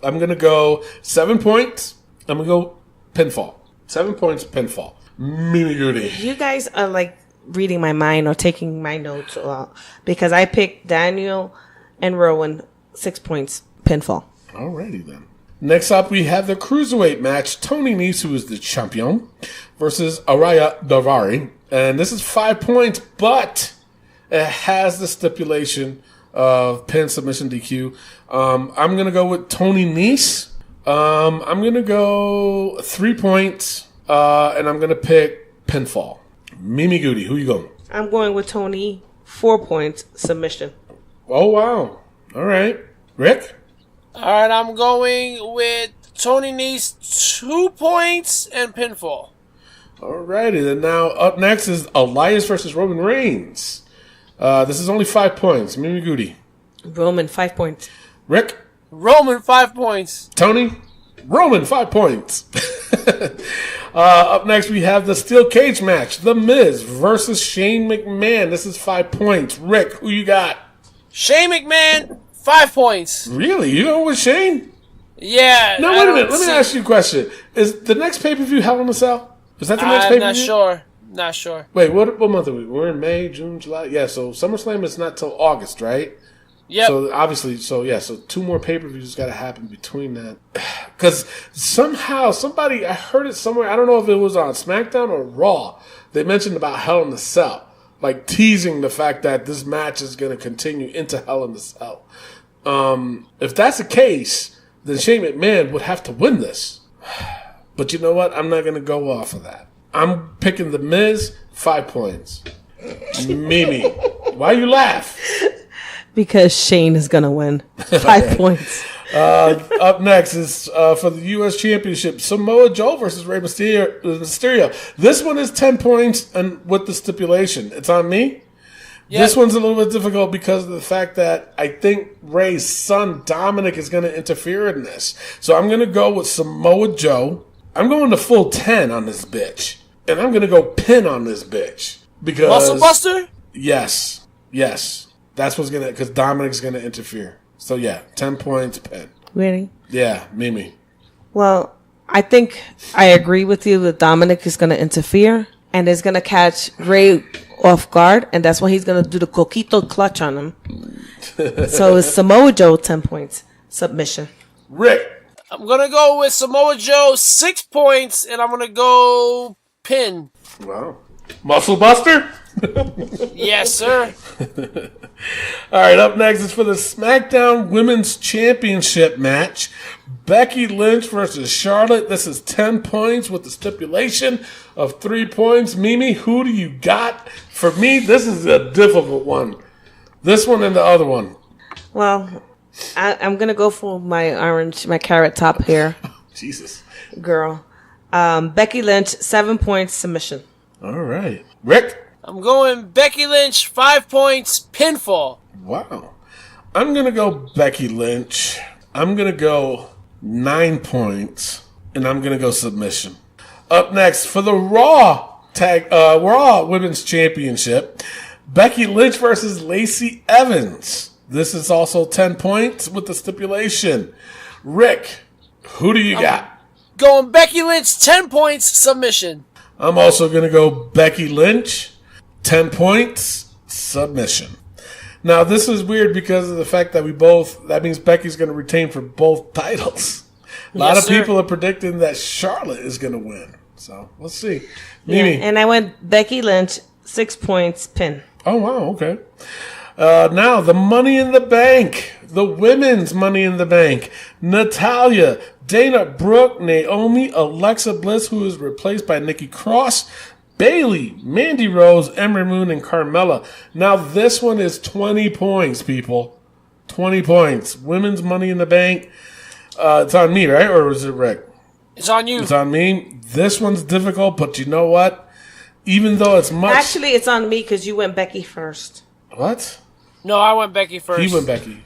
C: I'm going to go 7 points. I'm going to go pinfall. 7 points, pinfall. Mimi Goody.
D: You guys are like reading my mind or taking my notes because I picked Daniel and Rowan 6 points, pinfall.
C: Alrighty then. Next up, we have the Cruiserweight match. Tony Nese, who is the champion, versus Araya Davari. And this is 5 points, but it has the stipulation of pin, submission, DQ. I'm going to go with Tony Nese. I'm going to go 3 points, and I'm going to pick pinfall. Mimi Goody, who you going?
D: I'm going with Tony, 4 points, submission.
C: Oh, wow. All right. Rick?
E: All right, I'm going with Tony Nese, 2 points, and pinfall.
C: All righty. Then now up next is Elias versus Roman Reigns. This is only 5 points. Mimi Goody.
D: Roman, 5 points.
C: Rick?
E: Roman, 5 points.
C: Tony? Roman, 5 points. Up next, we have the steel cage match. The Miz versus Shane McMahon. This is 5 points. Rick, who you got?
E: Shane McMahon, 5 points.
C: Really? You going with Shane?
E: Yeah.
C: No, wait a minute. Let me ask you a question. Is the next pay-per-view Hell in a Cell? Is that the next pay-per-view?
E: I'm not sure. Not sure.
C: Wait, what month are we? We're in May, June, July. Yeah, so SummerSlam is not till August, right?
E: Yep.
C: So obviously, so 2 more pay-per-views got to happen between that. Because somehow, I heard it somewhere, I don't know if it was on SmackDown or Raw, they mentioned about Hell in the Cell. Like teasing the fact that this match is going to continue into Hell in the Cell. If that's the case, then Shane McMahon would have to win this. But you know what? I'm not going to go off of that. I'm picking The Miz, 5 points. Mimi, why you laugh?
D: Because Shane is going to win. 5 points.
C: Up next is for the U.S. Championship, Samoa Joe versus Rey Mysterio. This one is 10 points and with the stipulation. It's on me? Yep. This one's a little bit difficult because of the fact that I think Rey's son, Dominic, is going to interfere in this. So I'm going to go with Samoa Joe. I'm going the full 10 on this bitch. And I'm going to go pin on this bitch. Because
E: Muscle Buster?
C: Yes. That's what's going to, because Dominic's going to interfere. So yeah, 10 points, pin.
D: Really?
C: Yeah, Mimi.
D: Well, I think I agree with you that Dominic is going to interfere and is going to catch Rey off guard, and that's why he's going to do the coquito clutch on him. So it's Samoa Joe, 10 points. Submission.
C: Rick.
E: I'm going to go with Samoa Joe, 6 points, and I'm going to go pin.
C: Wow. Muscle Buster?
E: Yes, sir.
C: All right, up next is for the SmackDown Women's Championship match. Becky Lynch versus Charlotte. This is 10 points with the stipulation of 3 points. Mimi, who do you got? For me, this is a difficult one. This one and the other one.
D: Well, I'm going to go for my carrot top here.
C: Jesus.
D: Girl. Becky Lynch, 7 points, submission.
C: All right. Rick?
E: I'm going Becky Lynch, 5 points, pinfall.
C: Wow. I'm going to go Becky Lynch. I'm going to go 9 points, and I'm going to go submission. Up next, for the Raw Women's Championship, Becky Lynch versus Lacey Evans. This is also 10 points with the stipulation. Rick, who do you got?
E: Going Becky Lynch, 10 points, submission.
C: I'm also going to go Becky Lynch, 10 points, submission. Now, this is weird because of the fact that that means Becky's going to retain for both titles. A lot of people are predicting that Charlotte is going to win. So, let's see. Mimi.
D: Yeah, and I went Becky Lynch, 6 points, pin.
C: Oh, wow, okay. Now, the Money in the Bank. The women's Money in the Bank. Natalya, Dana Brooke, Naomi, Alexa Bliss, who is replaced by Nikki Cross, Bayley, Mandy Rose, Ember Moon, and Carmella. Now, this one is 20 points, people. 20 points. Women's Money in the Bank. It's on me, right? Or is it Rick?
E: It's on you.
C: It's on me. This one's difficult, but you know what? Even though it's much...
D: Actually, it's on me because you went Becky first.
C: What?
E: No, I went Becky first.
C: He went Becky.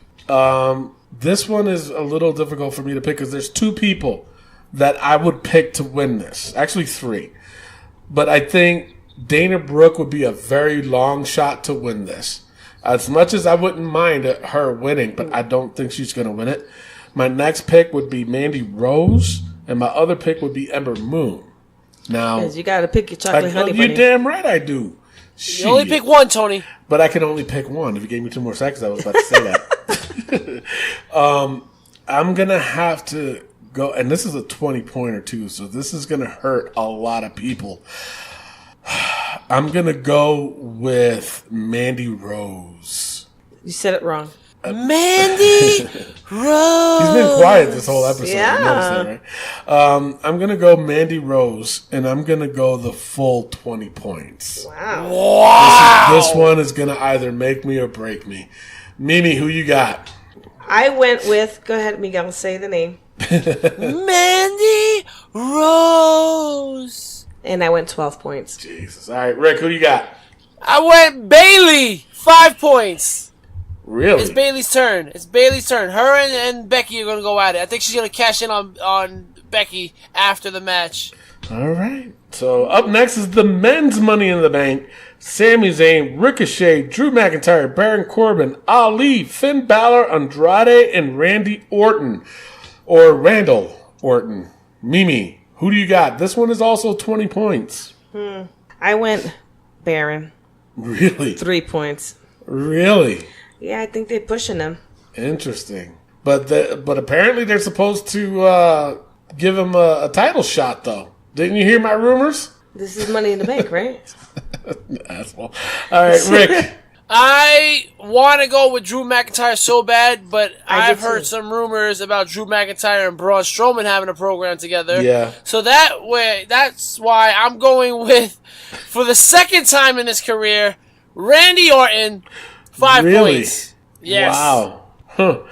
C: This one is a little difficult for me to pick because there's 2 people that I would pick to win this. Actually, 3. But I think Dana Brooke would be a very long shot to win this. As much as I wouldn't mind her winning, but I don't think she's going to win it. My next pick would be Mandy Rose, and my other pick would be Ember Moon. Now,
D: Because you got to pick your chocolate honey bunny.
C: You're damn right I do.
E: You only pick one, Tony.
C: But I can only pick one. If you gave me 2 more seconds, I was about to say that. I'm going to have to go, and this is a 20-pointer too, so this is going to hurt a lot of people. I'm going to go with Mandy Rose.
D: You said it wrong.
E: Mandy Rose.
C: He's been quiet this whole episode.
D: Yeah.
C: You noticed that, right? I'm going to go Mandy Rose, and I'm going to go the full 20 points.
D: Wow.
C: This one is going to either make me or break me. Mimi, who you got?
D: I went with, go ahead, Miguel, say the name.
E: Mandy Rose.
D: And I went 12 points.
C: Jesus. All right, Rick, who you got?
E: I went Bayley, 5 points.
C: Really?
E: It's Bayley's turn. Her and Becky are going to go at it. I think she's going to cash in on Becky after the match.
C: All right. So up next is the men's Money in the Bank. Sami Zayn, Ricochet, Drew McIntyre, Baron Corbin, Ali, Finn Balor, Andrade, and Randy Orton. Or Randall Orton. Mimi, who do you got? This one is also 20 points.
D: I'm I went Baron.
C: Really?
D: 3 points.
C: Really?
D: Yeah, I think they're pushing him.
C: Interesting. But apparently they're supposed to give him a title shot, though. Didn't you hear my rumors?
D: This is Money in the Bank, right?
C: Asshole. All right, Rick.
E: I want to go with Drew McIntyre so bad, but I've
D: too.
E: heard some rumors about Drew McIntyre and Braun Strowman having a program together.
C: Yeah.
E: So that's why I'm going with, for the second time in his career, Randy Orton, 5
C: Really?
E: points. Yes.
C: Wow. Huh.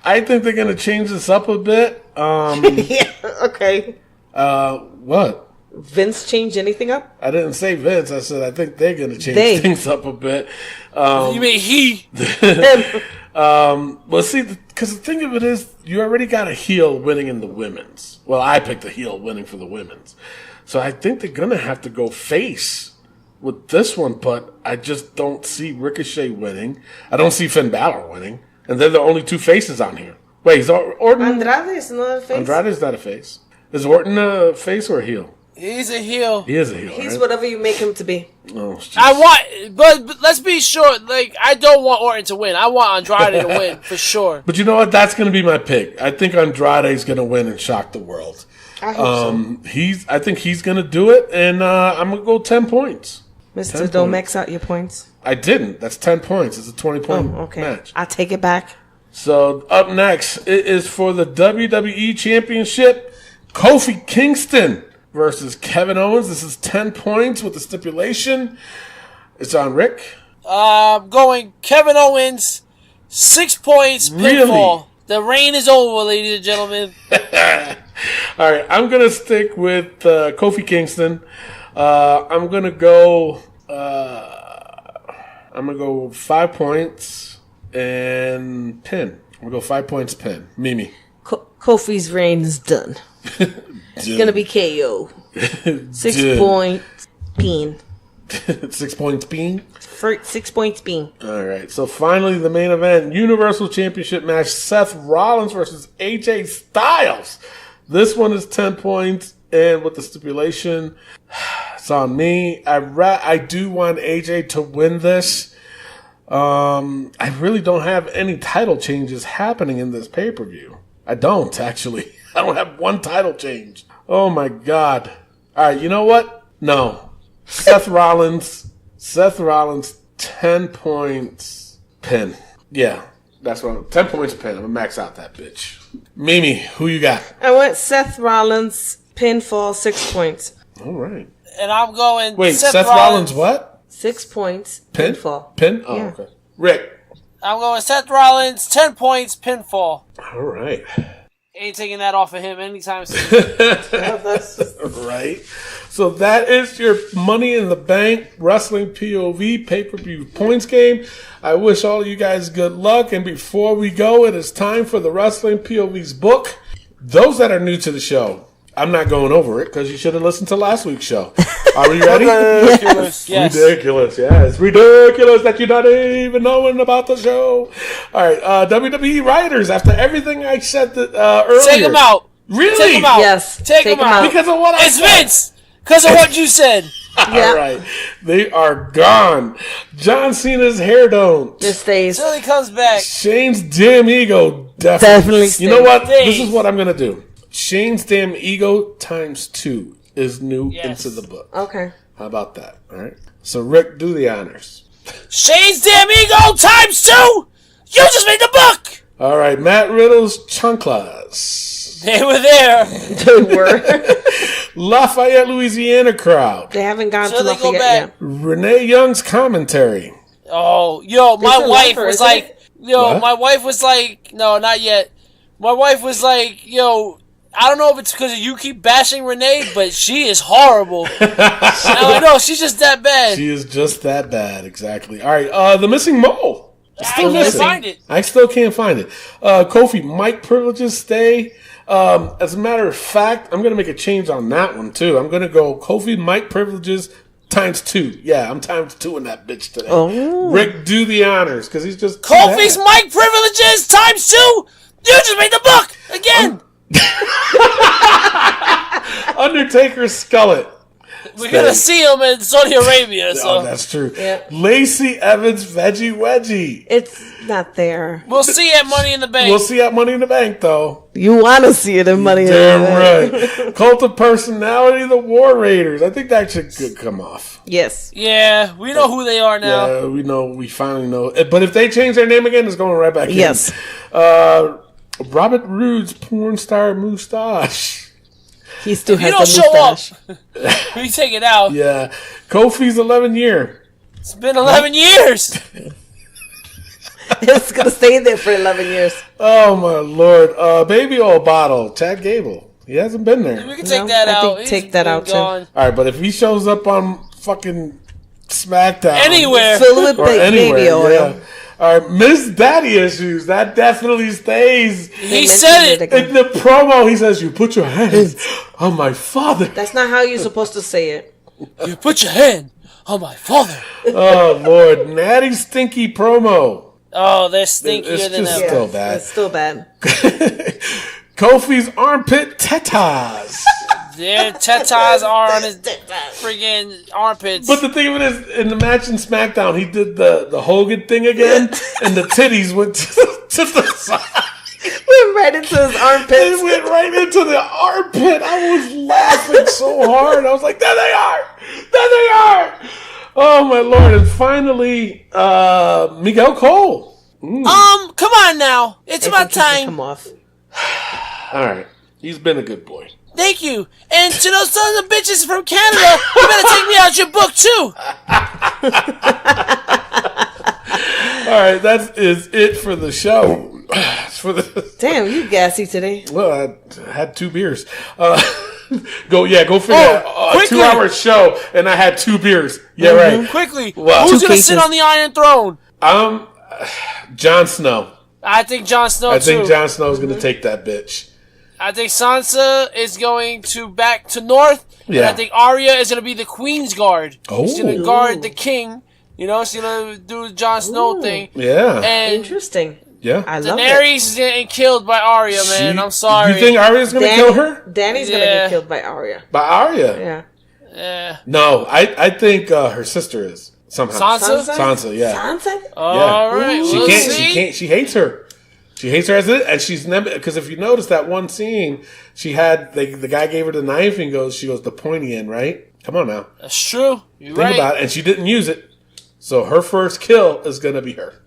C: I think they're going to change this up a bit.
D: Yeah, okay.
C: What?
D: Vince changed anything up?
C: I didn't say Vince. I said I think they're going to change things up a bit.
E: You mean he?
C: Well, see, because the thing of it is, you already got a heel winning in the women's. Well, I picked a heel winning for the women's. So I think they're going to have to go face with this one, but I just don't see Ricochet winning. I don't see Finn Balor winning. And they're the only 2 faces on here. Wait, is Orton?
D: Andrade is not a face.
C: Andrade's not a face. Is Orton a face or a heel?
E: He's a heel.
C: He is a heel,
D: He's
C: right?
D: whatever you make him to be.
C: Oh, jeez.
E: I want, but let's be sure. Like, I don't want Orton to win. I want Andrade to win for sure.
C: But you know what? That's going to be my pick. I think Andrade's going to win and shock the world.
D: I hope so.
C: I think he's going to do it, and I'm going to go 10 points.
D: Mr.
C: 10
D: Don't
C: points.
D: max out your points.
C: I didn't. That's 10 points. It's a 20-point
D: Okay.
C: match.
D: I take it back.
C: So up next, it is for the WWE Championship, Kofi Kingston versus Kevin Owens. This is 10 points with the stipulation. It's on Rick.
E: Going Kevin Owens, 6 points,
C: Really?
E: pinfall. The reign is over, ladies and gentlemen.
C: All right, I'm going to stick with Kofi Kingston. I'm going to go 5 points and pin. I'm going to go 5 points pin. Mimi.
D: Kofi's reign is done. It's going to be KO. 6
C: Dude.
D: points bean.
C: 6 points pin.
D: 6 points bean.
C: All right, so finally the main event, Universal Championship match, Seth Rollins versus AJ Styles. This one is 10 points, and with the stipulation, it's on me. I do want AJ to win this. I really don't have any title changes happening in this pay-per-view. I don't, actually. I don't have one title change. Oh, my God. All right, you know what? No. Seth Rollins, 10 points, pin. Yeah, that's what I'm, 10 points pin. I'm going to max out that bitch. Mimi, who you got?
D: I went Seth Rollins, pinfall, 6 points.
C: All right.
E: And I'm going
C: Wait, Seth Rollins what?
D: 6 points,
C: Pin?
D: pinfall.
C: Pin? Oh,
D: Yeah.
C: okay. Rick.
E: I'm going Seth Rollins, 10 points, pinfall.
C: All right.
E: Ain't taking that off of him anytime soon.
C: Right. So that is your Money in the Bank Wrestling POV pay-per-view points game. I wish all you guys good luck. And before we go, it is time for the Wrestling POV's book. Those that are new to the show, I'm not going over it because you should have listened to last week's show. Are we ready?
E: Ridiculous. Yes.
C: Ridiculous, yeah. It's ridiculous that you're not even knowing about the show. All right, WWE writers, after everything I said earlier.
E: Take him out.
C: Really?
E: Take him out.
D: Yes,
E: Take him out.
C: Because of what I
E: It's
C: said.
E: Vince. Because of what you said.
D: Yeah.
C: All right. They are gone. John Cena's hair don't.
D: This stays.
E: Till he comes back.
C: Shane's damn ego
D: Definitely
C: You know what?
E: stays.
C: This is what I'm going to do. Shane's damn ego times 2 is new
E: Yes.
C: into the book.
D: Okay.
C: How about that? All right. So, Rick, do the honors.
E: Shane's damn ego times 2. You just made the book.
C: All right. Matt Riddle's chanclas.
E: They were there.
D: They were.
C: Lafayette, Louisiana crowd.
D: They haven't gone
E: So
D: to
E: they go
D: Lafayette
E: back.
D: yet.
C: Renee Young's commentary.
E: Oh, yo, my
D: It's a
E: wife
D: lover,
E: was
D: isn't
E: like,
D: it?
C: What?
E: my wife was like, no, not yet. My wife was like, yo, I don't know if it's because you keep bashing Renee, but she is horrible. I know, she's just that bad.
C: She is just that bad. Exactly. All right. The missing mole.
E: I
C: Still
E: can't
C: missing.
E: find it.
C: I still can't find it. Kofi, mic privileges stay. As a matter of fact, I'm going to make a change on that one, too. I'm going to go Kofi, mic privileges times 2. Yeah, I'm times 2 in that bitch today.
D: Oh.
C: Rick, do the honors, because he's just...
E: Kofi's mic privileges times 2. You just made the book again.
C: Undertaker's skullet.
E: We're going to see him in Saudi Arabia. So
C: Oh, that's true.
D: Yeah.
C: Lacey Evans Veggie Wedgie.
D: It's not there.
E: we'll see at Money in the Bank.
C: We'll see at Money in the Bank, though.
D: You want to see it in money.
C: Damn right. Cult of Personality, the War Raiders. I think that should come off.
D: Yes.
E: Yeah, we know who they are now.
C: Yeah, we know. We finally know. But if they change their name again, it's going right back in.
D: Yes.
C: Robert Roode's porn star mustache.
D: He still
E: You
D: has
E: don't
D: the
E: show
D: mustache.
E: up. We take it out.
C: Yeah. Kofi's 11 year.
E: It's been 11 years.
D: It's going to stay there for 11 years.
C: Oh, my Lord. Baby oil bottle. Chad Gable. He hasn't been there.
E: We can take
D: No,
E: that
D: I
E: out.
D: think take that
E: been
D: out, too.
E: gone.
C: All right, but if he shows up on fucking SmackDown.
E: Anywhere.
D: Fill it with
C: Or anywhere,
D: baby oil.
C: yeah. All right, Miss Daddy Issues. That definitely stays.
E: He said it.
D: again.
C: In the promo, he says, "You put your hands on my father."
D: That's not how you're supposed to say it.
E: You put your hand on my father.
C: Oh, Lord. Natty Stinky promo.
E: Oh, they're stinkier
C: It's
E: than
C: just
E: ever.
C: still bad.
D: It's still bad.
C: Kofi's armpit tetas.
E: Their tetas are on his friggin' armpits.
C: But the thing of it is, in the match in SmackDown, he did the Hogan thing again, and the titties went to the side.
D: Went right into his
C: It
D: armpits.
C: went right into the armpit. I was laughing so hard. I was like, there they are. There they are. Oh, my Lord. And finally, Miguel Cole.
E: come on now. It's about time.
D: Come off.
C: All right. He's been a good boy.
E: Thank you. And to those sons of bitches from Canada, you better take me out your book too.
C: All right. That is it for the show.
D: Damn, you gassy today.
C: Well, I had 2 beers. Go figure it out. A
E: quickly.
C: 2-hour show, and I had 2 beers. Yeah, right.
E: Quickly,
C: Wow.
E: who's
D: 2
E: going to sit
D: cases.
E: on the Iron Throne?
C: Jon Snow.
E: I think Jon Snow
C: I
E: too.
C: think Jon Snow is going to take that bitch.
E: I think Sansa is going to back to North. And
C: Yeah.
E: I think Arya is going to be the Queen's Guard. She's going to
C: Oh.
E: guard the king. You know, she's going to do the Jon Snow thing.
C: Yeah.
E: And
D: Interesting.
C: Yeah.
D: I love
E: Daenerys is getting killed by Arya, man. I'm sorry.
C: You think Arya's going to
D: it.
C: kill her?
D: Danny's gonna
E: Yeah.
D: get killed by Arya.
C: By Arya?
D: Yeah.
E: Yeah.
C: No, I think her sister is somehow.
E: Sansa?
C: Sansa, yeah.
D: Sansa?
E: All right.
C: She
E: We'll
C: can't.
E: see.
C: She can't. She hates her. She hates her as it, and she's never. Because if you notice that one scene, she had the guy gave her the knife and she goes the pointy end, right? Come on now,
E: That's true. You're
C: think
E: right.
C: about it. And she didn't use it, so her first kill is gonna be her.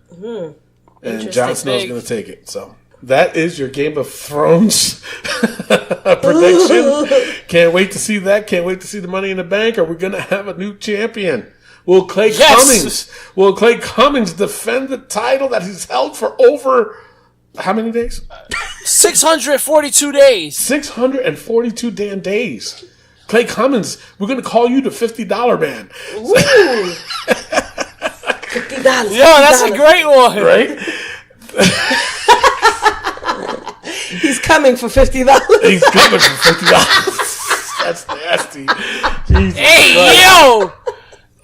C: And Jon Snow's
E: Big.
C: gonna take it. So that is your Game of Thrones prediction. Can't wait to see that. Can't wait to see the Money in the Bank. Are we gonna have a new champion? Will Clay Cummings defend the title that he's held for over how many days?
E: 642 days.
C: 642 damn days. Clay Cummings, we're going to call you the $50 man.
D: Ooh. $50.
E: Yo, that's a great one.
C: Right?
D: He's coming for $50.
C: He's coming for $50. That's nasty. Jesus
E: Hey,
C: Christ.
E: yo.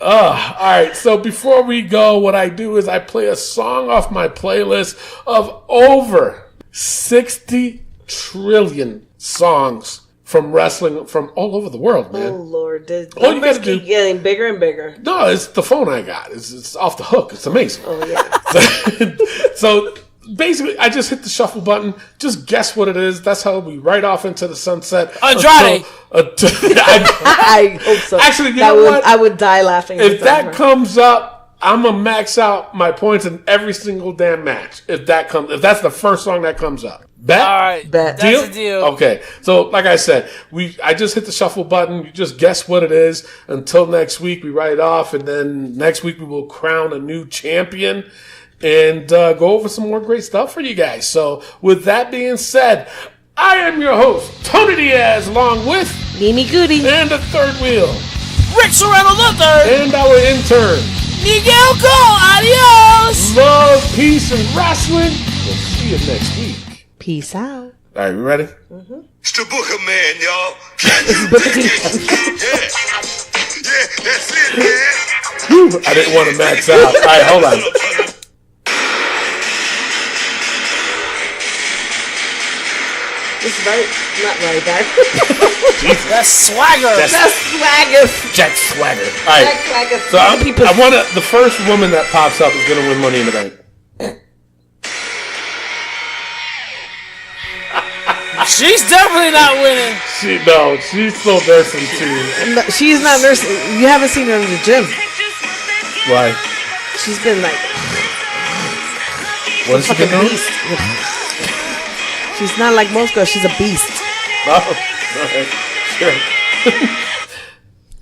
C: All right, so before we go, what I do is I play a song off my playlist of over 60 trillion songs from wrestling from all over the world, man.
D: Oh, Lord. The
C: All you
D: numbers
C: gotta do-
D: keep getting bigger and bigger.
C: No, it's the phone I got. It's off the hook. It's amazing.
D: Oh, yeah.
C: So basically, I just hit the shuffle button. Just guess what it is. That's how we ride off into the sunset.
E: Andrade.
D: I hope so.
C: Actually, you
D: That
C: know
D: would,
C: what?
D: I would die laughing.
C: If that comes up, I'm gonna max out my points in every single damn match. If that's the first song that comes up. Bet?
E: All right.
D: Bet.
E: That's a deal.
C: Okay. So, like I said, I just hit the shuffle button. You just guess what it is. Until next week, we write off, and then next week we will crown a new champion and go over some more great stuff for you guys. So, with that being said, I am your host, Tony Diaz, along with
D: Mimi Goody.
C: and the third wheel
E: Rick Serrano III.
C: and our intern.
E: Miguel Cole. Adios.
C: Love, peace, and wrestling. We'll see you next week.
D: Peace out.
C: All right, we ready?
G: It's the Booker Man, y'all. Can you dig it? Yeah. Yeah, that's it, man.
C: I didn't want to max out. All right, hold on.
D: It's very, not very bad.
E: That's swagger.
D: That's swagger.
C: Jack Swagger. All right.
D: Jack Swagger.
C: So I want the first woman that pops up is going to win Money in the Bank.
E: She's definitely not winning.
C: She's still nursing too.
D: No, she's not nursing. You haven't seen her in the gym.
C: Why?
D: She's been like
C: What is she
D: fucking
C: doing?
D: beast. She's not like most girls. She's a beast.
C: Oh, okay. Sure.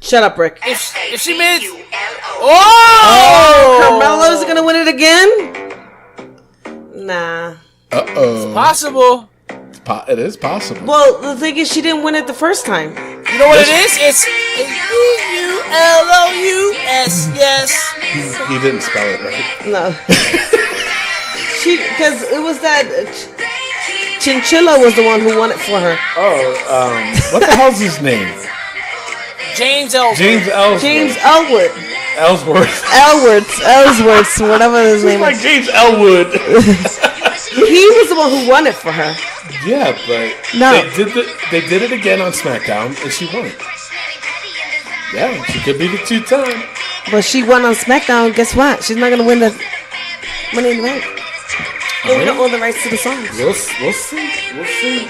D: Shut up, Rick.
E: If she made it, oh,
D: Carmelo's gonna win it again? Nah.
E: possible.
C: It is possible.
D: Well, the thing is, she didn't win it the first time.
E: You know what it is? It's EULOUS. Yes.
C: He didn't spell it right.
D: No. Because it was that Chinchilla was the one who won it for her.
C: What the hell's his name?
E: James Ellsworth.
C: James Ellsworth.
D: James Elwood.
C: Ellsworth.
D: Whatever his name
C: Like
D: is.
C: James Elwood.
D: He was the one who won it for her.
C: Yeah, but
D: No.
C: they did it again on SmackDown, and she won. Yeah, she could be the 2-time.
D: But she won on SmackDown. Guess what? She's not gonna win the Money in the Bank. And we don't own the rights to the songs.
C: We'll see.